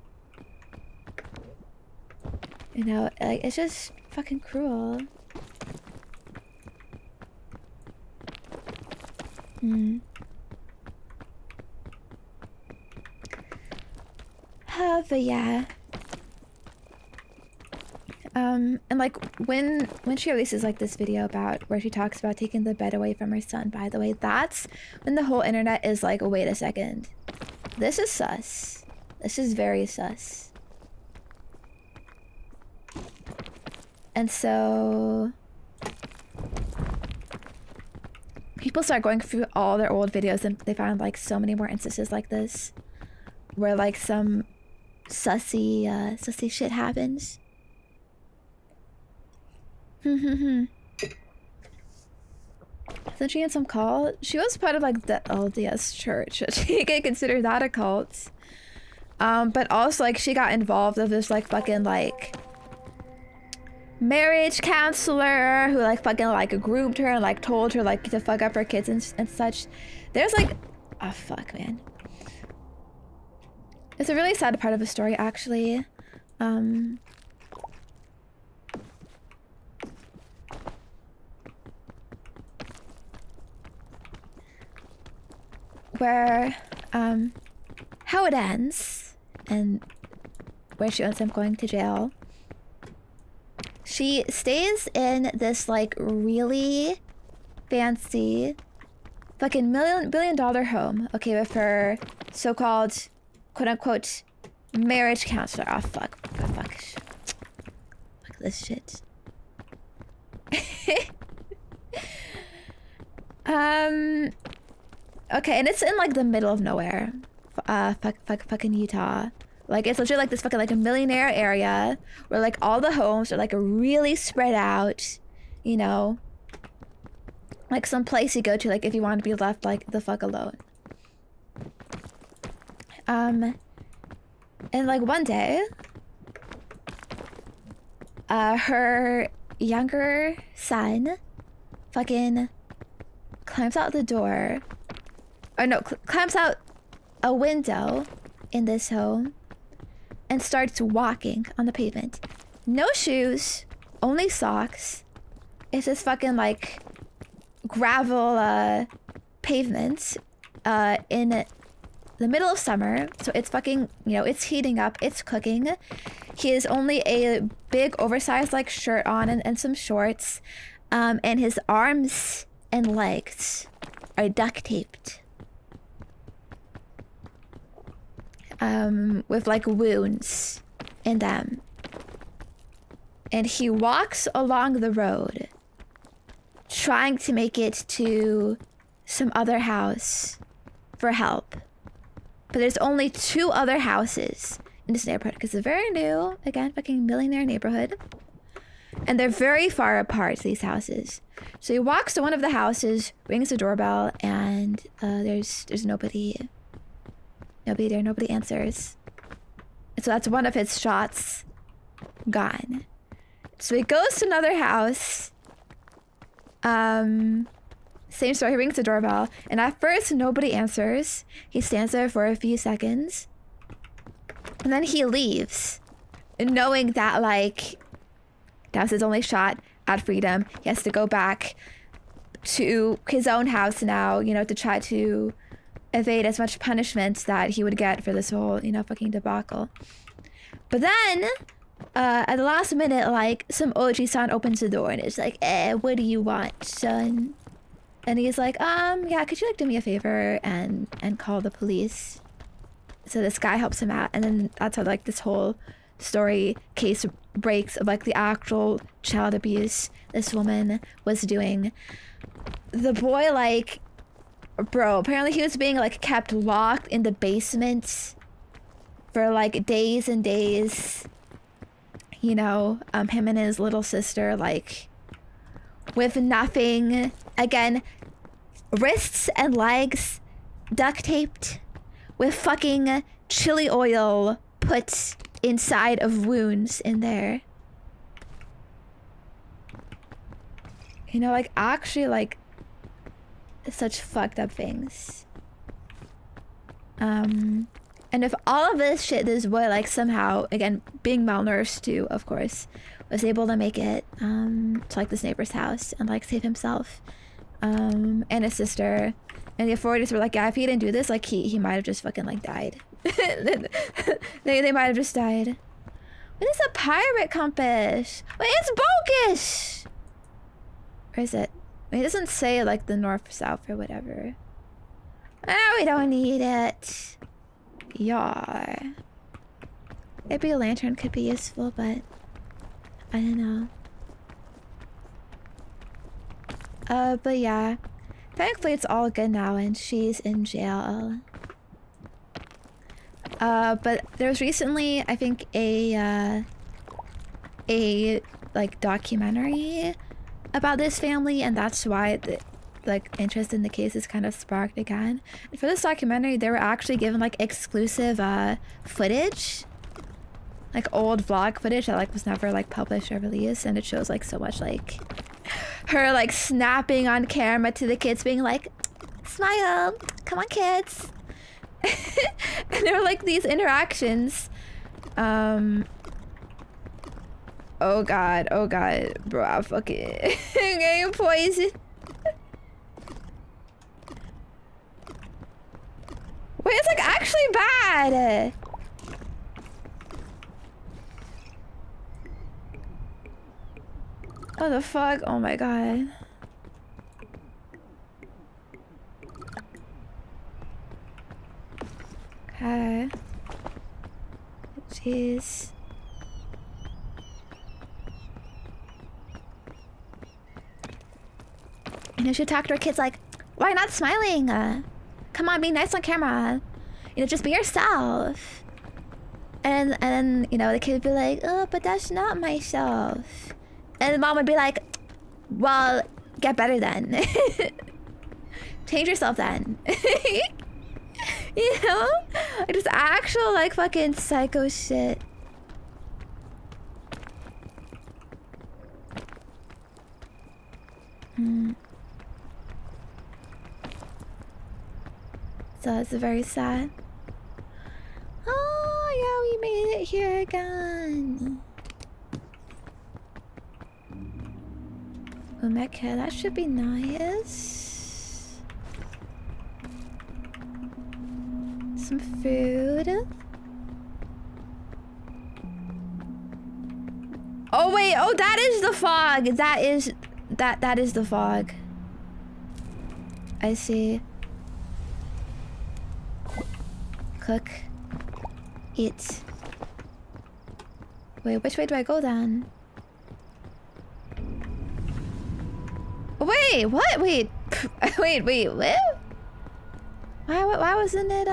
You know, like, it's just fucking cruel. But yeah. And like when she releases like this video about where she talks about taking the bed away from her son, by the way, that's when the whole internet is like, wait a second. This is sus. This is very sus. And so people start going through all their old videos and they found like so many more instances like this where like some sussy shit happens. Isn't she in some cult? She was part of like the LDS church. She could consider that a cult. But also like she got involved with this like fucking like marriage counselor who like fucking like groomed her and like told her like to fuck up her kids and such. There's like, oh fuck, man. It's a really sad part of the story actually. Where how it ends and where she ends up going to jail. She stays in this like really fancy fucking billion dollar home, okay, with her so-called quote unquote marriage counselor. Oh fuck this shit. Okay, and it's in like the middle of nowhere. Fucking Utah. Like it's literally like this fucking like a millionaire area where like all the homes are like really spread out, you know, like some place you go to like if you want to be left like the fuck alone. And like one day, her younger son fucking climbs out the door, or no, climbs out a window in this home and starts walking on the pavement. No shoes, only socks. It's just fucking like gravel pavement in the middle of summer. So it's fucking, you know, it's heating up, it's cooking. He has only a big oversized like shirt on and some shorts. And his arms and legs are duct taped. With like wounds in them. And he walks along the road, trying to make it to some other house for help. But there's only 2 other houses in this neighborhood because it's very new. Again, fucking millionaire neighborhood. And they're very far apart, these houses. So he walks to one of the houses, rings the doorbell, and there's nobody. Nobody there, nobody answers. And so that's one of his shots gone. So he goes to another house. Same story, he rings the doorbell, and at first nobody answers. He stands there for a few seconds. And then he leaves, knowing that, like, that was his only shot at freedom. He has to go back to his own house now, you know, to try to evade as much punishment that he would get for this whole, you know, fucking debacle. But then, at the last minute, like, some OG-san opens the door and is like, what do you want, son? And he's like, yeah, could you, like, do me a favor and call the police? So this guy helps him out, and then that's how, like, this whole story case breaks of, like, the actual child abuse this woman was doing. The boy, like, bro, apparently he was being, like, kept locked in the basement for, like, days and days. You know, him and his little sister, like, with nothing. Again, wrists and legs duct taped with fucking chili oil put inside of wounds in there. You know, like, actually, like, such fucked up things. And if all of this shit, this boy, like, somehow, again, being malnourished too, of course, was able to make it to, like, this neighbor's house and, like, save himself and his sister. And the authorities were like, yeah, if he didn't do this, like, he might have just fucking, like, died. they might have just died. What is a pirate compass? Wait, it's bogus! Where is it? It doesn't say, like, the north, south, or whatever. Ah, we don't need it. Yeah. Maybe a lantern could be useful, but I don't know. But yeah. Thankfully it's all good now and she's in jail. But there was recently, I think, a like documentary about this family, and that's why the like interest in the case is kind of sparked again. And for this documentary, they were actually given like exclusive footage, like old vlog footage that like was never like published or released, and it shows like so much like her like snapping on camera to the kids, being like, "Smile, come on, kids." And there were like these interactions. Oh god, bro, I fucking getting poisoned. Wait, it's like actually bad. What the fuck? Oh my god. Okay. Jeez. You know, she talked to her kids like, why not smiling? Come on, be nice on camera. You know, just be yourself. And then, you know, the kid would be like, oh, but that's not myself. And the mom would be like, well, get better then. Change yourself then. You know? Just actual, like, fucking psycho shit. So it's very sad. Oh, yeah, we made it here again. Omeka, that should be nice. Some food. Oh wait, oh that is the fog. That is the fog. I see. Cook. Eat. Wait, which way do I go then? Wait, what? Wait. Wait, what? Why wasn't it,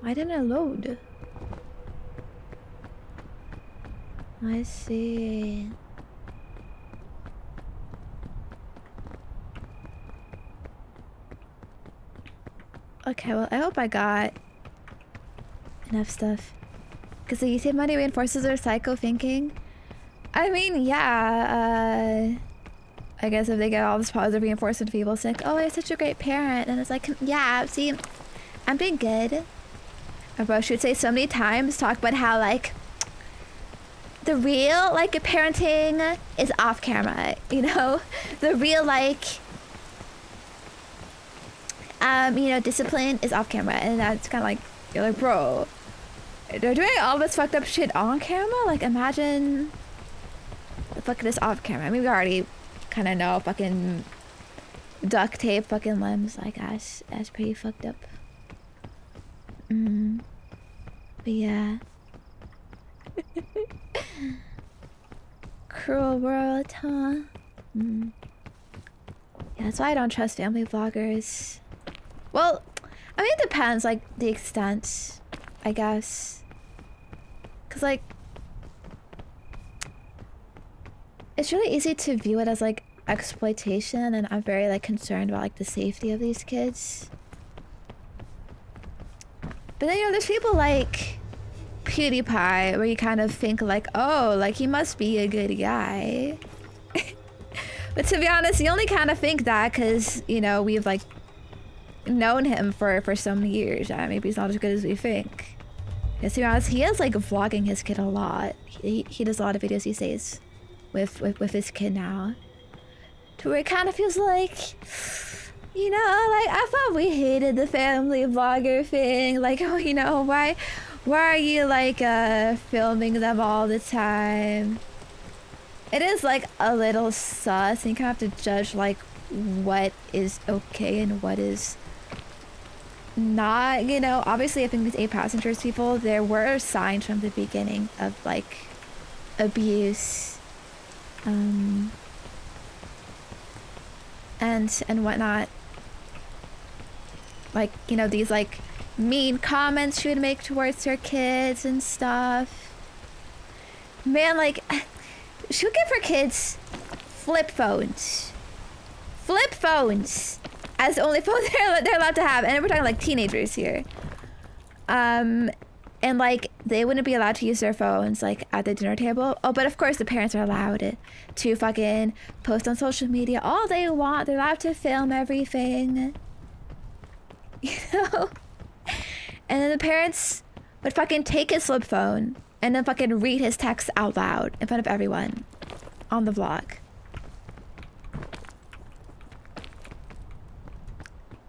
why didn't it load? I see. Okay, well, I hope I got enough stuff. Because the YouTube money reinforces their psycho thinking. I mean, yeah, I guess if they get all this positive reinforcement, people think, oh, you're such a great parent. And it's like, yeah, see, I'm being good. My bro should say so many times, talk about how, like, the real, like, parenting is off camera, you know? The real, like, you know, discipline is off camera. And that's kind of like, you're like, bro, they're doing all this fucked up shit on camera? Like, imagine the fuck this off camera. I mean, we already kind of know fucking duct tape fucking limbs. Like, that's pretty fucked up. But yeah. Cruel world, huh? Yeah, that's why I don't trust family vloggers. Well, I mean, it depends, like, the extent, I guess. Because, like, it's really easy to view it as, like, exploitation, and I'm very, like, concerned about, like, the safety of these kids. But then, you know, there's people like PewDiePie, where you kind of think, like, oh, like, he must be a good guy. But to be honest, you only kind of think that because, you know, we've, like, known him for so many years. Maybe he's not as good as we think. Because to be honest, he is, like, vlogging his kid a lot. He does a lot of videos these days with his kid now. To where it kind of feels like, you know, like, I thought we hated the family vlogger thing. Like, oh, you know, why are you, like, filming them all the time? It is, like, a little sus, and you kind of have to judge, like, what is okay and what is not, you know. Obviously, I think these 8 passengers people, there were signs from the beginning of, like, abuse, and whatnot. Like, you know, these, like, mean comments she would make towards her kids and stuff. Man, like, she would give her kids flip phones. Flip phones as the only phones they're allowed to have. And we're talking, like, teenagers here. And, like, they wouldn't be allowed to use their phones, like, at the dinner table. Oh, but of course the parents are allowed to fucking post on social media all they want. They're allowed to film everything. You know? And then the parents would fucking take his flip phone and then fucking read his text out loud in front of everyone on the vlog.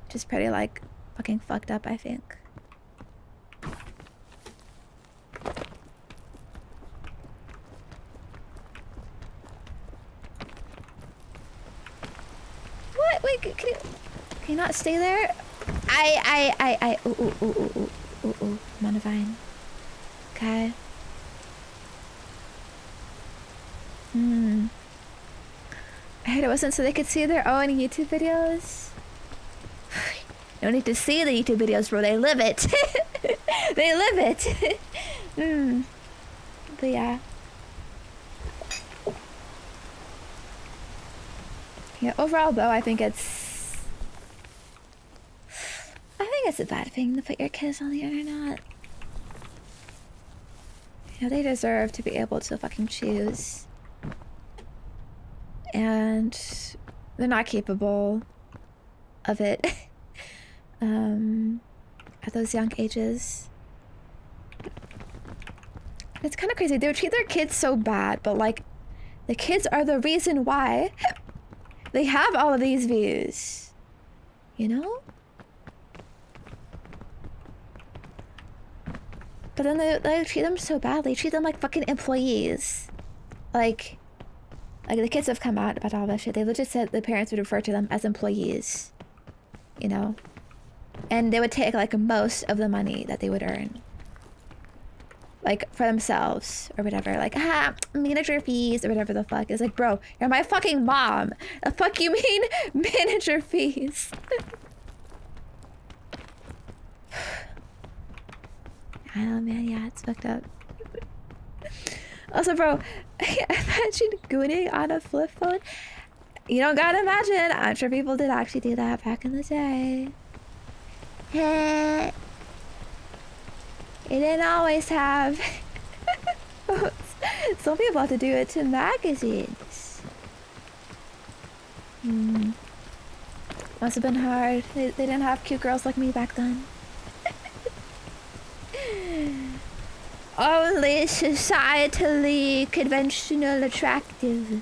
Which is pretty, like, fucking fucked up, I think. What? Wait, can you not stay there? Ooh, I'm on a vine. Okay. I heard it wasn't so they could see their own YouTube videos. No need to see the YouTube videos, bro. They live it. They live it. But yeah. Yeah, overall though, I think it's a bad thing to put your kids on the internet. You know, they deserve to be able to fucking choose. And they're not capable of it at those young ages. It's kind of crazy. They would treat their kids so bad, but, like, the kids are the reason why they have all of these views. You know? But then they treat them so badly. They treat them like fucking employees. Like the kids have come out about all that shit. They legit said the parents would refer to them as employees. You know? And they would take, like, most of the money that they would earn. like for themselves or whatever, like manager fees or whatever the fuck. It's like, bro, you're my fucking mom. The fuck you mean manager fees? I don't know, man. Yeah, it's fucked up. Also, bro, imagine gooning on a flip phone. You don't gotta imagine. I'm sure people did actually do that back in the day. You didn't always have phones. Some people had to do it to magazines. Must have been hard. They didn't have cute girls like me back then. Only societally conventional attractive.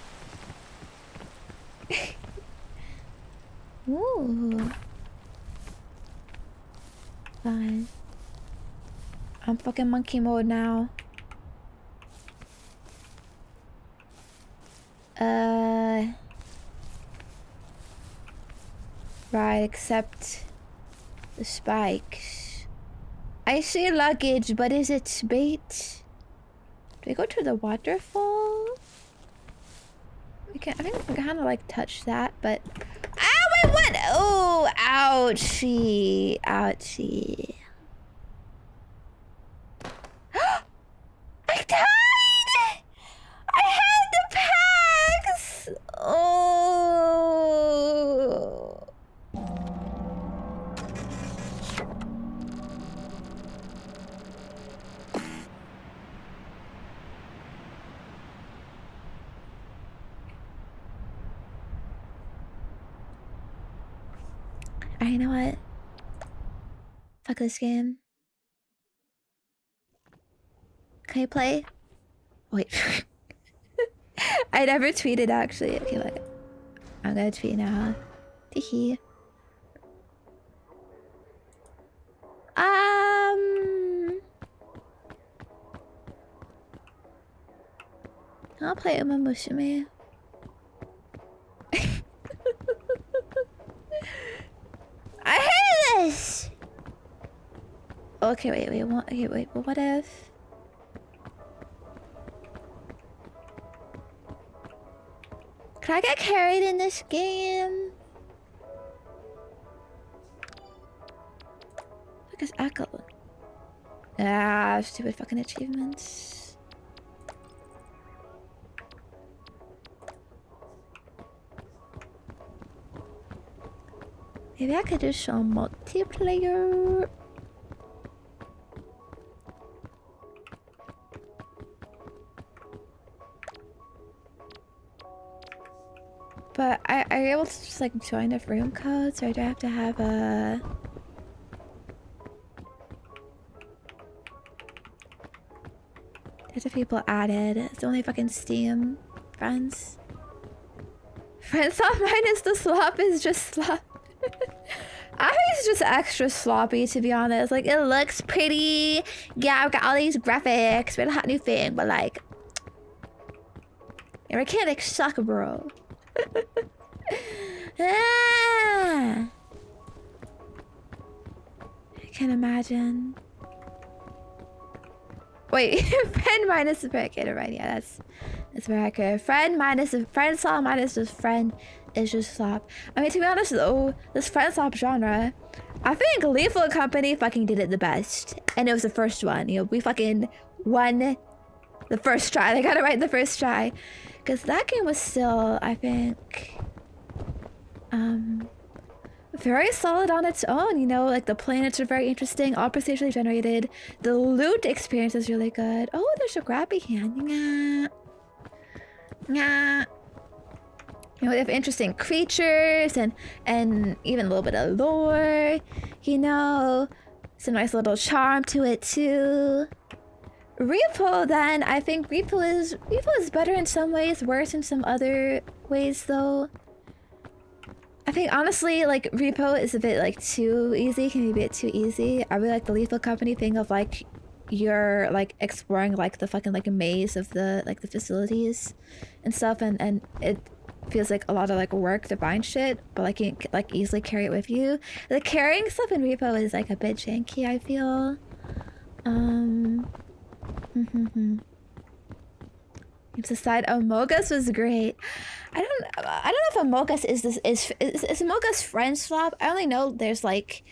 Ooh. Fine. I'm fucking monkey mode now. Right, except the spikes. I see luggage, but is it bait? Do we go to the waterfall? We can. I think we can kind of like touch that, but. Ah, wait, what? Oh, ouchie, ouchie. I died! I had the packs! Oh. You know what? Fuck this game. Can I play? Wait. I never tweeted actually. Okay, look. I'm gonna tweet now. Teehee. I'll play Uma Musume. I hate this! Okay, wait, but what if... Can I get carried in this game? Look, it's Echo. Ah, stupid fucking achievements. Maybe I could do some multiplayer. But are you able to just like join the room codes, or do I have to have a... There's a people added. It's only fucking Steam friends. Friends off minus the slop is just slop. I think it's just extra sloppy, to be honest. Like, it looks pretty. Yeah, I've got all these graphics. Really hot new thing, but like... Your mechanics suck, bro. Ah. I can't imagine. Wait, friend minus the barricade, right? Yeah, that's very accurate. Friend minus the friend slop minus the friend is just slop. I mean, to be honest though, this friend slop genre, I think Lethal Company fucking did it the best, and it was the first one. You know, we fucking won the first try. They got it right the first try, because that game was still, I think, very solid on its own. You know, like the planets are very interesting, all procedurally generated. The loot experience is really good. Oh, there's a grabby hand. Nyah. Nyah. You know, they have interesting creatures and even a little bit of lore. You know, some nice little charm to it too. Repo, then I think Repo is better in some ways, worse in some other ways though. I think honestly, like Repo is a bit like too easy, can be a bit too easy. I really like the Lethal Company thing of like you're like exploring like the fucking like a maze of the like the facilities and stuff, and it feels like a lot of like work to find shit, but like you can like easily carry it with you. The carrying stuff in Repo is like a bit janky, I feel. Games aside, Among Us was great. I don't know if Among Us is Among Us friend swap. I only know there's like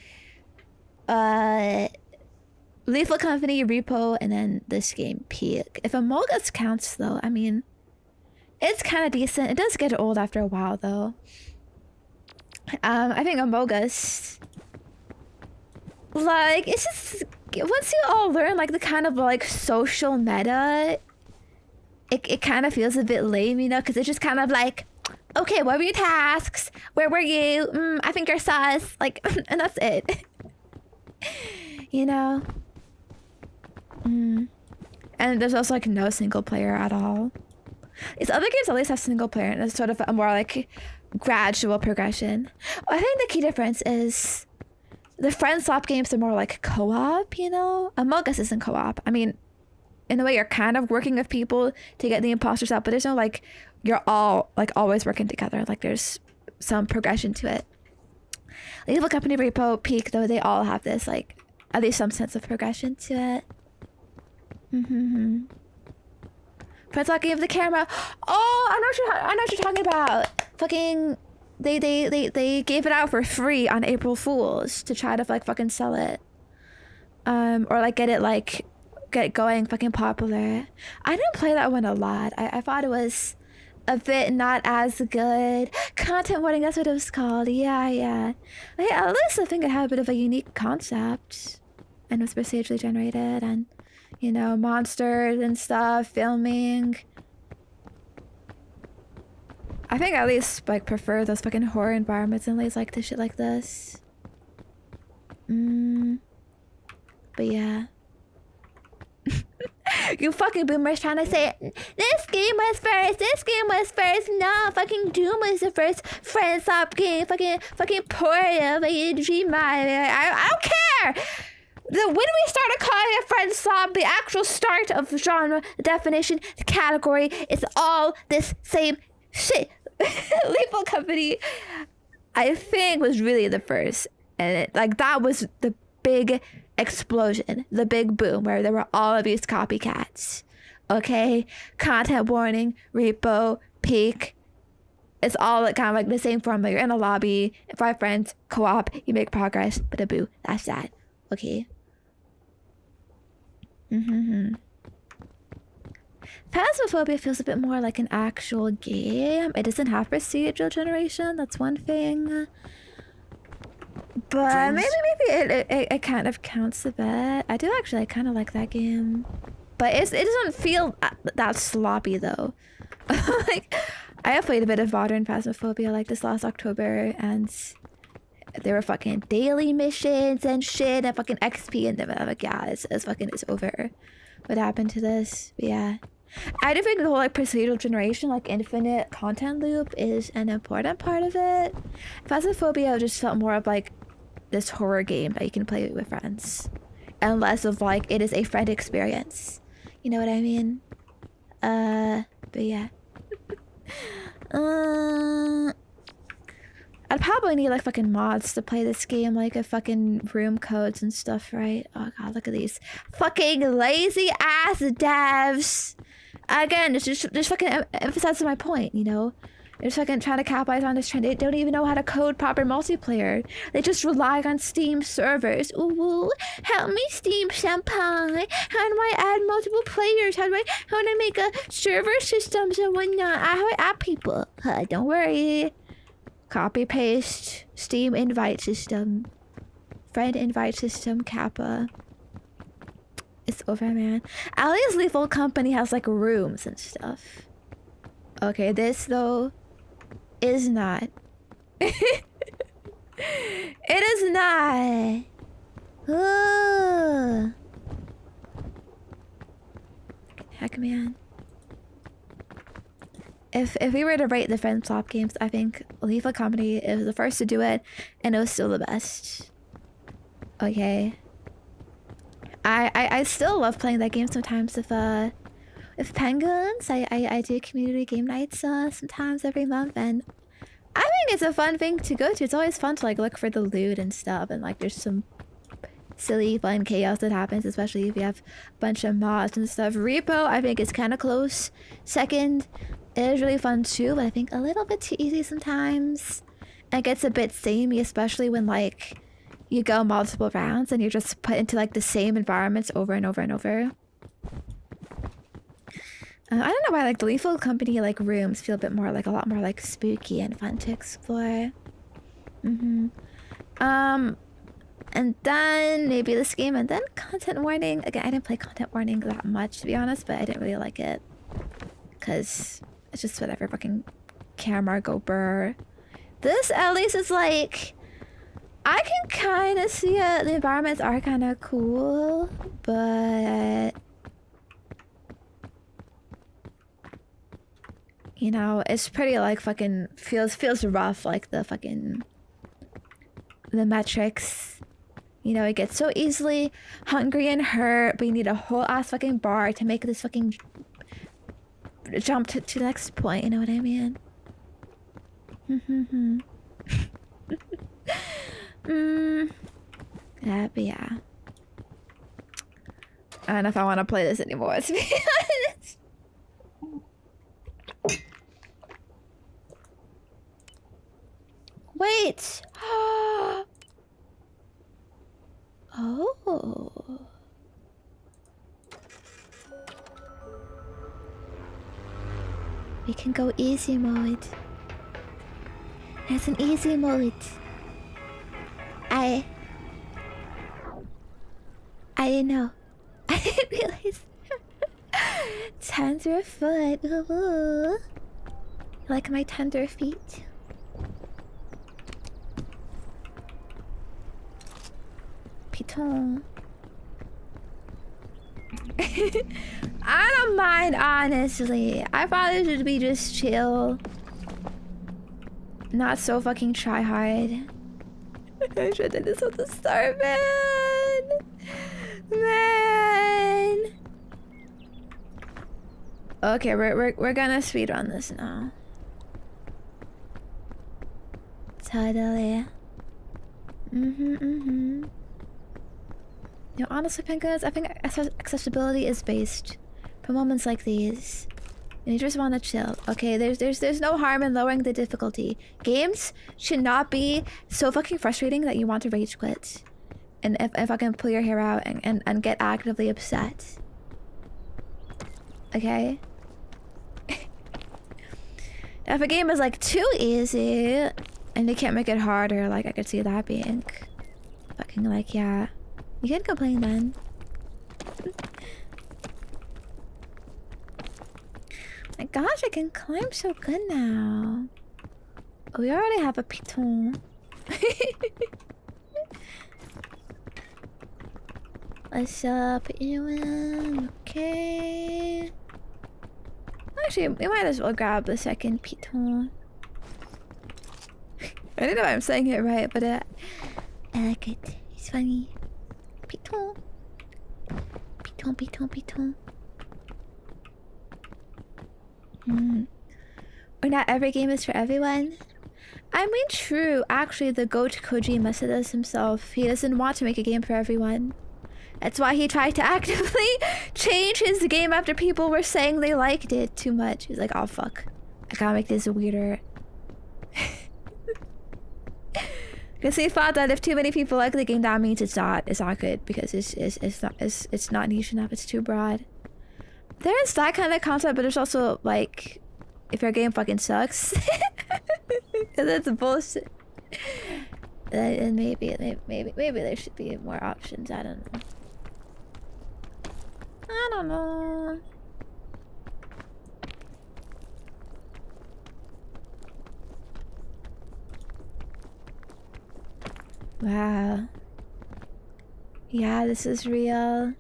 Lethal Company, Repo, and then this game Peak. If Among Us counts though, I mean, it's kind of decent. It does get old after a while though. I think Among Us, like, it's just once you all learn like the kind of like social meta, it kind of feels a bit lame, you know, because it's just kind of like, okay, what were your tasks? Where were you? I think you're sus. Like, and that's it. You know? And there's also like no single player at all. These other games at least have single player, and it's sort of a more like gradual progression. I think the key difference is the friend swap games are more like co-op, you know? Among Us isn't co-op. I mean, in a way, you're kind of working with people to get the imposters out, but there's no like, you're all like always working together. Like there's some progression to it. Lethal Company, Repo, Peak, though, they all have this like at least some sense of progression to it. Friends talking of the camera. Oh, I know what you're talking about. Fucking, they gave it out for free on April Fools to try to like fucking sell it, or like get going fucking popular. I didn't play that one a lot. I thought it was a bit not as good. Content warning, that's what it was called. Yeah. Hey, at least I think it had a bit of a unique concept and was procedurally generated, and you know, monsters and stuff, filming. I think I at least like prefer those fucking horror environments and lays like this shit like this. But yeah. You fucking boomers trying to say this game was first. No, fucking Doom was the first friend swap game. Fucking Poria, fucking Hima. I don't care. When we started calling it friend swap, the actual start of the genre, the definition, the category, it's all this same shit. Lethal Company, I think, was really the first, and that was the big explosion, the big boom, where there were all of these copycats. Okay, content warning, Repo, Peak. It's all kind of like the same formula. You're in a lobby, 5 friends, co-op, you make progress, but a boo. That's that. Okay. Phasmophobia feels a bit more like an actual game. It doesn't have procedural generation. That's one thing. But maybe it kind of counts a bit. I do actually kind of like that game. But it doesn't feel that sloppy though. Like, I have played a bit of modern Phasmophobia like this last October, and there were fucking daily missions and shit and fucking XP, and then I'm like, yeah, it's over. What happened to this? But yeah. I do think the whole like procedural generation, like infinite content loop, is an important part of it. Phasmophobia just felt more of like this horror game that you can play with friends, and less of like it is a friend experience. You know what I mean? But yeah. I'd probably need like fucking mods to play this game, like a fucking room codes and stuff, right? Oh god, look at these fucking lazy ass devs. Again, it's just fucking emphasizing my point, you know? They're just fucking trying to capitalize on this trend. They don't even know how to code proper multiplayer. They just rely on Steam servers. Ooh, help me, Steam Senpai. How do I add multiple players? How do I make a server systems and whatnot? How do I add people? Don't worry. Copy paste. Steam invite system. Friend invite system Kappa. It's over, man. At least Lethal Company has like rooms and stuff. Okay, this though is not. It is not. Ugh. Heck, man. If we were to rate the friend swap games, I think Lethal Company is the first to do it, and it was still the best. Okay. I still love playing that game sometimes with Penguins. I do community game nights sometimes every month, and I think it's a fun thing to go to. It's always fun to like look for the loot and stuff, and like there's some silly fun chaos that happens, especially if you have a bunch of mods and stuff. Repo, I think, is kind of close second. It is really fun too, but I think a little bit too easy sometimes. It gets a bit samey, especially when like you go multiple rounds and you're just put into like the same environments over and over and over. I don't know why like the Lethal Company like rooms feel a bit more like a lot more like spooky and fun to explore. And then maybe this game and then content warning. Again, I didn't play content warning that much to be honest, but I didn't really like it because it's just whatever, fucking camera go burr. This at least is like I can kind of see it. The environments are kind of cool, but you know, it's pretty like fucking feels rough, like the fucking the metrics. You know, it gets so easily hungry and hurt, but you need a whole ass fucking bar to make this fucking jump to the next point, you know what I mean? Yeah, but yeah. I don't know if I want to play this anymore, to be honest. Wait! Oh. We can go easy mode. There's an easy mode. I didn't know. I didn't realize. Tender foot. Ooh. Like my tender feet. Piton. I don't mind, honestly. I thought it should be just chill. Not so fucking try hard. I should have done this at the start, man. Man. Okay, we're gonna speedrun this now. Totally. You know, honestly, Penguins, I think accessibility is based for moments like these. And you just want to chill. Okay, there's no harm in lowering the difficulty. Games should not be so fucking frustrating that you want to rage quit. And if I can pull your hair out and get actively upset. Okay? If a game is like too easy and they can't make it harder, like I could see that being fucking like, yeah. You can complain then. My gosh, I can climb so good now. Oh, we already have a piton. Let's put you in. Okay. Actually, we might as well grab the second piton. I don't know if I'm saying it right, but I like it. It's funny. Piton. Piton, piton, piton. Or not every game is for everyone. I mean, true. Actually, the goat Kojima said this himself. He doesn't want to make a game for everyone. That's why he tried to actively change his game after people were saying they liked it too much. He's like, oh fuck, I gotta make this weirder. Because he thought that if too many people like the game, that means it's not good because it's not niche enough. It's too broad. There's that kind of concept, but there's also like, if your game fucking sucks, that's bullshit. And maybe there should be more options. I don't know. I don't know. Wow. Yeah, this is real.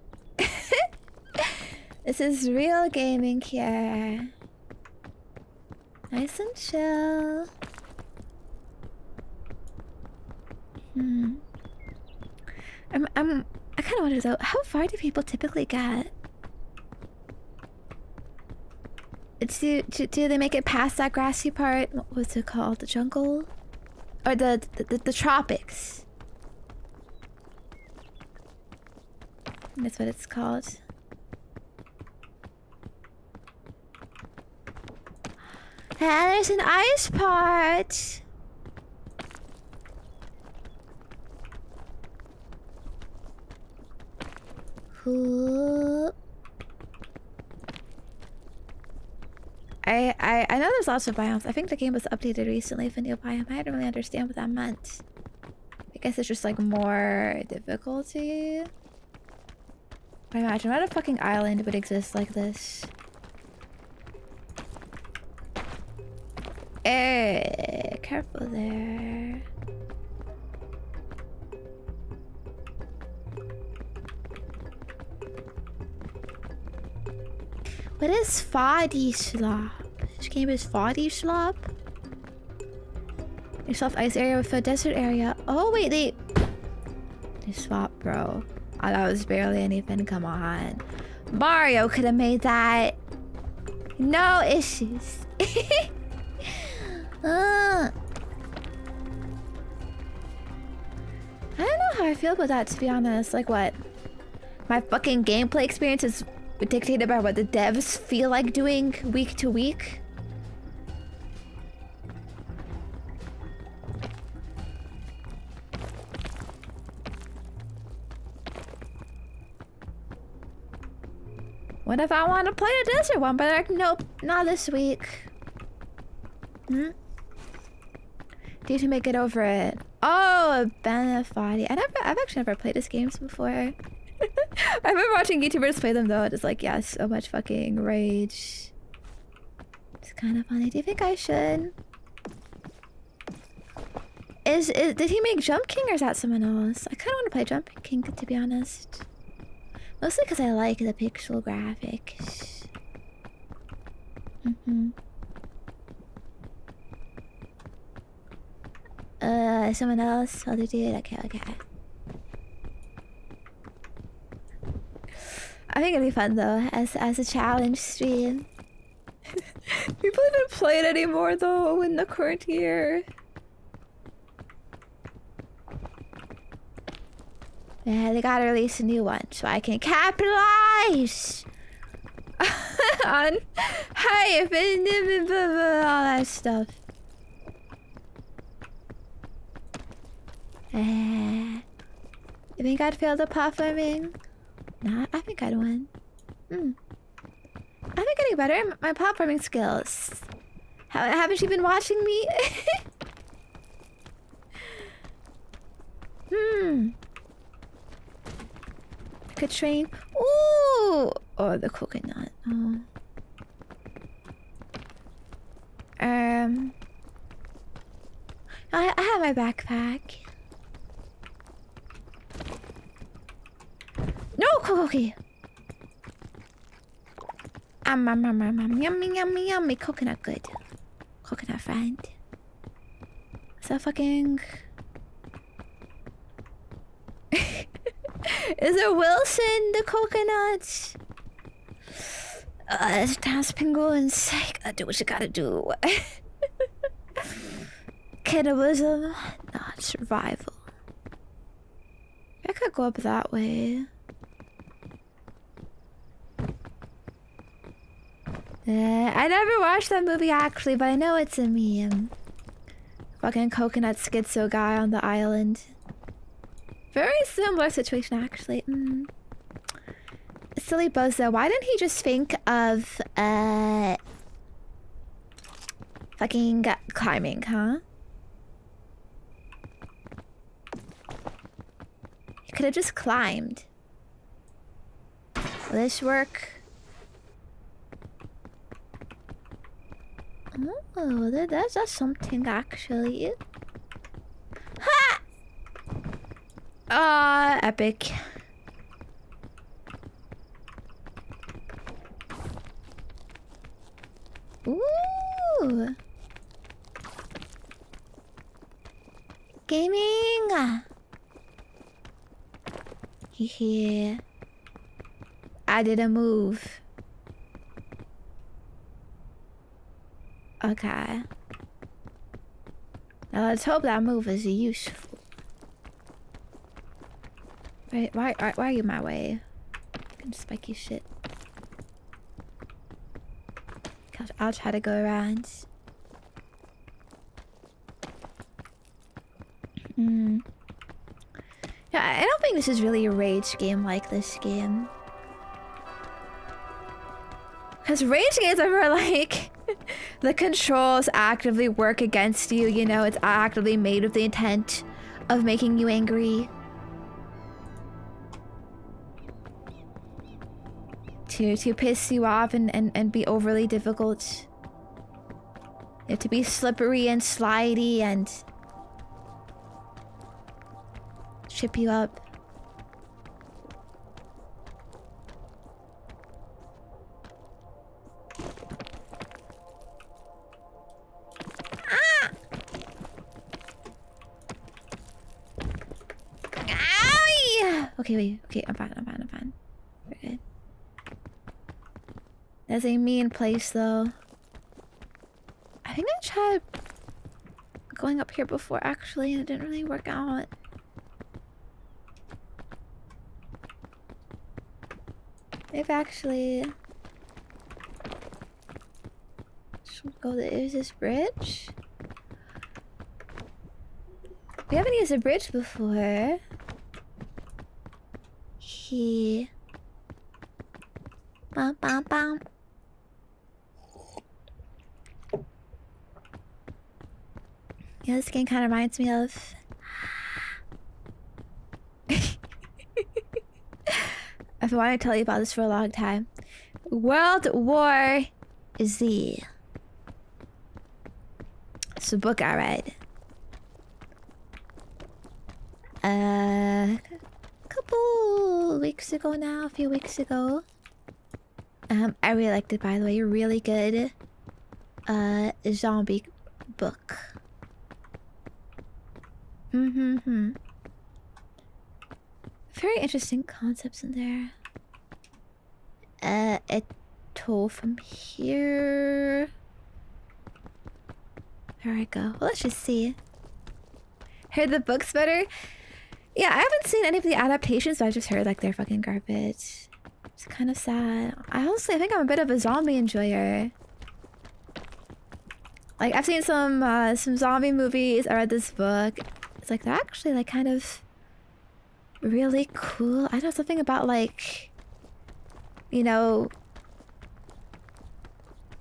This is real gaming here. Nice and chill. I kind of wonder though, how far do people typically get? Do they make it past that grassy part? What's it called? The jungle? Or the tropics? That's what it's called. Hey, there's an ice part. Ooh. I know there's lots of biomes. I think the game was updated recently with a new biome. I didn't really understand what that meant. I guess it's just like more difficulty. But imagine what a fucking island would exist like this. Eh, careful there. What is Foddy Slop? This game is Foddy Slop? A soft ice area with a desert area. Oh wait, they swapped, bro. Oh, that was barely anything. Come on, Mario could have made that. No issues. I don't know how I feel about that, to be honest. Like, what? My fucking gameplay experience is dictated by what the devs feel like doing week to week. What if I want to play a desert one, but like, nope, not this week. Need to make it over it. Oh, Benefati. I've actually never played this games before. I've been watching YouTubers play them though. It's like, yeah, so much fucking rage. It's kind of funny. Do you think I should? Did he make Jump King or is that someone else? I kind of want to play Jump King, to be honest. Mostly because I like the pixel graphics. Someone else? Other dude? Okay. I think it'd be fun though, as a challenge stream. People don't play it anymore though in the current year. Yeah, they gotta release a new one so I can capitalize on hype and all that stuff. You think I'd fail the platforming? Nah, I think I'd win. I think I'd do better in my platforming skills. Haven't you been watching me? I could train. Ooh! Oh, the coconut. Oh. I have my backpack. No, cookie. Yummy. Coconut good. Coconut friend. Is that fucking... Is it Wilson the coconut? It's dance penguins. You gotta do what you gotta do. Cannibalism, not survival. I could go up that way. I never watched that movie actually, but I know it's a meme. Fucking coconut schizo guy on the island. Very similar situation actually. Silly Buzz though, why didn't he just think of fucking climbing, huh? He could have just climbed. Will this work? Oh, that's something actually. Ha! Epic. Ooh. Gaming. Hehe. I did a move. Okay. Now let's hope that move is useful. Wait, why are you my way? Fucking spiky shit. Gosh, I'll try to go around. Yeah, I don't think this is really a rage game like this game. Because rage games are more like the controls actively work against you, you know, it's actively made with the intent of making you angry. To piss you off and be overly difficult. You have to be slippery and slidey and trip you up. Ah! Owie! Okay, wait. Okay, I'm fine. We're good. That's a mean place, though. I think I tried going up here before, actually, and it didn't really work out. If actually... should go to... is this bridge? We haven't used a bridge before. He... Bum, bum, bum. Yeah, this game kind of reminds me of... I've been wanting to tell you about this for a long time. World War Z. It's a book I read. A couple weeks ago now, a few weeks ago. I really liked it, by the way. Really good zombie book. Very interesting concepts in there. A tool from here. There I go. Well, let's just see. Heard the book's better? Yeah, I haven't seen any of the adaptations, but I just heard like they're fucking garbage. It's kind of sad. I think I'm a bit of a zombie enjoyer. Like I've seen some zombie movies. I read this book. It's like they're actually like kind of really cool. I know something about like, you know,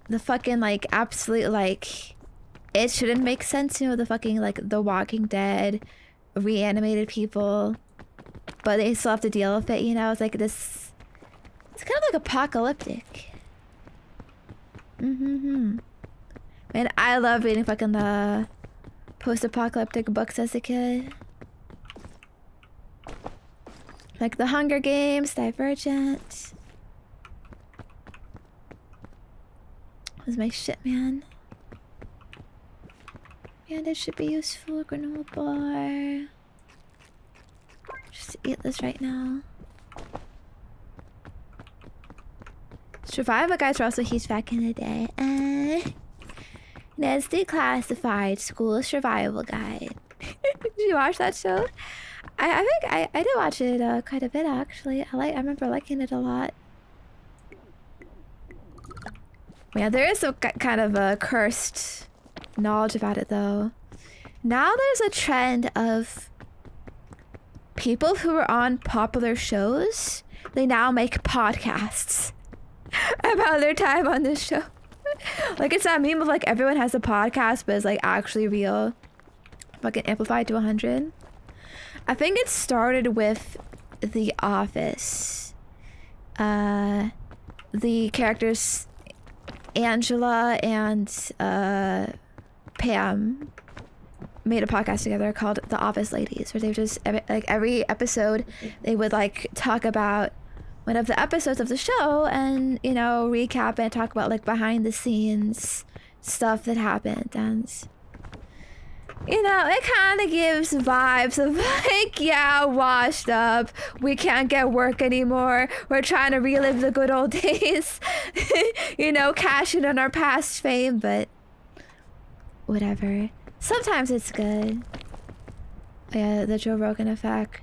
the fucking like absolute like it shouldn't make sense, you know, the fucking like The Walking Dead reanimated people, but they still have to deal with it, you know. It's like this, it's kind of like apocalyptic. Man, I love reading fucking the post-apocalyptic books as a kid. Like The Hunger Games, Divergent. Was my shit, man. Yeah, this should be useful. Granola bar. Just eat this right now. Survival guides were also huge back in the day. Ned's Declassified School Survival Guide. Did you watch that show? I think I did watch it quite a bit, actually. I remember liking it a lot. Yeah, there is some kind of a cursed knowledge about it, though. Now there's a trend of people who are on popular shows, they now make podcasts about their time on this show. Like, it's that meme of like everyone has a podcast, but it's like actually real. Fucking amplified to 100. I think it started with The Office. The characters Angela and Pam made a podcast together called The Office Ladies, where they just like every episode they would like talk about one of the episodes of the show and, you know, recap and talk about like behind the scenes stuff that happened. And, you know, it kind of gives vibes of like, yeah, washed up, we can't get work anymore, we're trying to relive the good old days. You know, cash in on our past fame, but whatever. Sometimes it's good. Yeah, the Joe Rogan effect.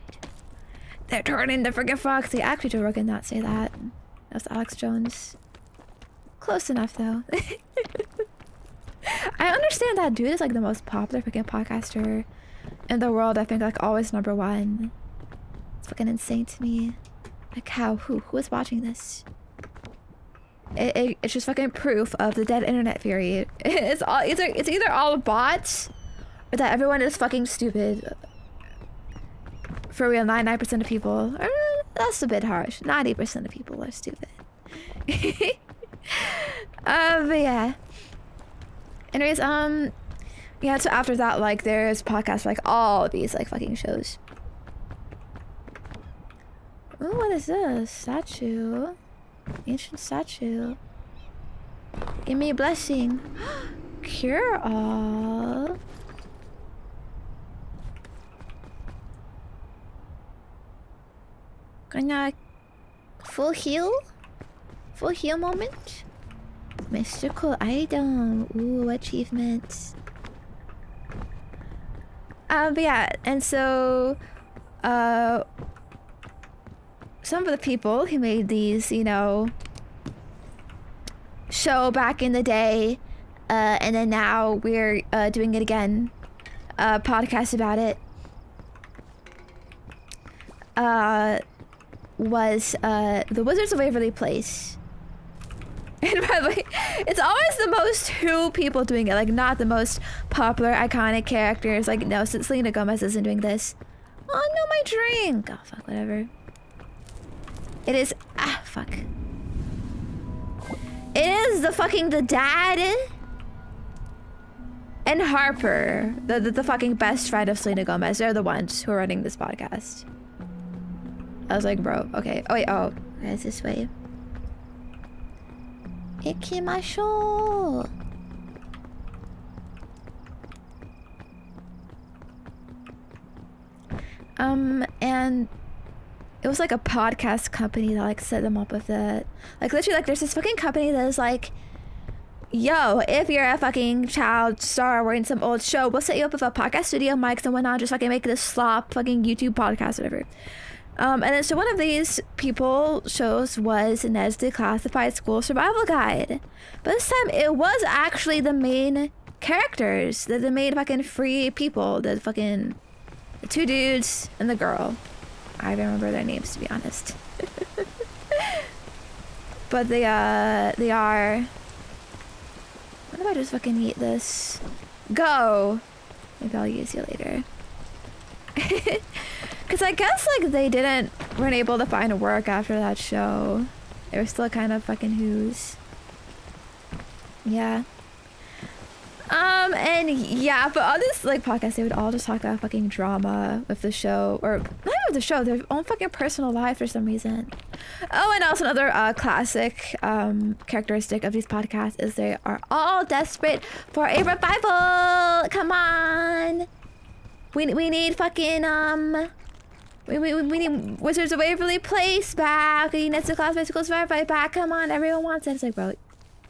They're turning the freaking Foxy. Actually, Joe Rogan not say that. That was Alex Jones. Close enough, though. I understand that dude is like the most popular freaking podcaster in the world. I think like always #1. It's fucking insane to me. Like how? Who is watching this? It's just fucking proof of the dead internet theory. It's either all bots or that everyone is fucking stupid. For real, 99% of people. That's a bit harsh. 90% of people are stupid. But yeah. Anyways, yeah, so after that, like, there's podcasts for, like, all these, like, fucking shows. Ooh, what is this? Statue. Ancient statue. Give me a blessing. Cure all. Gonna full heal? Full heal moment? Mystical item. Ooh, achievements. But yeah, and so some of the people who made these, you know, show back in the day, and then now we're doing it again, podcast about it, was the Wizards of Waverly Place. And by the way, it's always the most who people doing it, like not the most popular, iconic characters. Like, no, since Selena Gomez isn't doing this. Oh no, my drink! Oh fuck, whatever. It is, fuck. It is the dad and Harper, the fucking best friend of Selena Gomez. They're the ones who are running this podcast. I was like, bro, okay. Oh wait, oh, okay, it's this way. Ikimasho. And it was like a podcast company that like set them up with it. Like literally, like there's this fucking company that is like, yo, if you're a fucking child star or in some old show, we'll set you up with a podcast studio, mics and whatnot, just fucking make this slop fucking YouTube podcast, whatever. And then so one of these people shows was Ned's Declassified School Survival Guide. But this time it was actually the main characters, the main fucking free people, the two dudes and the girl. I don't remember their names, to be honest. But they are... What if I just fucking eat this? Go! Maybe I'll use you later. Because I guess, like, they weren't able to find work after that show. They were still kind of fucking who's. Yeah. And yeah, but on this, like, podcast, they would all just talk about fucking drama with the show. Or, not even with the show, their own fucking personal life for some reason. Oh, and also another classic characteristic of these podcasts is they are all desperate for a revival! Come on! We need fucking, we need Wizards of Waverly Place back. We need Ned's Declassified School Survival back. Come on, everyone wants it. It's like, bro,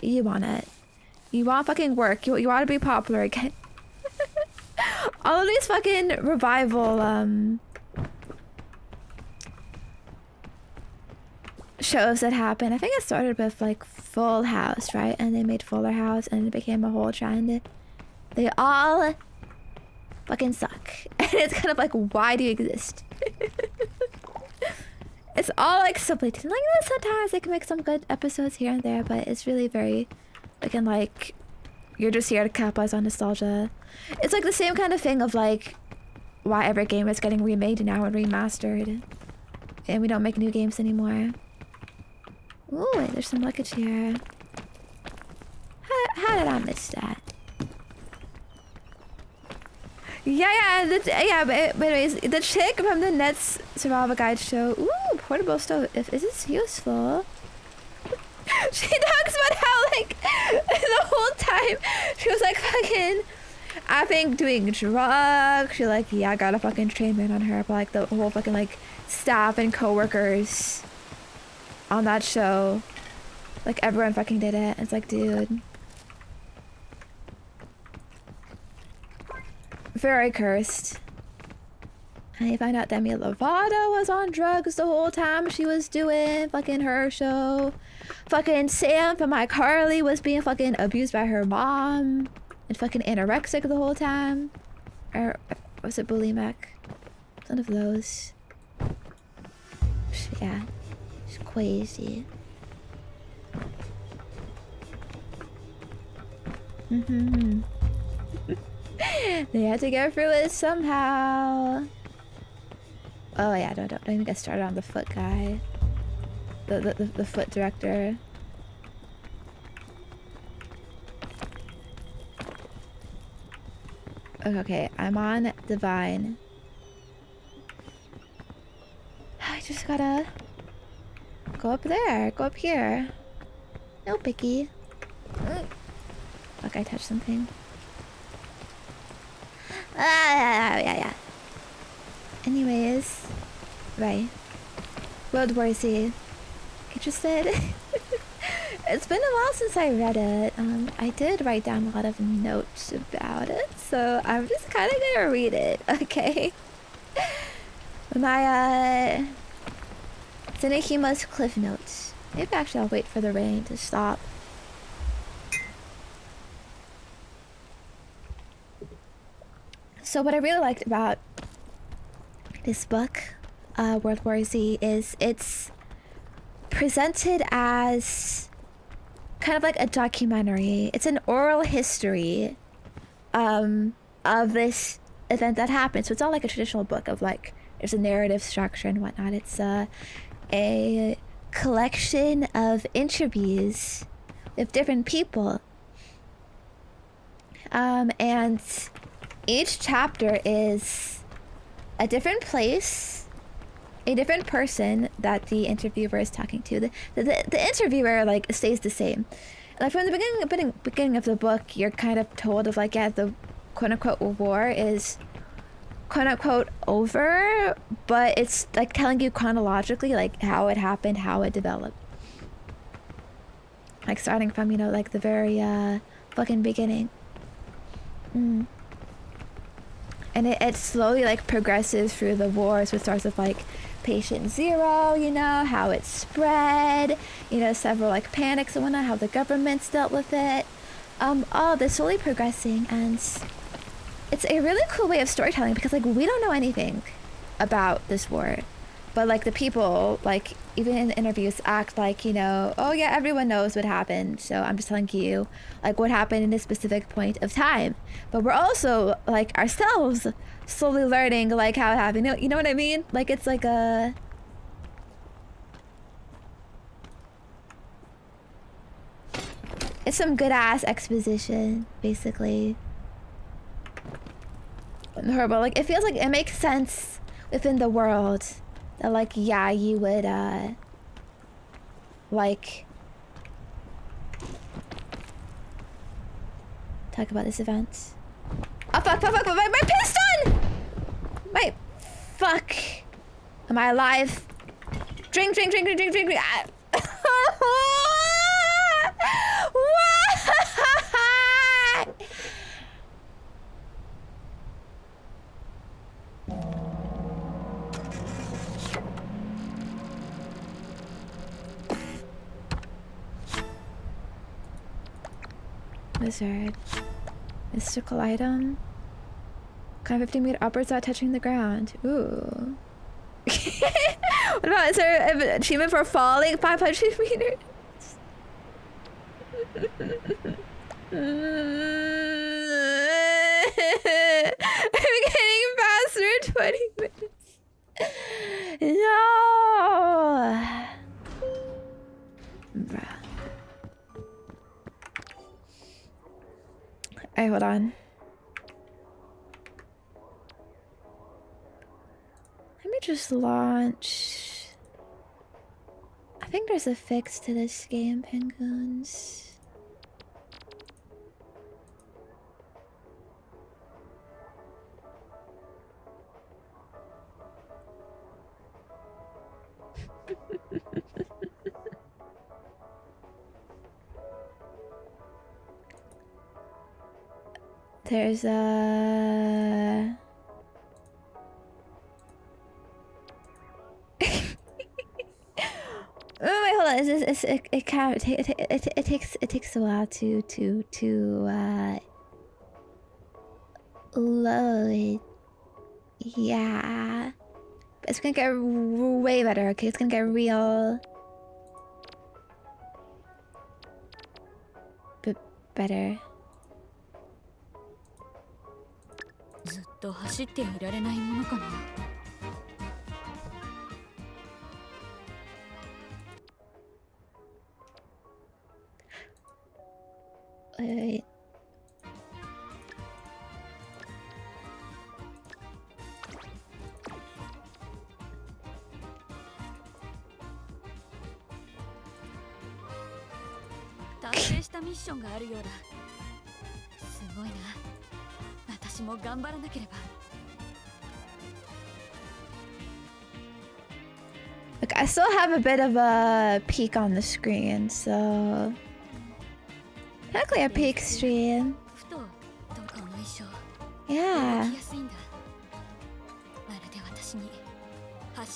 you want it. You want fucking work. You want to be popular again. All of these fucking revival, shows that happen. I think it started with, like, Full House, right? And they made Fuller House and it became a whole trend. They all fucking suck. And it's kind of like, why do you exist? It's all like simply like, sometimes they can make some good episodes here and there, but it's really very fucking like, you're just here to capitalize on nostalgia. It's like the same kind of thing of like, why every game is getting remade now and remastered and we don't make new games anymore. Ooh, wait, there's some luggage here. How did I miss that? Yeah, but anyways, the chick from the Ned's Survival Guide show. Ooh, portable stove. Is this useful? She talks about how, like, the whole time she was, like, fucking, I think, doing drugs. She, like, yeah, got a fucking treatment on her, but, like, the whole fucking, like, staff and co-workers on that show, like, everyone fucking did it. It's like, dude. Very cursed. And you find out Demi Lovato was on drugs the whole time she was doing fucking her show. Fucking Sam from iCarly was being fucking abused by her mom. And fucking anorexic the whole time. Or was it bulimic? One of those. Yeah. It's crazy. Mm-hmm. They had to get through it somehow. Oh yeah, don't even get started on the foot guy. The foot director. Okay, I'm on Divine. I just gotta go up there, go up here. No picky. Fuck, I touched something. Yeah. Anyways, right. World War Z. Interested? It's been a while since I read it. I did write down a lot of notes about it, so I'm just kind of gonna read it, okay? My, Zenya Hima's Cliff Notes. Maybe actually I'll wait for the rain to stop. So what I really liked about this book, World War Z, is it's presented as kind of like a documentary. It's an oral history of this event that happened. So it's not like a traditional book of like, there's a narrative structure and whatnot. It's a collection of interviews with different people. And each chapter is a different place, a different person that the interviewer is talking to. The interviewer like stays the same. Like from the beginning of the book, you're kind of told of like, yeah, the quote unquote war is quote unquote over, but it's like telling you chronologically like how it happened, how it developed. Like starting from, you know, like the very fucking beginning. And it slowly like progresses through the war. So it starts with like patient zero, you know, how it spread, you know, several like panics and whatnot, how the governments dealt with it. All this slowly progressing, and it's a really cool way of storytelling because like we don't know anything about this war, but like the people, like even in the interviews, act like, you know, oh yeah, everyone knows what happened, so I'm just telling you like what happened in this specific point of time. But we're also like ourselves slowly learning like how it happened. You know what I mean? Like it's like a it's some good ass exposition, basically. Horrible. Like it feels like it makes sense within the world that like, yeah, you would like talk about this event. Oh fuck, my piston! My fuck. Am I alive? Drink. Ah. What? Wizard. Mystical item. Climb 50 meters upwards without touching the ground. Ooh. What about, is there an achievement for falling 500 meters? I'm getting faster in 20 minutes. No. Bruh. Alright, hold on. Let me just launch. I think there's a fix to this game, penguins. There's a... it takes a while to load. Yeah, but it's gonna get way better. Okay, it's gonna get real better. ずっと走っていられないものかな。Wait. Look, I still have a bit of a peak on the screen, so technically a peak stream. Yeah.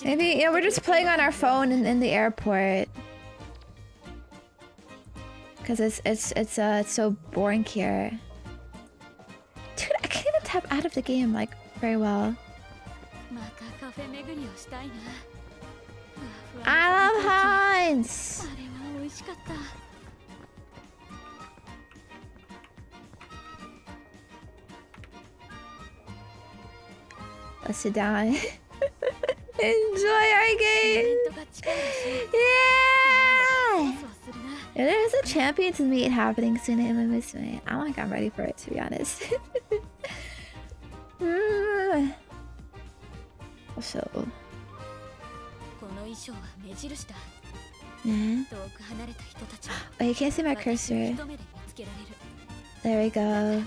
Maybe, yeah, we're just playing on our phone in the airport. Cause it's so boring here. Dude, I can't even tap out of the game like very well. I love Heinz. Let's sit down. Enjoy our game. Yeah. There's a champions meet happening soon in Musume. I don't think I'm ready for it, to be honest. So. Yeah. Oh, you can't see my cursor. There we go.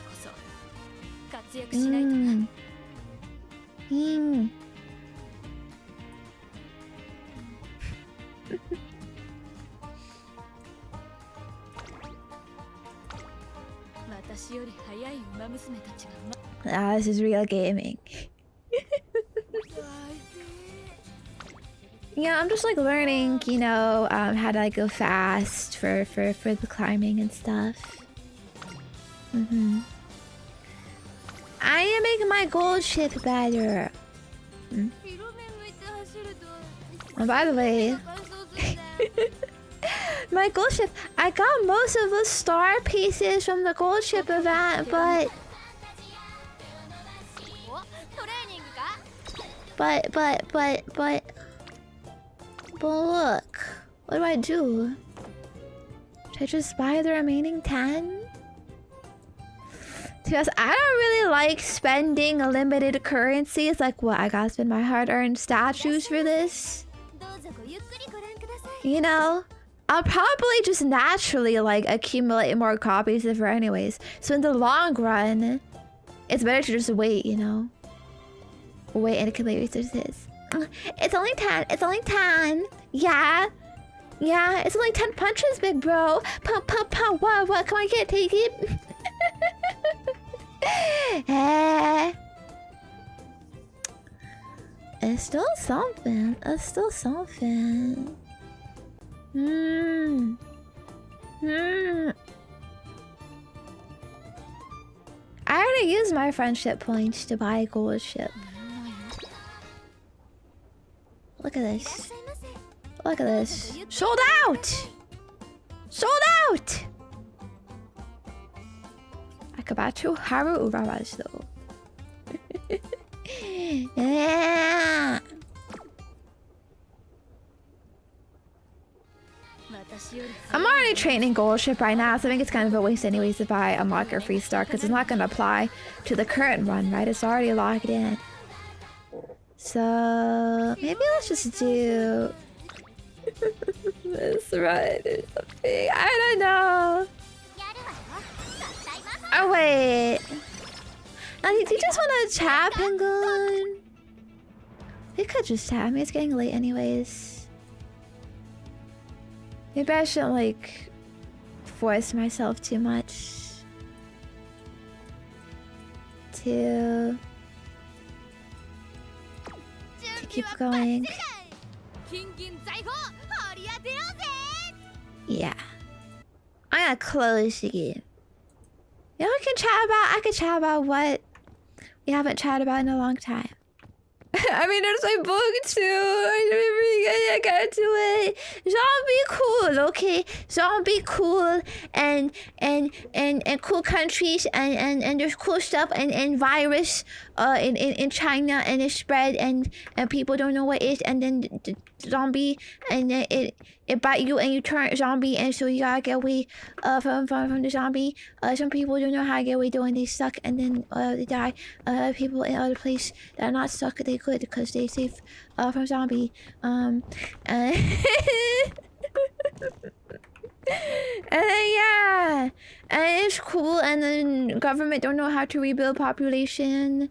Ah, this is real gaming. Yeah, I'm just like learning, you know, how to like go fast for the climbing and stuff. I am making my gold ship better. Oh, by the way, my gold ship, I got most of the star pieces from the gold ship event, but look, what do I do? Should I just buy the remaining 10? Because I don't really like spending a limited currency. It's like, what, I gotta spend my hard-earned statues for this? You know? I'll probably just naturally like accumulate more copies of her anyways. So in the long run, it's better to just wait, you know? Wait and accumulate resources. It's only 10. It's only 10. Yeah. Yeah, it's only 10 punches, big bro. Pump. What? Come on, can't take it. It's still something. It's still something. I already used my friendship points to buy a gold ship. Look at this. Look at this. Sold out! Sold out! Akabacho Haru Uraras though. Yeah. I'm already training gold ship right now, so I think it's kind of a waste anyways if I unlock a free star, because it's not going to apply to the current run, right? It's already locked in. So maybe let's just do this run or something. I don't know. Oh wait. Now, do you just want to chat, Penguin? We could just chat. I mean, it's getting late anyways. Maybe I shouldn't like force myself too much to keep going. Yeah. I'm gonna close the game. Yeah, I can chat about what we haven't chatted about in a long time. I mean, there's my book too. I gotta do it. Zombie cool, okay? Zombie cool, and cool countries, and there's cool stuff, and virus, in China, and it spread, and people don't know what it is, and then the zombie, and then it bite you, and you turn zombie, and so you gotta get away, from the zombie. Some people don't know how to get away doing they suck, and then they die. People in other places that are not stuck, they could because they safe from zombie. And and then, yeah, and it's cool. And then government don't know how to rebuild population,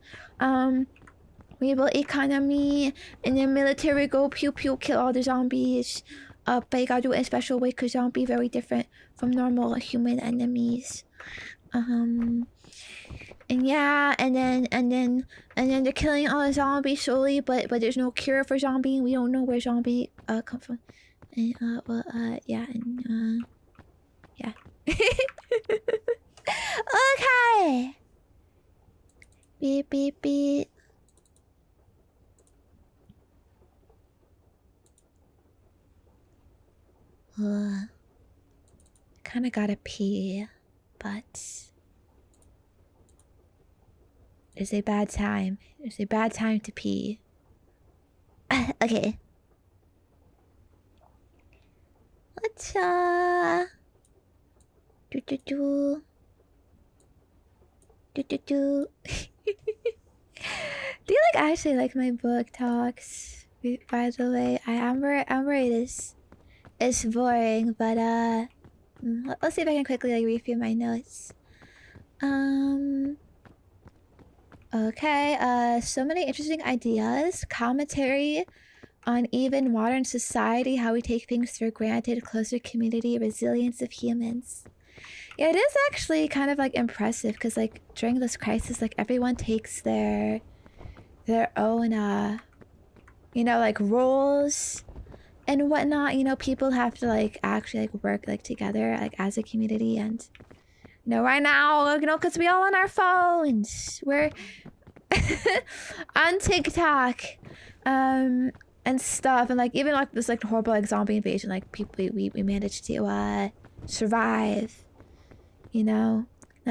rebuild economy, and then military go pew pew kill all the zombies. But you gotta do it in a special way because zombie very different from normal human enemies. And yeah, and then they're killing all the zombies slowly, but there's no cure for zombie. We don't know where zombie come from. And yeah, and yeah. Okay. Beep beep beep. Kinda gotta pee, but it's a bad time. It's a bad time to pee. Okay. Let's do. Do you actually like my book talks? By the way, I'm worried it's boring, but let's see if I can quickly review my notes. Okay, so many interesting ideas. Commentary on even modern society, how we take things for granted, closer community, resilience of humans. Yeah, it is actually kind of impressive because during this crisis, everyone takes their own roles and whatnot. People have to actually work together as a community. And right now, because we all on our phones, we're on TikTok, and stuff, and even this horrible zombie invasion, people we managed to survive, not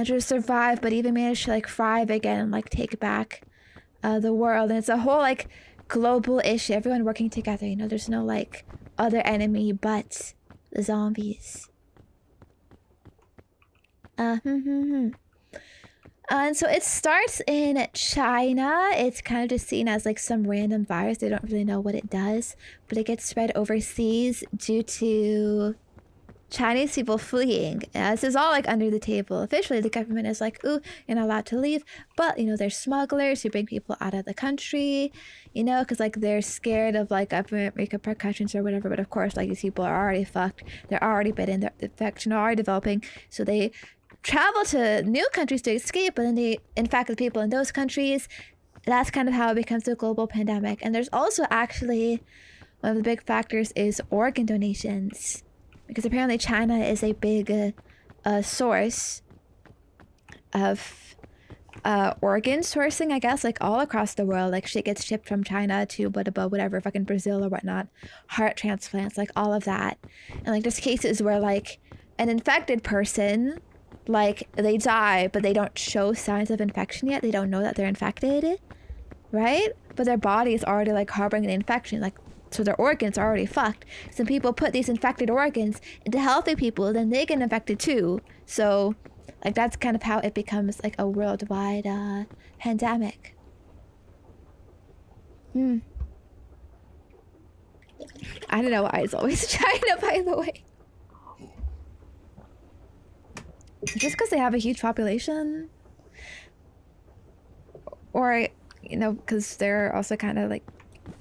just survive, but even manage to thrive again and take back the world. And it's a whole global issue, everyone working together. There's no other enemy but the zombies. And so it starts in China. It's kind of just seen as some random virus. They don't really know what it does, but it gets spread overseas due to Chinese people fleeing. This is all under the table. Officially, the government is ooh, you're not allowed to leave, but there's smugglers who bring people out of the country, because they're scared of government repercussions or whatever. But of course, these people are already fucked. They're already bitten. The infection are already developing, so they travel to new countries to escape, but then they infect the people in those countries. That's kind of how it becomes a global pandemic. And there's also actually one of the big factors is organ donations, because apparently China is a big source of organ sourcing, I guess, all across the world. Shit gets shipped from China to whatever, fucking Brazil or whatnot, heart transplants, all of that. And there's cases where an infected person, they die, but they don't show signs of infection yet. They don't know that they're infected, right? But their body is already harboring an infection, so their organs are already fucked. Some people put these infected organs into healthy people, then they get infected too. So that's kind of how it becomes a worldwide pandemic. I don't know why it's always China, by the way. Just because they have a huge population, or because they're also kind of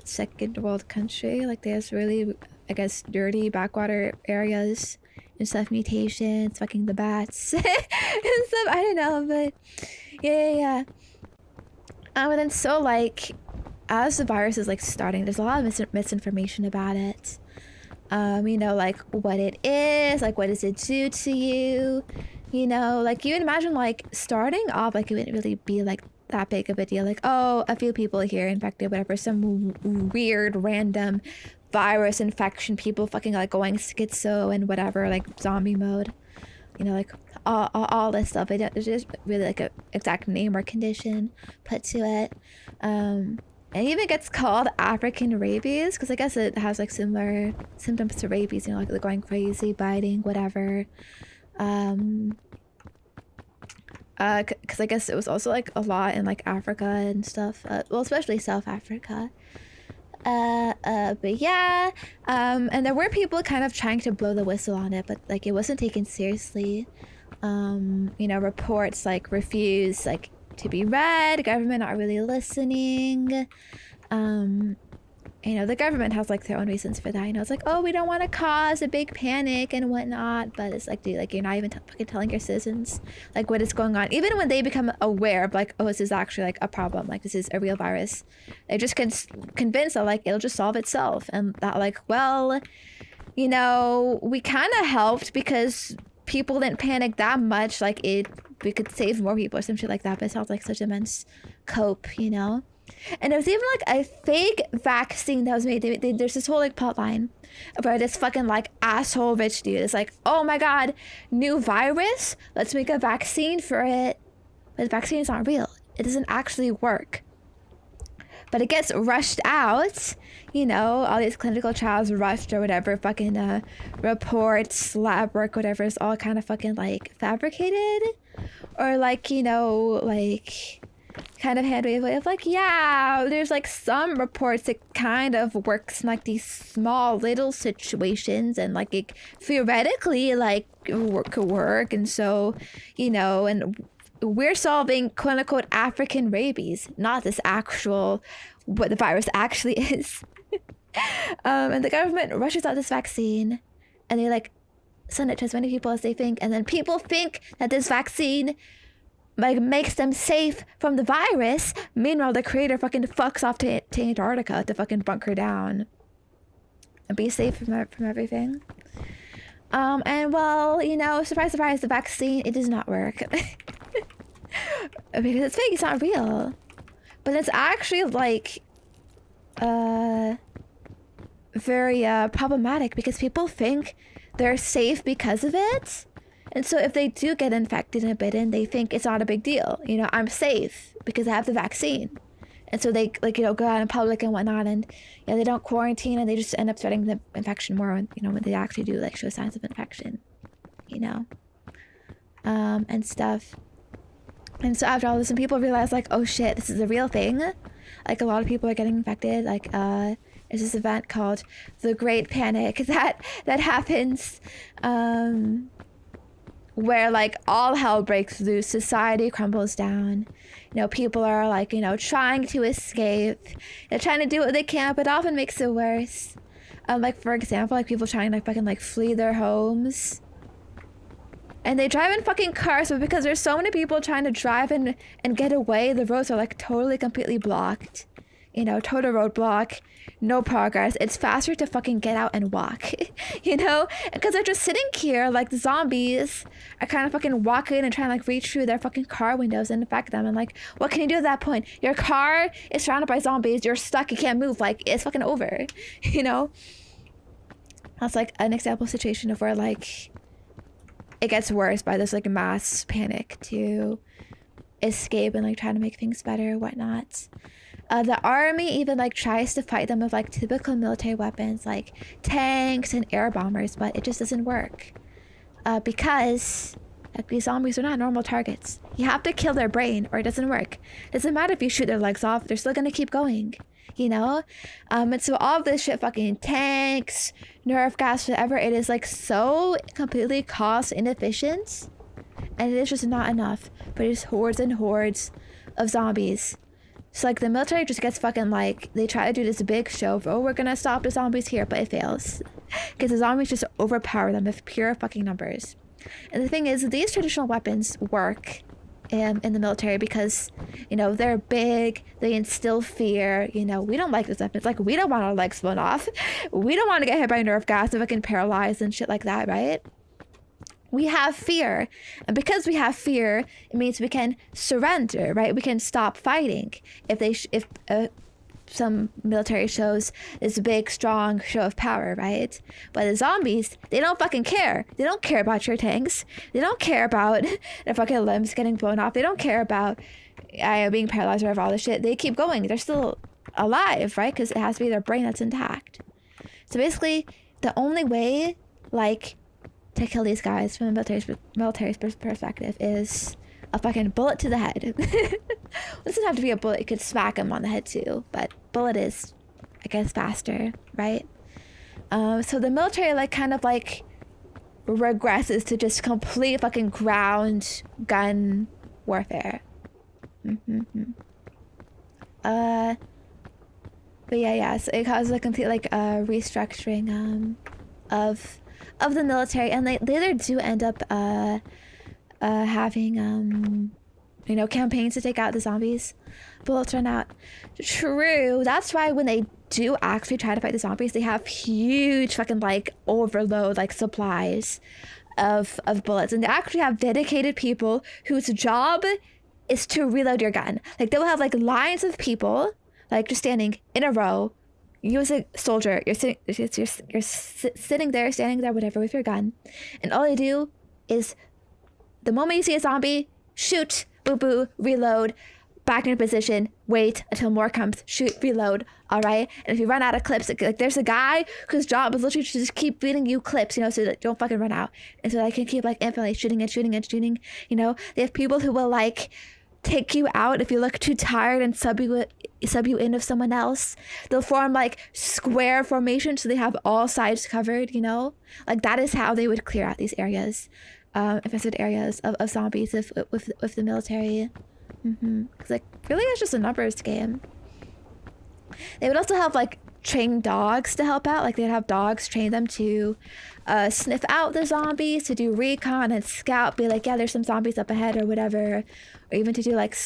second world country. There's really, I guess, dirty backwater areas and stuff, mutations, fucking the bats and stuff. I don't know, but yeah. But then so as the virus is starting, there's a lot of misinformation about it. You know, like what it is, like what does it do to you? You know, like you would imagine like starting off like it wouldn't really be like that big of a deal. Like, oh, a few people here infected, whatever, some weird random virus infection, people fucking like going schizo and whatever, like zombie mode. You know, like all this stuff. There's just really like a exact name or condition put to it. And it even gets called African rabies because I guess it has like similar symptoms to rabies, you know, like going crazy, biting, whatever. Because I guess it was also like a lot in like Africa and stuff. Well, especially South Africa. But yeah, and there were people kind of trying to blow the whistle on it, but like it wasn't taken seriously. You know, reports like refuse like to be read, government not really listening. You know, the government has like their own reasons for that. You know, it's like, oh, we don't want to cause a big panic and whatnot, but it's like, dude, like you're not even fucking telling your citizens like what is going on. Even when they become aware of like, oh, this is actually like a problem, like this is a real virus, they're just convinced that like it'll just solve itself, and that like, well, you know, we kind of helped because people didn't panic that much, like we could save more people or some shit like that. But it sounds like such immense cope, you know. And there was even like a fake vaccine that was made. There's this whole like plot line about this fucking like asshole rich dude. It's like, oh my god, new virus, let's make a vaccine for it. But the vaccine is not real. It doesn't actually work. But it gets rushed out, you know, all these clinical trials rushed or whatever, fucking reports, lab work, whatever, is all kind of fucking like fabricated. Or like, you know, like kind of handwave way of like, yeah, there's like some reports it kind of works in like these small little situations, and like it theoretically like could work, and so, you know, and we're solving quote unquote African rabies, not this actual what the virus actually is. And the government rushes out this vaccine and they like send it to as many people as they think, and then people think that this vaccine like makes them safe from the virus. Meanwhile, the creator fucking fucks off to Antarctica to fucking bunker down and be safe from everything. And well, you know, surprise, surprise, the vaccine, it does not work. Because it's fake, it's not real. But it's actually like very problematic because people think they're safe because of it. And so if they do get infected and bitten, they think it's not a big deal. You know, I'm safe because I have the vaccine. And so they like, you know, go out in public and whatnot, and yeah, they don't quarantine, and they just end up spreading the infection more when, you know, when they actually do like show signs of infection, you know, and stuff. And so after all this, and people realize like, oh shit, this is a real thing. Like a lot of people are getting infected. Like there's this event called the Great Panic that happens, where like all hell breaks loose, society crumbles down, you know, people are like, you know, trying to escape, they're trying to do what they can, but often makes it worse. Like for example, like people trying to like fucking like flee their homes, and they drive in fucking cars, but because there's so many people trying to drive and get away, the roads are like totally completely blocked, you know, total roadblock, no progress. It's faster to fucking get out and walk, you know, because they're just sitting here like the zombies are kind of fucking walking and trying to like reach through their fucking car windows and infect them. And like, what can you do at that point? Your car is surrounded by zombies, you're stuck, you can't move, like it's fucking over, you know. That's like an example situation of where like it gets worse by this like mass panic to escape and like trying to make things better, whatnot. The army even like tries to fight them with like typical military weapons like tanks and air bombers, but it just doesn't work because like these zombies are not normal targets. You have to kill their brain or it doesn't work. It doesn't matter if you shoot their legs off, they're still gonna keep going, you know. And so all of this shit, fucking tanks, nerve gas, whatever, it is like so completely cost inefficient, and it is just not enough. But it's hordes and hordes of zombies. So like the military just gets fucking like, they try to do this big show of, oh, we're gonna stop the zombies here, but it fails because the zombies just overpower them with pure fucking numbers. And the thing is, these traditional weapons work in the military because, you know, they're big, they instill fear, you know, we don't like this stuff. It's like, we don't want our legs blown off. We don't want to get hit by nerve gas if I can paralyze and shit like that, right? We have fear. And because we have fear, it means we can surrender, right? We can stop fighting. If some military shows this big, strong show of power, right? But the zombies, they don't fucking care. They don't care about your tanks. They don't care about their fucking limbs getting blown off. They don't care about being paralyzed or all this shit. They keep going. They're still alive, right? Because it has to be their brain that's intact. So basically, the only way, like, to kill these guys from the military's perspective is a fucking bullet to the head. It doesn't have to be a bullet. You could smack them on the head too, but bullet is, I guess, faster, right? So the military, like, kind of like regresses to just complete fucking ground gun warfare. But yeah, so it causes a complete, like, restructuring of the military, and they later do end up having you know, campaigns to take out the zombies. Bullets run out. True. That's why when they do actually try to fight the zombies, they have huge fucking, like, overload, like, supplies of bullets, and they actually have dedicated people whose job is to reload your gun. Like, they will have, like, lines of people, like, just standing in a row. You as a soldier, you're sitting there, standing there, whatever, with your gun, and all they do is, the moment you see a zombie, shoot, boo boo, reload, back in position, wait until more comes, shoot, reload, all right? And if you run out of clips, like, there's a guy whose job is literally to just keep feeding you clips, you know, so that you don't fucking run out, and so that I can keep, like, infinitely shooting, you know? They have people who will, like, take you out if you look too tired and sub you in with someone else. They'll form, like, square formation so they have all sides covered, you know? Like, that is how they would clear out these areas, infested areas of zombies with the military. Because, like, really it's just a numbers game. They would also have, like, trained dogs to help out. Like, they'd have dogs train them to sniff out the zombies, to do recon and scout, be like, yeah, there's some zombies up ahead or whatever, or even to do, like,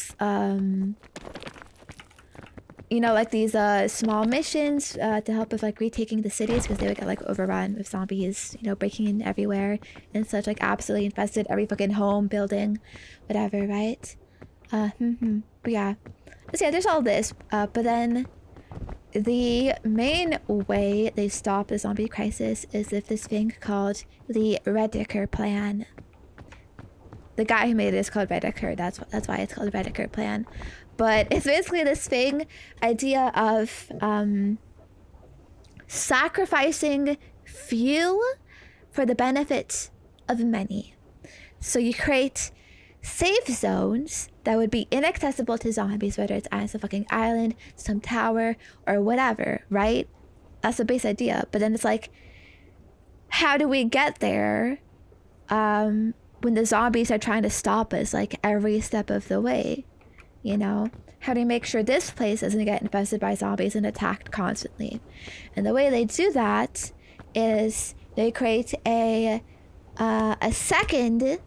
you know, like, these small missions to help with, like, retaking the cities, because they would get, like, overrun with zombies, you know, breaking in everywhere and such, like, absolutely infested every fucking home, building, whatever, right? But yeah, so yeah, there's all this, but then the main way they stop the zombie crisis is with this thing called the Rethinking plan. The guy who made it is called Rethinking. That's why it's called the Rethinking plan. But it's basically this thing, idea of sacrificing few for the benefit of many. So you create safe zones that would be inaccessible to zombies, whether it's on some fucking island, some tower, or whatever, right? That's the base idea. But then it's like, how do we get there when the zombies are trying to stop us, like, every step of the way? You know, how do you make sure this place doesn't get infested by zombies and attacked constantly? And the way they do that is they create a second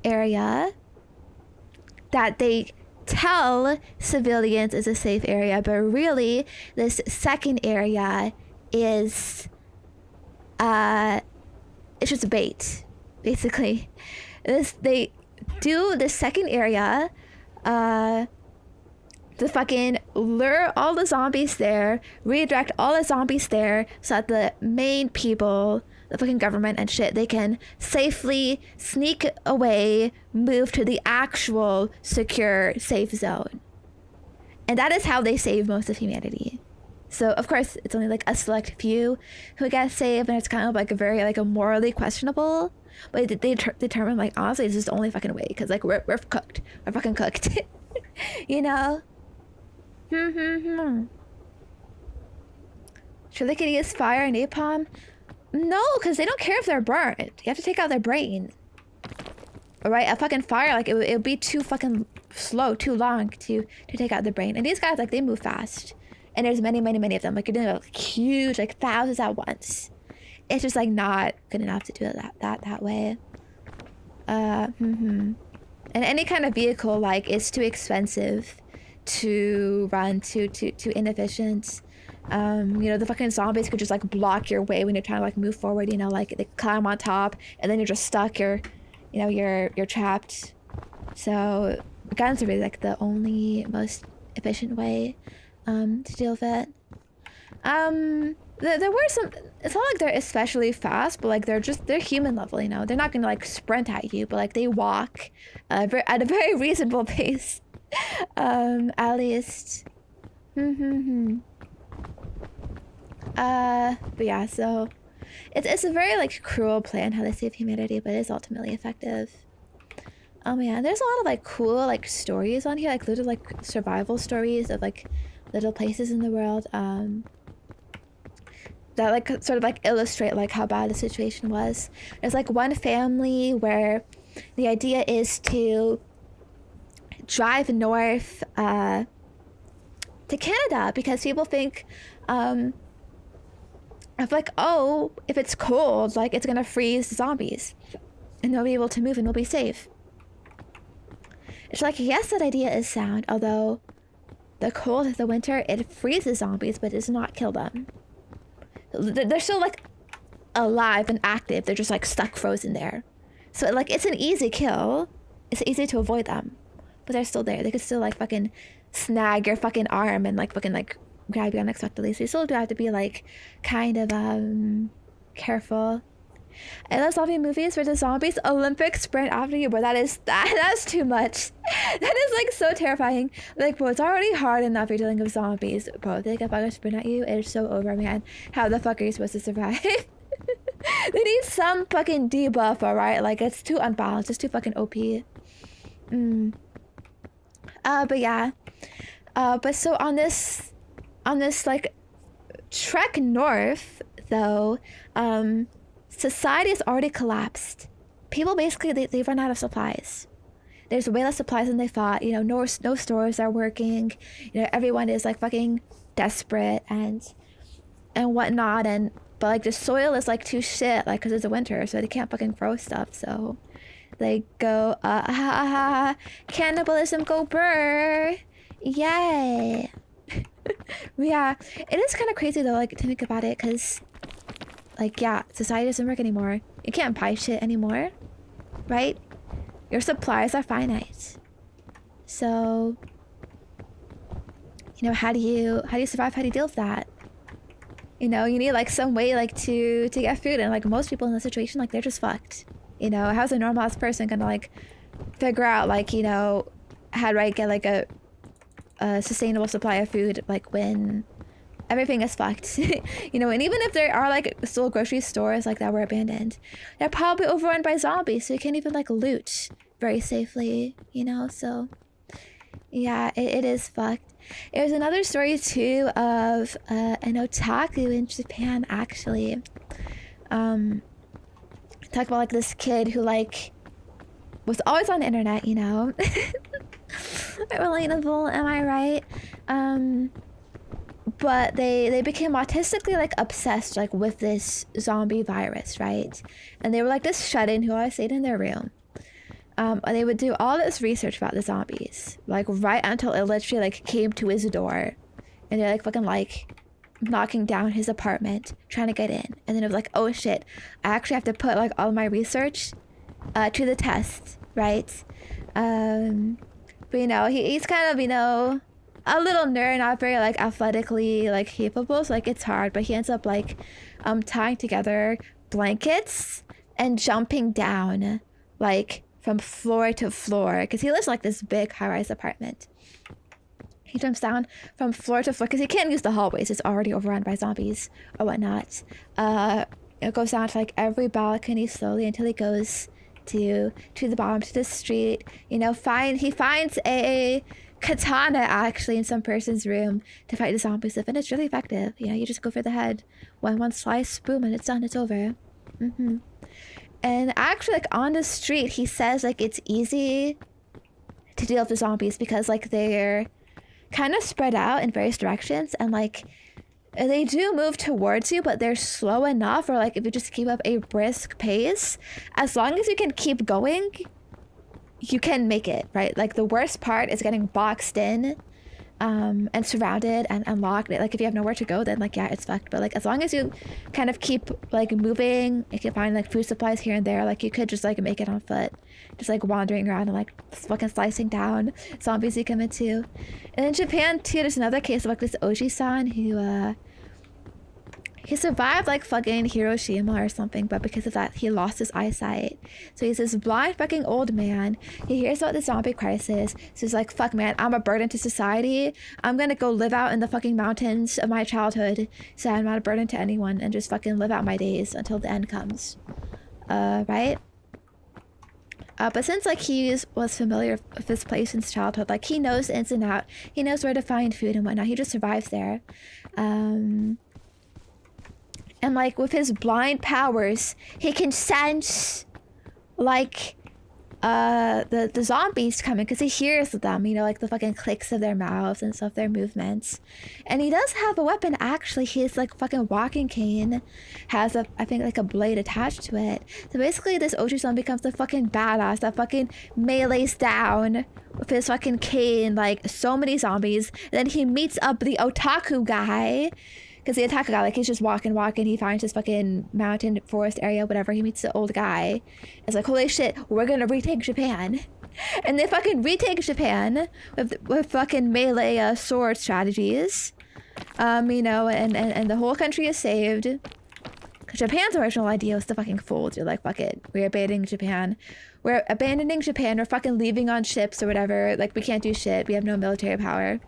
area that they tell civilians is a safe area, but really this second area is it's just bait, basically. They do the second area to fucking lure all the zombies there, redirect all the zombies there, so that the main people, the fucking government and shit, they can safely sneak away, move to the actual secure safe zone. And that is how they save most of humanity. So of course it's only, like, a select few who get saved, and it's kind of, like, a very, like, a morally questionable, but they determine, like, honestly this is the only fucking way, because, like, we're cooked, we're fucking cooked. You know? Should they could use fire and napalm? No, because they don't care if they're burned. You have to take out their brain. Alright, a fucking fire, like, it would be too fucking slow, too long to take out the brain. And these guys, like, they move fast. And there's many of them. Like, you're doing, like, huge, like, thousands at once. It's just, like, not good enough to do it that way. And any kind of vehicle, like, is too expensive to run, too inefficient. You know, the fucking zombies could just like block your way when you're trying to like move forward, you know, like they climb on top and then you're just stuck, you're trapped. So guns are really like the only most efficient way to deal with it. There were some, it's not like they're especially fast, but like they're human level, you know. They're not gonna like sprint at you, but like they walk at a very reasonable pace. At least. But yeah, so it's a very like cruel plan how they save humanity, but it's ultimately effective. Oh man, there's a lot of like cool like stories on here, like little like survival stories of like little places in the world that like sort of like illustrate like how bad the situation was. There's like one family where the idea is to drive north to Canada because people think of like, oh, if it's cold, like it's gonna freeze zombies and they'll be able to move and we'll be safe. It's like, yes, that idea is sound, although the cold of the winter, it freezes zombies but does not kill them. They're still like alive and active, they're just like stuck frozen there. So like it's an easy kill, it's easy to avoid them, but they're still there. They could still like fucking snag your fucking arm and like fucking like grab you unexpectedly. So you still do have to be like kind of careful. I love zombie movies where the zombies Olympic sprint after you, but that's too much. That is like so terrifying. Like, bro, it's already hard enough you're dealing with zombies, bro. They get fucking sprint at you, it's so over, man. How the fuck are you supposed to survive? They need some fucking debuff, alright? Like, it's too unbalanced, it's too fucking OP. But yeah. But so on this like trek north though, society has already collapsed. People basically they run out of supplies. There's way less supplies than they thought. You know, no stores are working. You know, everyone is like fucking desperate and whatnot. But like the soil is like too shit, like because it's a winter, so they can't fucking grow stuff. So they go cannibalism, go brr, yay. Yeah, it is kind of crazy though, like to think about it, because like, yeah, society doesn't work anymore. You can't buy shit anymore, right? Your supplies are finite. So, you know, how do you survive? How do you deal with that? You know, you need like some way like to get food, and like most people in this situation, like they're just fucked. You know, how's a normal ass person gonna like figure out like, you know, how do I get like a sustainable supply of food like when everything is fucked? You know, and even if there are like still grocery stores like that were abandoned, they're probably overrun by zombies, so you can't even like loot very safely, you know. So yeah, it is fucked. There's another story too of an otaku in Japan actually. Talk about like this kid who like was always on the internet, you know. Relatable, am I right? But they became autistically like obsessed like with this zombie virus, right? And they were like this shut-in who always stayed in their room. And they would do all this research about the zombies, like right until it literally like came to his door, and they're like fucking like knocking down his apartment trying to get in, and then it was like, oh shit, I actually have to put like all my research to the test, right? But you know, he's kind of, you know, a little nerd, not very like athletically like capable, so like it's hard, but he ends up like tying together blankets and jumping down like from floor to floor, because he lives in like this big high-rise apartment. He jumps down from floor to floor because he can't use the hallways, it's already overrun by zombies or whatnot. It goes down to like every balcony slowly until he goes to the bottom, to the street. You know, he finds a katana actually in some person's room to fight the zombies with, and it's really effective. You know, you just go for the head, one slice, boom, and it's done, it's over. And actually, like on the street, he says like it's easy to deal with the zombies because like they're kind of spread out in various directions, and like they do move towards you, but they're slow enough, or like if you just keep up a brisk pace, as long as you can keep going, you can make it, right? Like the worst part is getting boxed in and surrounded and locked. Like if you have nowhere to go, then like yeah, it's fucked. But like as long as you kind of keep like moving, you can find like food supplies here and there. Like you could just like make it on foot, just like wandering around and like fucking slicing down zombies you come into. And in Japan too, there's another case of like this Oji-san who he survived like fucking Hiroshima or something, but because of that, he lost his eyesight. So he's this blind fucking old man. He hears about the zombie crisis. So he's like, fuck man, I'm a burden to society. I'm gonna go live out in the fucking mountains of my childhood so I'm not a burden to anyone and just fucking live out my days until the end comes. Right? But since like he was familiar with this place since childhood, like he knows the ins and out. He knows where to find food and whatnot. He just survives there. And like with his blind powers, he can sense like the zombies coming because he hears them, you know, like the fucking clicks of their mouths and stuff, their movements. And he does have a weapon actually. His like fucking walking cane has I think like a blade attached to it. So basically this Oji-san becomes the fucking badass that fucking melees down with his fucking cane like so many zombies. And then he meets up the otaku guy. Because the otaku guy, like, he's just walking. He finds this fucking mountain, forest area, whatever. He meets the old guy. It's like, holy shit, we're gonna retake Japan. And they fucking retake Japan with fucking melee sword strategies. You know, and the whole country is saved. Japan's original idea was to fucking fold. You're like, fuck it. We're abandoning Japan. We're fucking leaving on ships or whatever. Like, we can't do shit. We have no military power.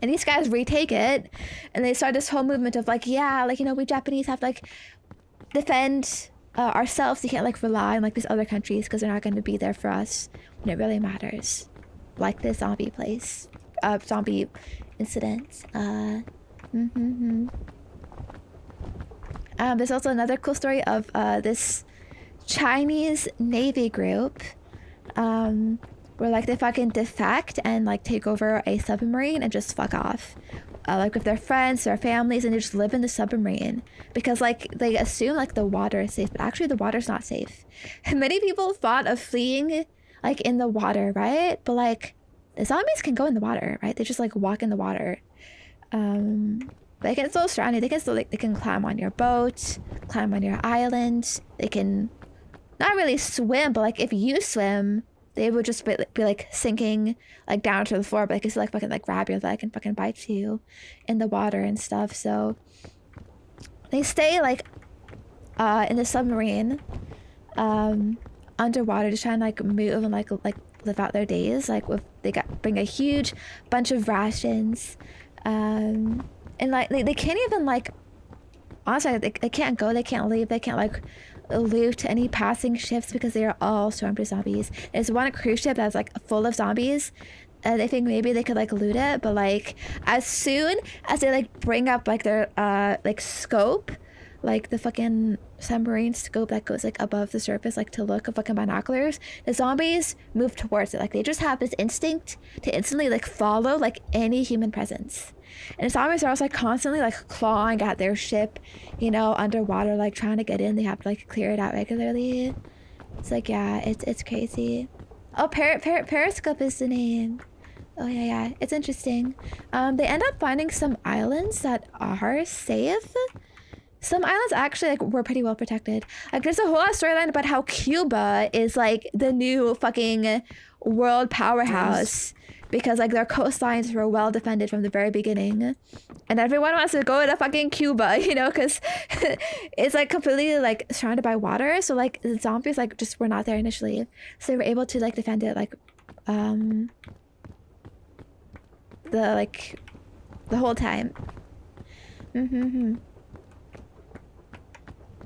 And these guys retake it, and they start this whole movement of like, yeah, like, you know, we Japanese have to like defend ourselves. You can't like rely on like these other countries because they're not going to be there for us when it really matters. Like this zombie place, zombie incident. There's also another cool story of this Chinese Navy group. Where like they fucking defect and like take over a submarine and just fuck off, like with their friends, their families, and they just live in the submarine because like they assume like the water is safe, but actually the water's not safe. Many people thought of fleeing like in the water, right? But like the zombies can go in the water, right? They just like walk in the water. They can still stranded. They can still like they can climb on your boat, climb on your island. They can not really swim, but like if you swim, they would just be like sinking like down to the floor, but they could still like fucking like grab your leg and fucking bite you in the water and stuff. So they stay like in the submarine underwater to try and like move and like live out their days. Like bring a huge bunch of rations, and like they can't even like honestly they can't go, they can't leave, they can't like loot any passing ships because they are all swarmed with zombies. There's one cruise ship that's like full of zombies. They think maybe they could like loot it, but like as soon as they like bring up like their like scope, like the fucking submarine scope that goes like above the surface, like to look at fucking binoculars, the zombies move towards it. Like they just have this instinct to instantly like follow like any human presence. And the zombies are also like constantly like clawing at their ship, you know, underwater, like trying to get in. They have to like clear it out regularly. It's like, yeah, it's crazy. Oh, Periscope is the name. Oh yeah, it's interesting. They end up finding some islands that are safe. Some islands actually like were pretty well protected. Like there's a whole storyline about how Cuba is like the new fucking world powerhouse. Because like their coastlines were well defended from the very beginning, and everyone wants to go to fucking Cuba, you know, because it's like completely like surrounded by water. So like the zombies like just were not there initially, so they were able to like defend it like the whole time.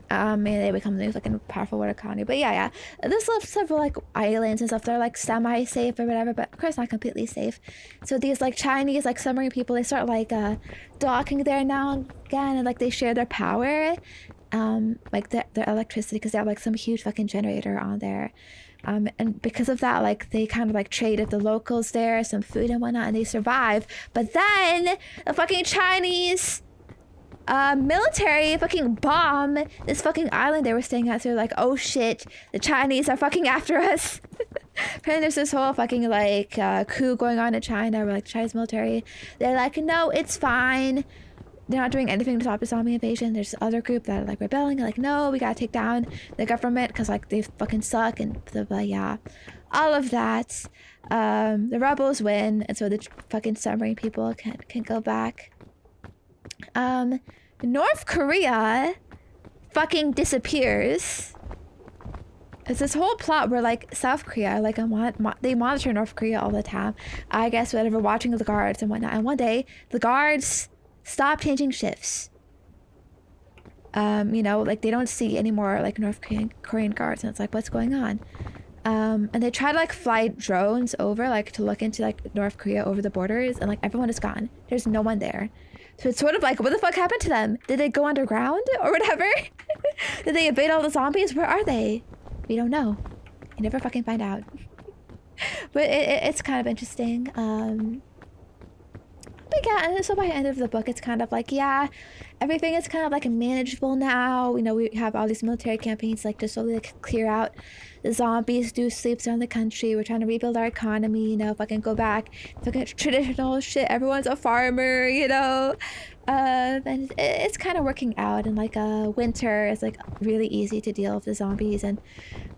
And they become the fucking powerful water colony. But yeah, there's several like islands and stuff. They're like semi-safe or whatever, but of course not completely safe. So these like Chinese like submarine people, they start like docking there now and again, and like they share their power, like their electricity, because they have like some huge fucking generator on there. And because of that, like they kind of like trade with the locals there, some food and whatnot, and they survive. But then the fucking Chinese military fucking bomb this fucking island they were staying at. So they're like, oh shit, the Chinese are fucking after us. Apparently there's this whole fucking like coup going on in China where like China's military, they're like, no, it's fine. They're not doing anything to stop the zombie invasion. There's this other group that are like rebelling, like, no, we gotta take down the government because like they fucking suck and blah, blah, yeah. All of that. The rebels win, and so the fucking submarine people can go back. North Korea fucking disappears. It's this whole plot where like South Korea, like they monitor North Korea all the time. I guess whatever, watching the guards and whatnot. And one day the guards stop changing shifts. You know, like they don't see any more like North Korean guards, and it's like, what's going on? And they try to like fly drones over, like to look into like North Korea over the borders, and like everyone is gone. There's no one there. So it's sort of like, what the fuck happened to them? Did they go underground or whatever? Did they evade all the zombies? Where are they? We don't know. You never fucking find out. But it's kind of interesting. But yeah, and so by the end of the book, it's kind of like, yeah, everything is kind of like manageable now. You know, we have all these military campaigns like to slowly like clear out the zombies, do sleeps around the country. We're trying to rebuild our economy, you know, fucking go back, fucking traditional shit. Everyone's a farmer, you know. And it's kind of working out. And like winter is like really easy to deal with the zombies. And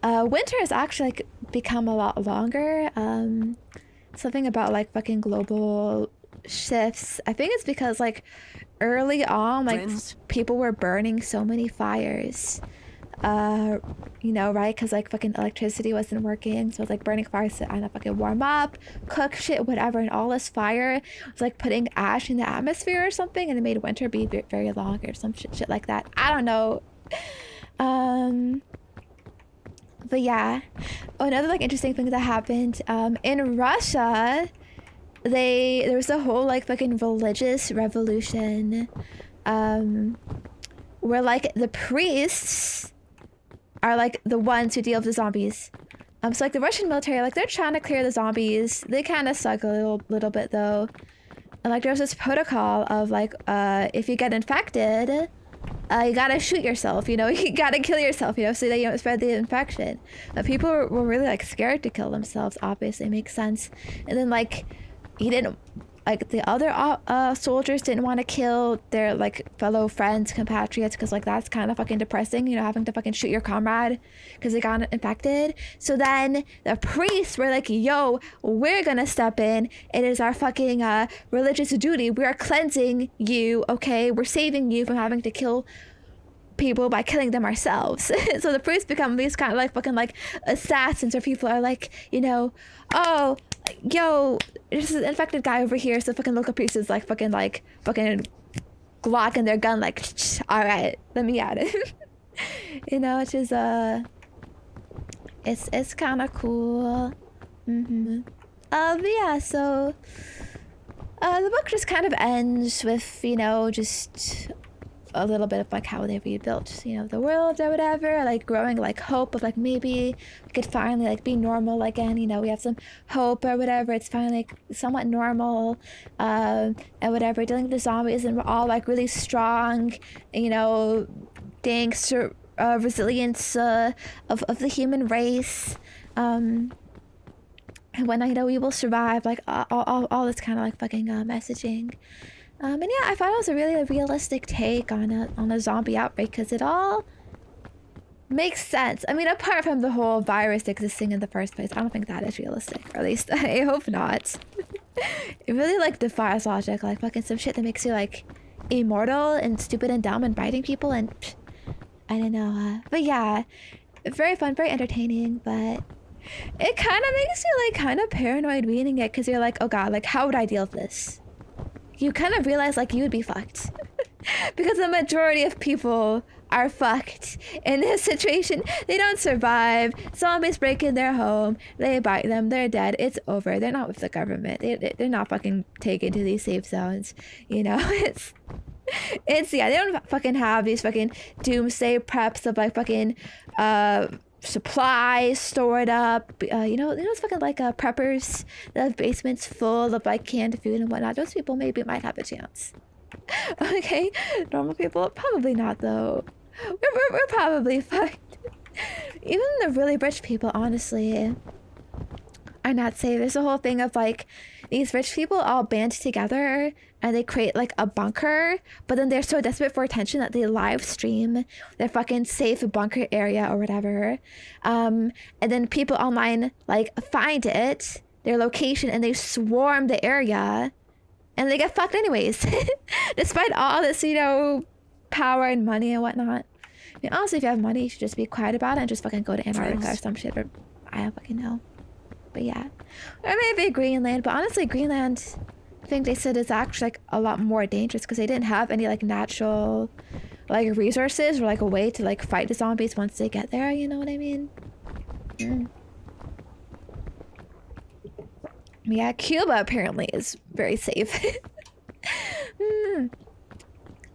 winter has actually like become a lot longer. Something about like fucking global shifts. I think it's because like early on, like people were burning so many fires, you know, right? Because like fucking electricity wasn't working, so it's like burning fires to either fucking warm up, cook shit, whatever, and all this fire was like putting ash in the atmosphere or something, and it made winter be very long or some shit like that. I don't know. But yeah. Oh, another like interesting thing that happened in Russia, there was a whole like fucking religious revolution where like the priests are like the ones who deal with the zombies. So like the Russian military, like they're trying to clear the zombies. They kind of suck a little bit though. And like there's this protocol of like if you get infected, you gotta shoot yourself, you know, you gotta kill yourself, you know, so that you don't spread the infection. But people were really like scared to kill themselves, obviously, it makes sense. And then like he didn't, like the other soldiers didn't want to kill their like fellow friends, compatriots, because like that's kind of fucking depressing, you know, having to fucking shoot your comrade because they got infected. So then the priests were like, yo, we're gonna step in, it is our fucking religious duty, we are cleansing you, okay, we're saving you from having to kill people by killing them ourselves. So the priests become these kind of like fucking like assassins, or people are like, you know, oh, yo, there's an infected guy over here, so fucking local priest is like fucking Glock in their gun, like, all right, let me at it. You know, which is it's kind of cool. But yeah, so the book just kind of ends with, you know, just a little bit of like how they rebuilt, you know, the world or whatever, like growing like hope of like maybe we could finally like be normal again, you know, we have some hope or whatever, it's finally like somewhat normal, and whatever, dealing with the zombies, and we're all like really strong, you know, thanks to resilience of the human race, and when, you know, we will survive, like all this kind of like fucking messaging. And yeah, I thought it was a really realistic take on a zombie outbreak, because it all makes sense. I mean, apart from the whole virus existing in the first place, I don't think that is realistic, or at least I hope not. It really like defies logic, like fucking some shit that makes you like immortal and stupid and dumb and biting people, and I don't know. But yeah, very fun, very entertaining, but it kind of makes you like kind of paranoid reading it, because you're like, oh god, like how would I deal with this? You kind of realize like you would be fucked because the majority of people are fucked in this situation. They don't survive. Zombies break in their home, they bite them, they're dead, it's over. They're not with the government, they're not fucking taken to these safe zones, you know. It's yeah, they don't fucking have these fucking doomsday preps of like fucking supplies stored up, you know those fucking like preppers that have basements full of like canned food and whatnot. Those people maybe might have a chance. Okay, normal people probably not though. We're probably fucked. Even the really rich people, honestly, are not safe. There's a whole thing of like these rich people all band together and they create like a bunker, but then they're so desperate for attention that they live stream their fucking safe bunker area or whatever. And then people online like find it, their location, and they swarm the area and they get fucked anyways. Despite all this, you know, power and money and whatnot. I mean, honestly, if you have money, you should just be quiet about it and just fucking go to Antarctica or some shit, or I don't fucking know. But yeah. Or maybe Greenland, but honestly, Greenland, I think they said is actually like a lot more dangerous because they didn't have any like natural like resources or like a way to like fight the zombies once they get there, you know what I mean? Yeah, Cuba apparently is very safe.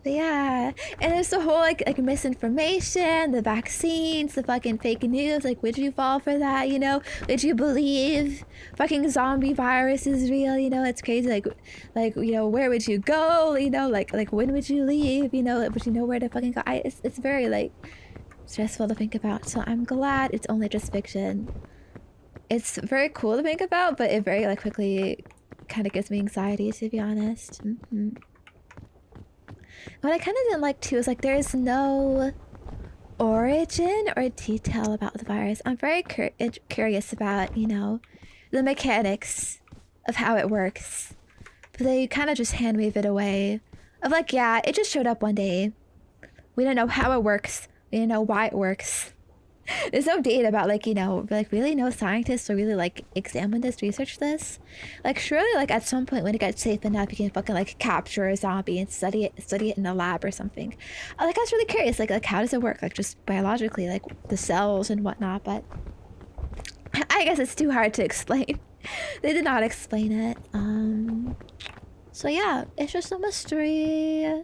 But yeah, and there's the whole like misinformation, the vaccines, the fucking fake news. Like, would you fall for that? You know, would you believe fucking zombie virus is real? You know, it's crazy. Like you know, where would you go? You know, like when would you leave? You know, would you know where to fucking go? It's very like stressful to think about. So I'm glad it's only just fiction. It's very cool to think about, but it very like quickly kind of gives me anxiety, to be honest. What I kind of didn't like too is like there's no origin or detail about the virus. I'm very curious about, you know, the mechanics of how it works, but they kind of just hand wave it away of like, yeah, it just showed up one day. We don't know how it works. We don't know why it works. There's no data about like, you know, like really no scientists to really like examine this, research this. Like surely like at some point when it gets safe enough, you can fucking like capture a zombie and study it in a lab or something. Like I was really curious, like how does it work? Like just biologically, like the cells and whatnot, but I guess it's too hard to explain. They did not explain it. So yeah, it's just a mystery.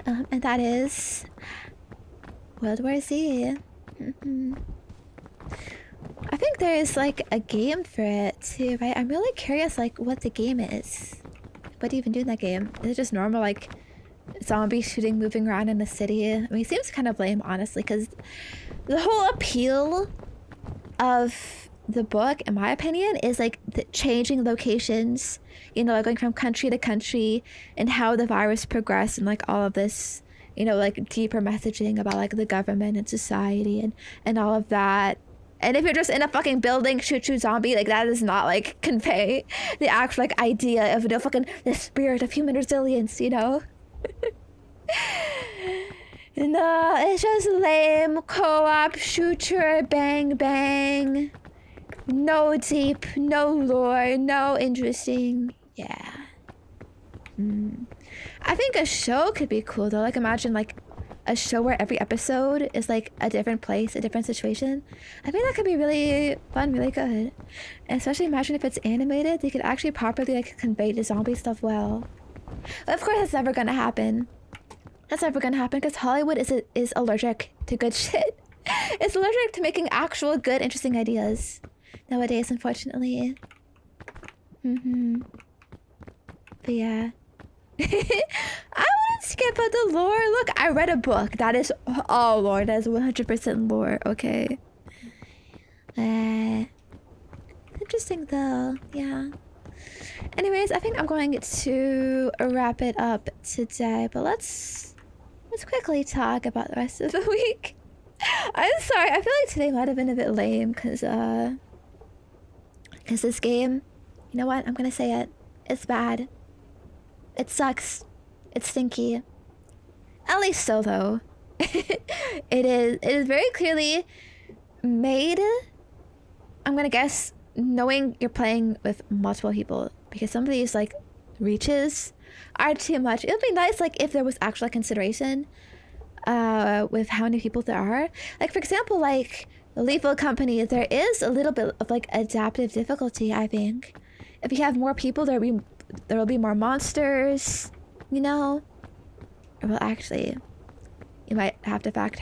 And that is World War Z. I think there's like a game for it too, right? I'm really curious like what the game is. What do you even do in that game? Is it just normal like zombies shooting, moving around in the city? I mean, it seems kind of lame, honestly, because the whole appeal of the book, in my opinion, is like the changing locations, you know, like going from country to country, and how the virus progressed, and like all of this, you know, like deeper messaging about like the government and society and all of that. And if you're just in a fucking building, shoot zombie, like that does not like convey the actual like idea of, you know, fucking the spirit of human resilience, you know. No, it's just lame co-op shooter, bang bang. No deep, no lore, no interesting. Yeah. I think a show could be cool though. Like imagine like a show where every episode is like a different place, a different situation. I think that could be really fun, really good. And especially imagine if it's animated, they could actually properly like convey the zombie stuff well. But of course that's never gonna happen. That's never gonna happen because Hollywood is allergic to good shit. It's allergic to making actual good, interesting ideas nowadays, unfortunately. But yeah. I wouldn't skip out the lore. Look, I read a book. That is all lore. That is 100% lore, okay? Interesting though, yeah. Anyways, I think I'm going to wrap it up today, but let's quickly talk about the rest of the week. I'm sorry, I feel like today might have been a bit lame because this game, you know what, I'm gonna say it, it's bad. It sucks. It's stinky. At least so though. It is very clearly made, I'm gonna guess, knowing you're playing with multiple people, because some of these like reaches are too much. It would be nice like if there was actual consideration with how many people there are. Like for example, like the Lethal Company, there is a little bit of like adaptive difficulty, I think. If you have more people, there will be more monsters, you know? Well, actually, you might have to fact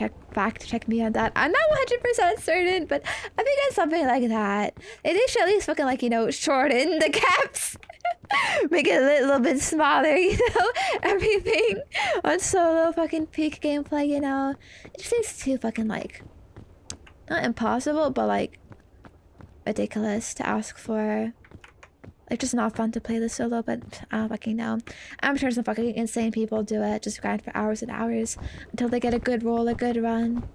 check me on that. I'm not 100% certain, but I think it's something like that. They should at least fucking like, you know, shorten the caps. Make it a little bit smaller, you know? Everything on solo fucking peak gameplay, you know? It just seems too fucking like not impossible, but like ridiculous to ask for. Like, just not fun to play this solo, but I don't fucking know. I'm sure some fucking insane people do it, just grind for hours and hours until they get a good roll, a good run.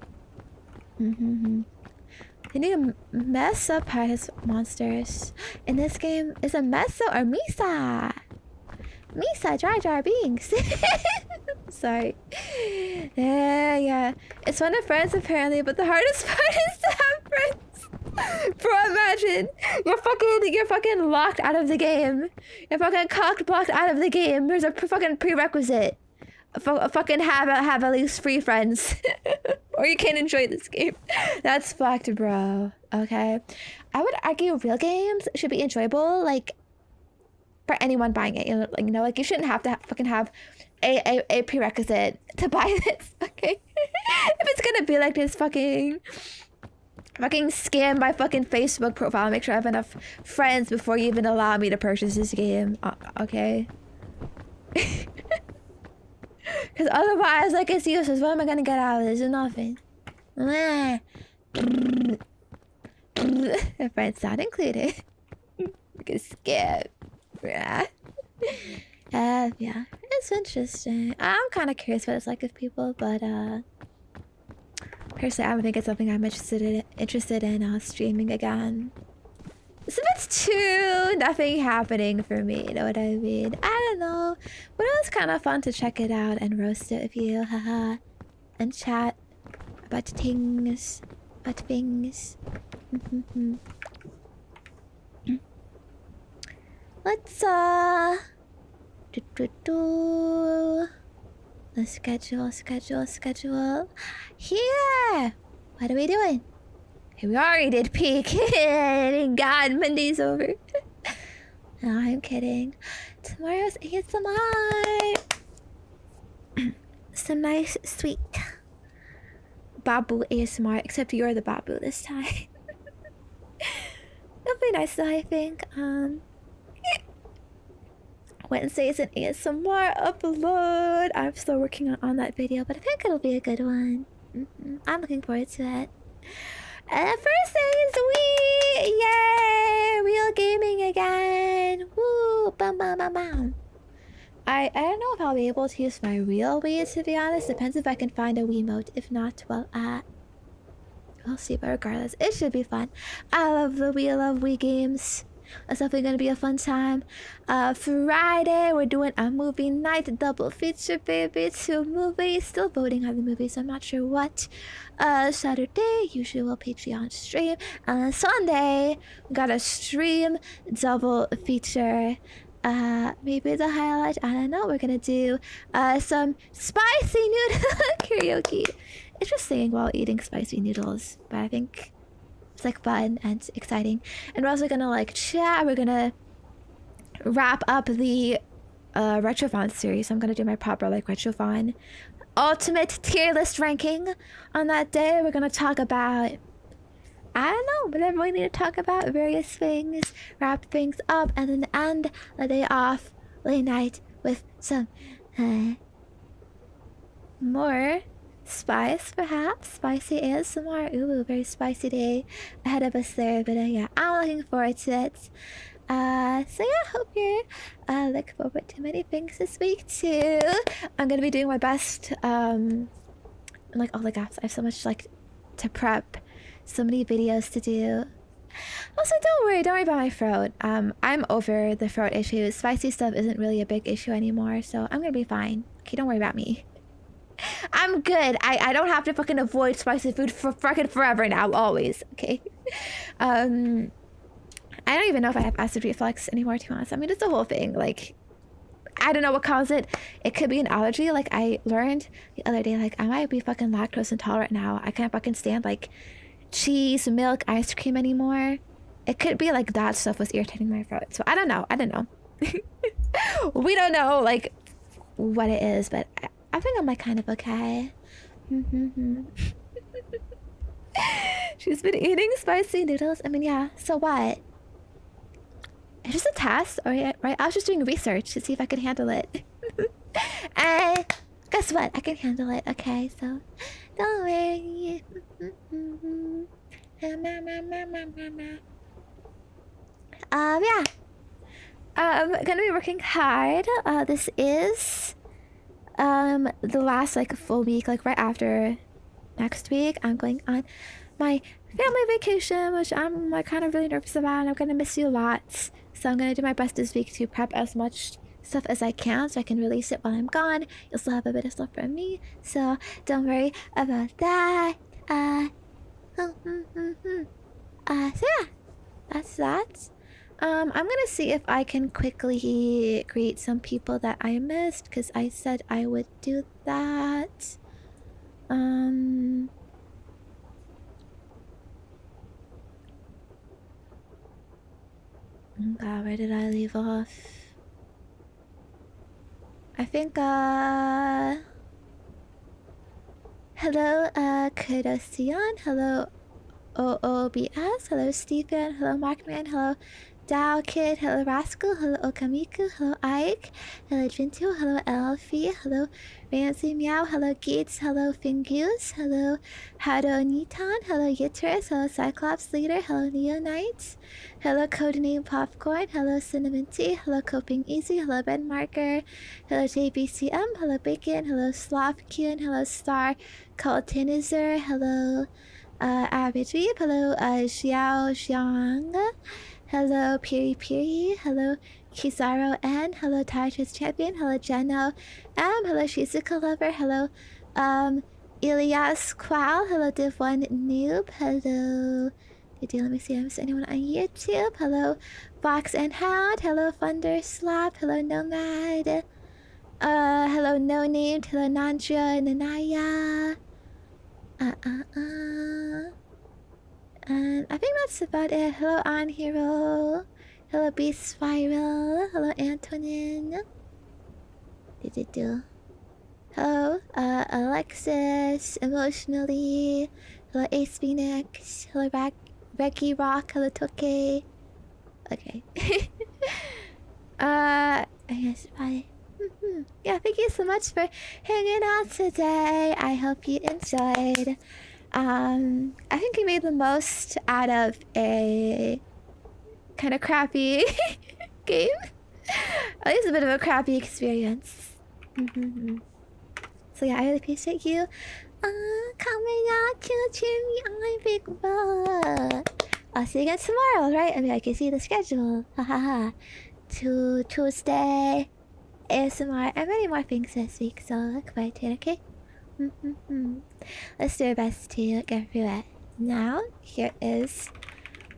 They need to mess up his monsters. In this game, is it Mesa or Misa? Misa, Jar Jar Binks. Sorry. Yeah. It's fun to have friends apparently, but the hardest part is to have friends. Bro, imagine you're fucking locked out of the game. You're fucking blocked out of the game. There's a fucking prerequisite. Fucking have at least 3 friends, or you can't enjoy this game. That's fucked, bro. Okay, I would argue real games should be enjoyable, like for anyone buying it. You know, like you shouldn't have to fucking have a prerequisite to buy this. Okay, if it's gonna be like this, fucking scan my fucking Facebook profile, make sure I have enough friends before you even allow me to purchase this game. Okay. Because otherwise, like, it's useless. What am I gonna get out of this? Nothing. Friends not included. Get scared. Yeah. It's interesting. I'm kind of curious what it's like with people, but personally, I don't think it's something I'm interested in streaming again. It's a bit too nothing happening for me, you know what I mean? I don't know. But it was kind of fun to check it out and roast it with you, haha. And chat about things. Let's, schedule. Here! What are we doing? We already did peak. God, Monday's over. No, I'm kidding. Tomorrow's ASMR. Some nice, sweet Babu ASMR, except you're the Babu this time. It'll be nice though, I think. Wednesday is an ASMR upload. I'm still working on that video, but I think it'll be a good one. I'm looking forward to it. First day is Wii! Yay! Real gaming again! Woo! Bum bum bum bum. I don't know if I'll be able to use my real Wii, to be honest. Depends if I can find a Wiimote. If not, well, we'll see. But regardless, it should be fun. I love the Wii. I love Wii games. It's definitely gonna be a fun time. Friday, we're doing a movie night, double feature, baby. 2 movies. Still voting on the movies. I'm not sure what. Saturday, usual Patreon stream. And Sunday, we got a stream double feature. Maybe the highlight, I don't know. We're gonna do some spicy noodle karaoke. It's just singing while eating spicy noodles, but I think it's like fun and exciting. And we're also gonna like chat. We're gonna wrap up the Retrophon series. I'm gonna do my proper like Retrophon ultimate tier list ranking on that day. We're gonna talk about, I don't know, whatever we need to talk about, various things, wrap things up, and then end the day off late night with some more spice, perhaps. Spicy ASMR. Ooh, very spicy day ahead of us there. But yeah, I'm looking forward to it. So yeah, hope you're looking forward to many things this week too. I'm gonna be doing my best. Like all the gaps, I have so much like to prep, so many videos to do. Also, don't worry about my throat. I'm over the throat issue. Spicy stuff isn't really a big issue anymore, so I'm gonna be fine. Okay, don't worry about me. I'm good. I don't have to fucking avoid spicy food for fucking forever now, always. Okay. I don't even know if I have acid reflux anymore, to be honest. I mean, it's the whole thing. Like, I don't know what caused it. It could be an allergy. Like, I learned the other day, like, I might be fucking lactose intolerant now. I can't fucking stand, like, cheese, milk, ice cream anymore. It could be, like, that stuff was irritating my throat. So, I don't know. We don't know, like, what it is, but I think I'm, like, kind of okay. She's been eating spicy noodles. I mean, yeah, so what? It's just a test, right? I was just doing research to see if I could handle it. And guess what? I can handle it, okay? So, don't worry. Yeah. Gonna be working hard. This is the last like full week, like right after next week. I'm going on my family vacation, which I'm like kind of really nervous about, and I'm gonna miss you a lot. So I'm gonna do my best this week to prep as much stuff as I can so I can release it while I'm gone. You'll still have a bit of stuff from me, so don't worry about that. So yeah, that's that. I'm gonna see if I can quickly greet some people that I missed because I said I would do that. God, where did I leave off? I think, hello, Kodosian, hello, OOBS, hello, Stephen, hello, Markman, hello, Dow Kid, hello, Rascal, hello, Okamiku, hello, Ike, hello, Jinto, hello, Elfie, hello, Ramsey Meow, hello, Gates, hello, Fingus, hello, Hado Nitan, hello, Yitters, hello, Cyclops Leader, hello, Neo Knights, hello, Codename Popcorn, hello, Cinnamon Tea, hello, Coping Easy, hello, Ben Marker, hello, JBCM, hello, Bacon, hello, Slothkin, hello, Star, Coltinizer, hello, Average Weep, hello, Xiao Xiang, hello, Piri Piri, hello, Kizaru N, hello, Titus Champion, hello, Jeno hello, Shizuka Lover, hello, Ilias Qual, hello, Div1 Noob, hello, let me see if I missed anyone on YouTube, hello, Fox and Hound, hello, Thunder Slap, hello, Nomad, hello, No Named, hello, Nandra, Nanaya, and I think that's about it. Hello, On Hero. Hello, Beast Spiral. Hello, Antonin. Hello, Alexis. Emotionally. Hello, Ace Phoenix. Hello, Becky Rock. Hello, Toke. Okay. I guess bye. Yeah, thank you so much for hanging out today. I hope you enjoyed. I think we made the most out of a kind of crappy game. At least a bit of a crappy experience. So yeah, I really appreciate you coming out to cheer me on, Big Bro. I'll see you again tomorrow, right? I mean, I can see the schedule. Hahaha. To Tuesday, ASMR, and many more things this week, so look forward to it, okay? Let's do our best to get through it. Now, here is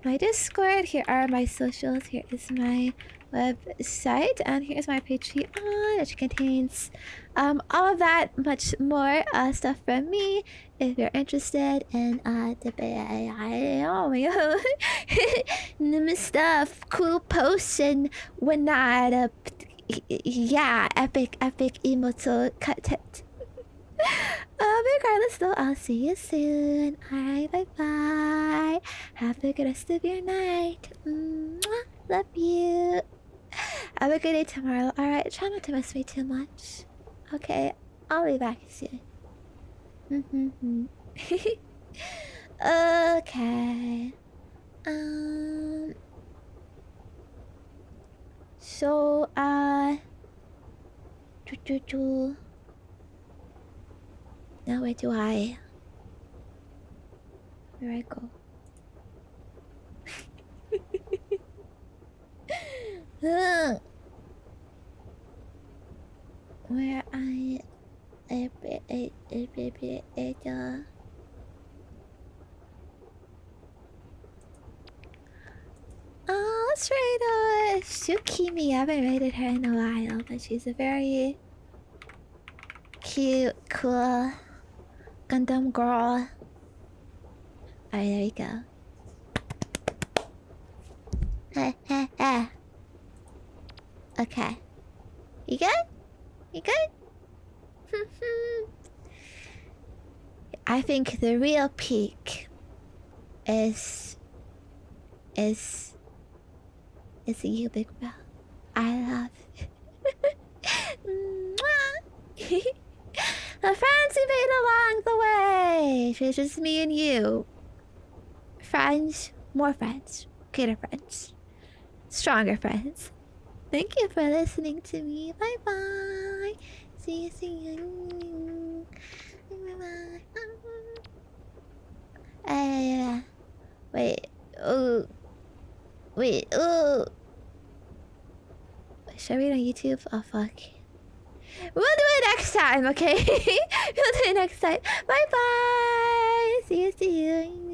my Discord, here are my socials, here is my website, and here's my Patreon, which contains all of that, much more stuff from me. If you're interested in new stuff, cool posts, and whatnot, yeah, epic emote content. Regardless though, I'll see you soon. Alright, bye-bye. Have a good rest of your night. Mwah, love you. Have a good day tomorrow. Alright, try not to miss me too much. Okay, I'll be back soon. Okay. So, now where do I go? Where let's raid Tsukimi. I haven't raided her in a while, but she's a very cute, cool Gundam girl. Alright, there we go. Okay. You good? You good? I think the real peak is you, Big Bro. I love the friends we made along the way. It's just me and you. friends, more friends, greater friends, stronger friends. Thank you for listening to me. Bye bye. See you. Bye bye. Wait. Oh. Wait. Oh. Should I read on YouTube? Oh fuck. We'll do it next time, okay? We'll do it next time. Bye bye. See you.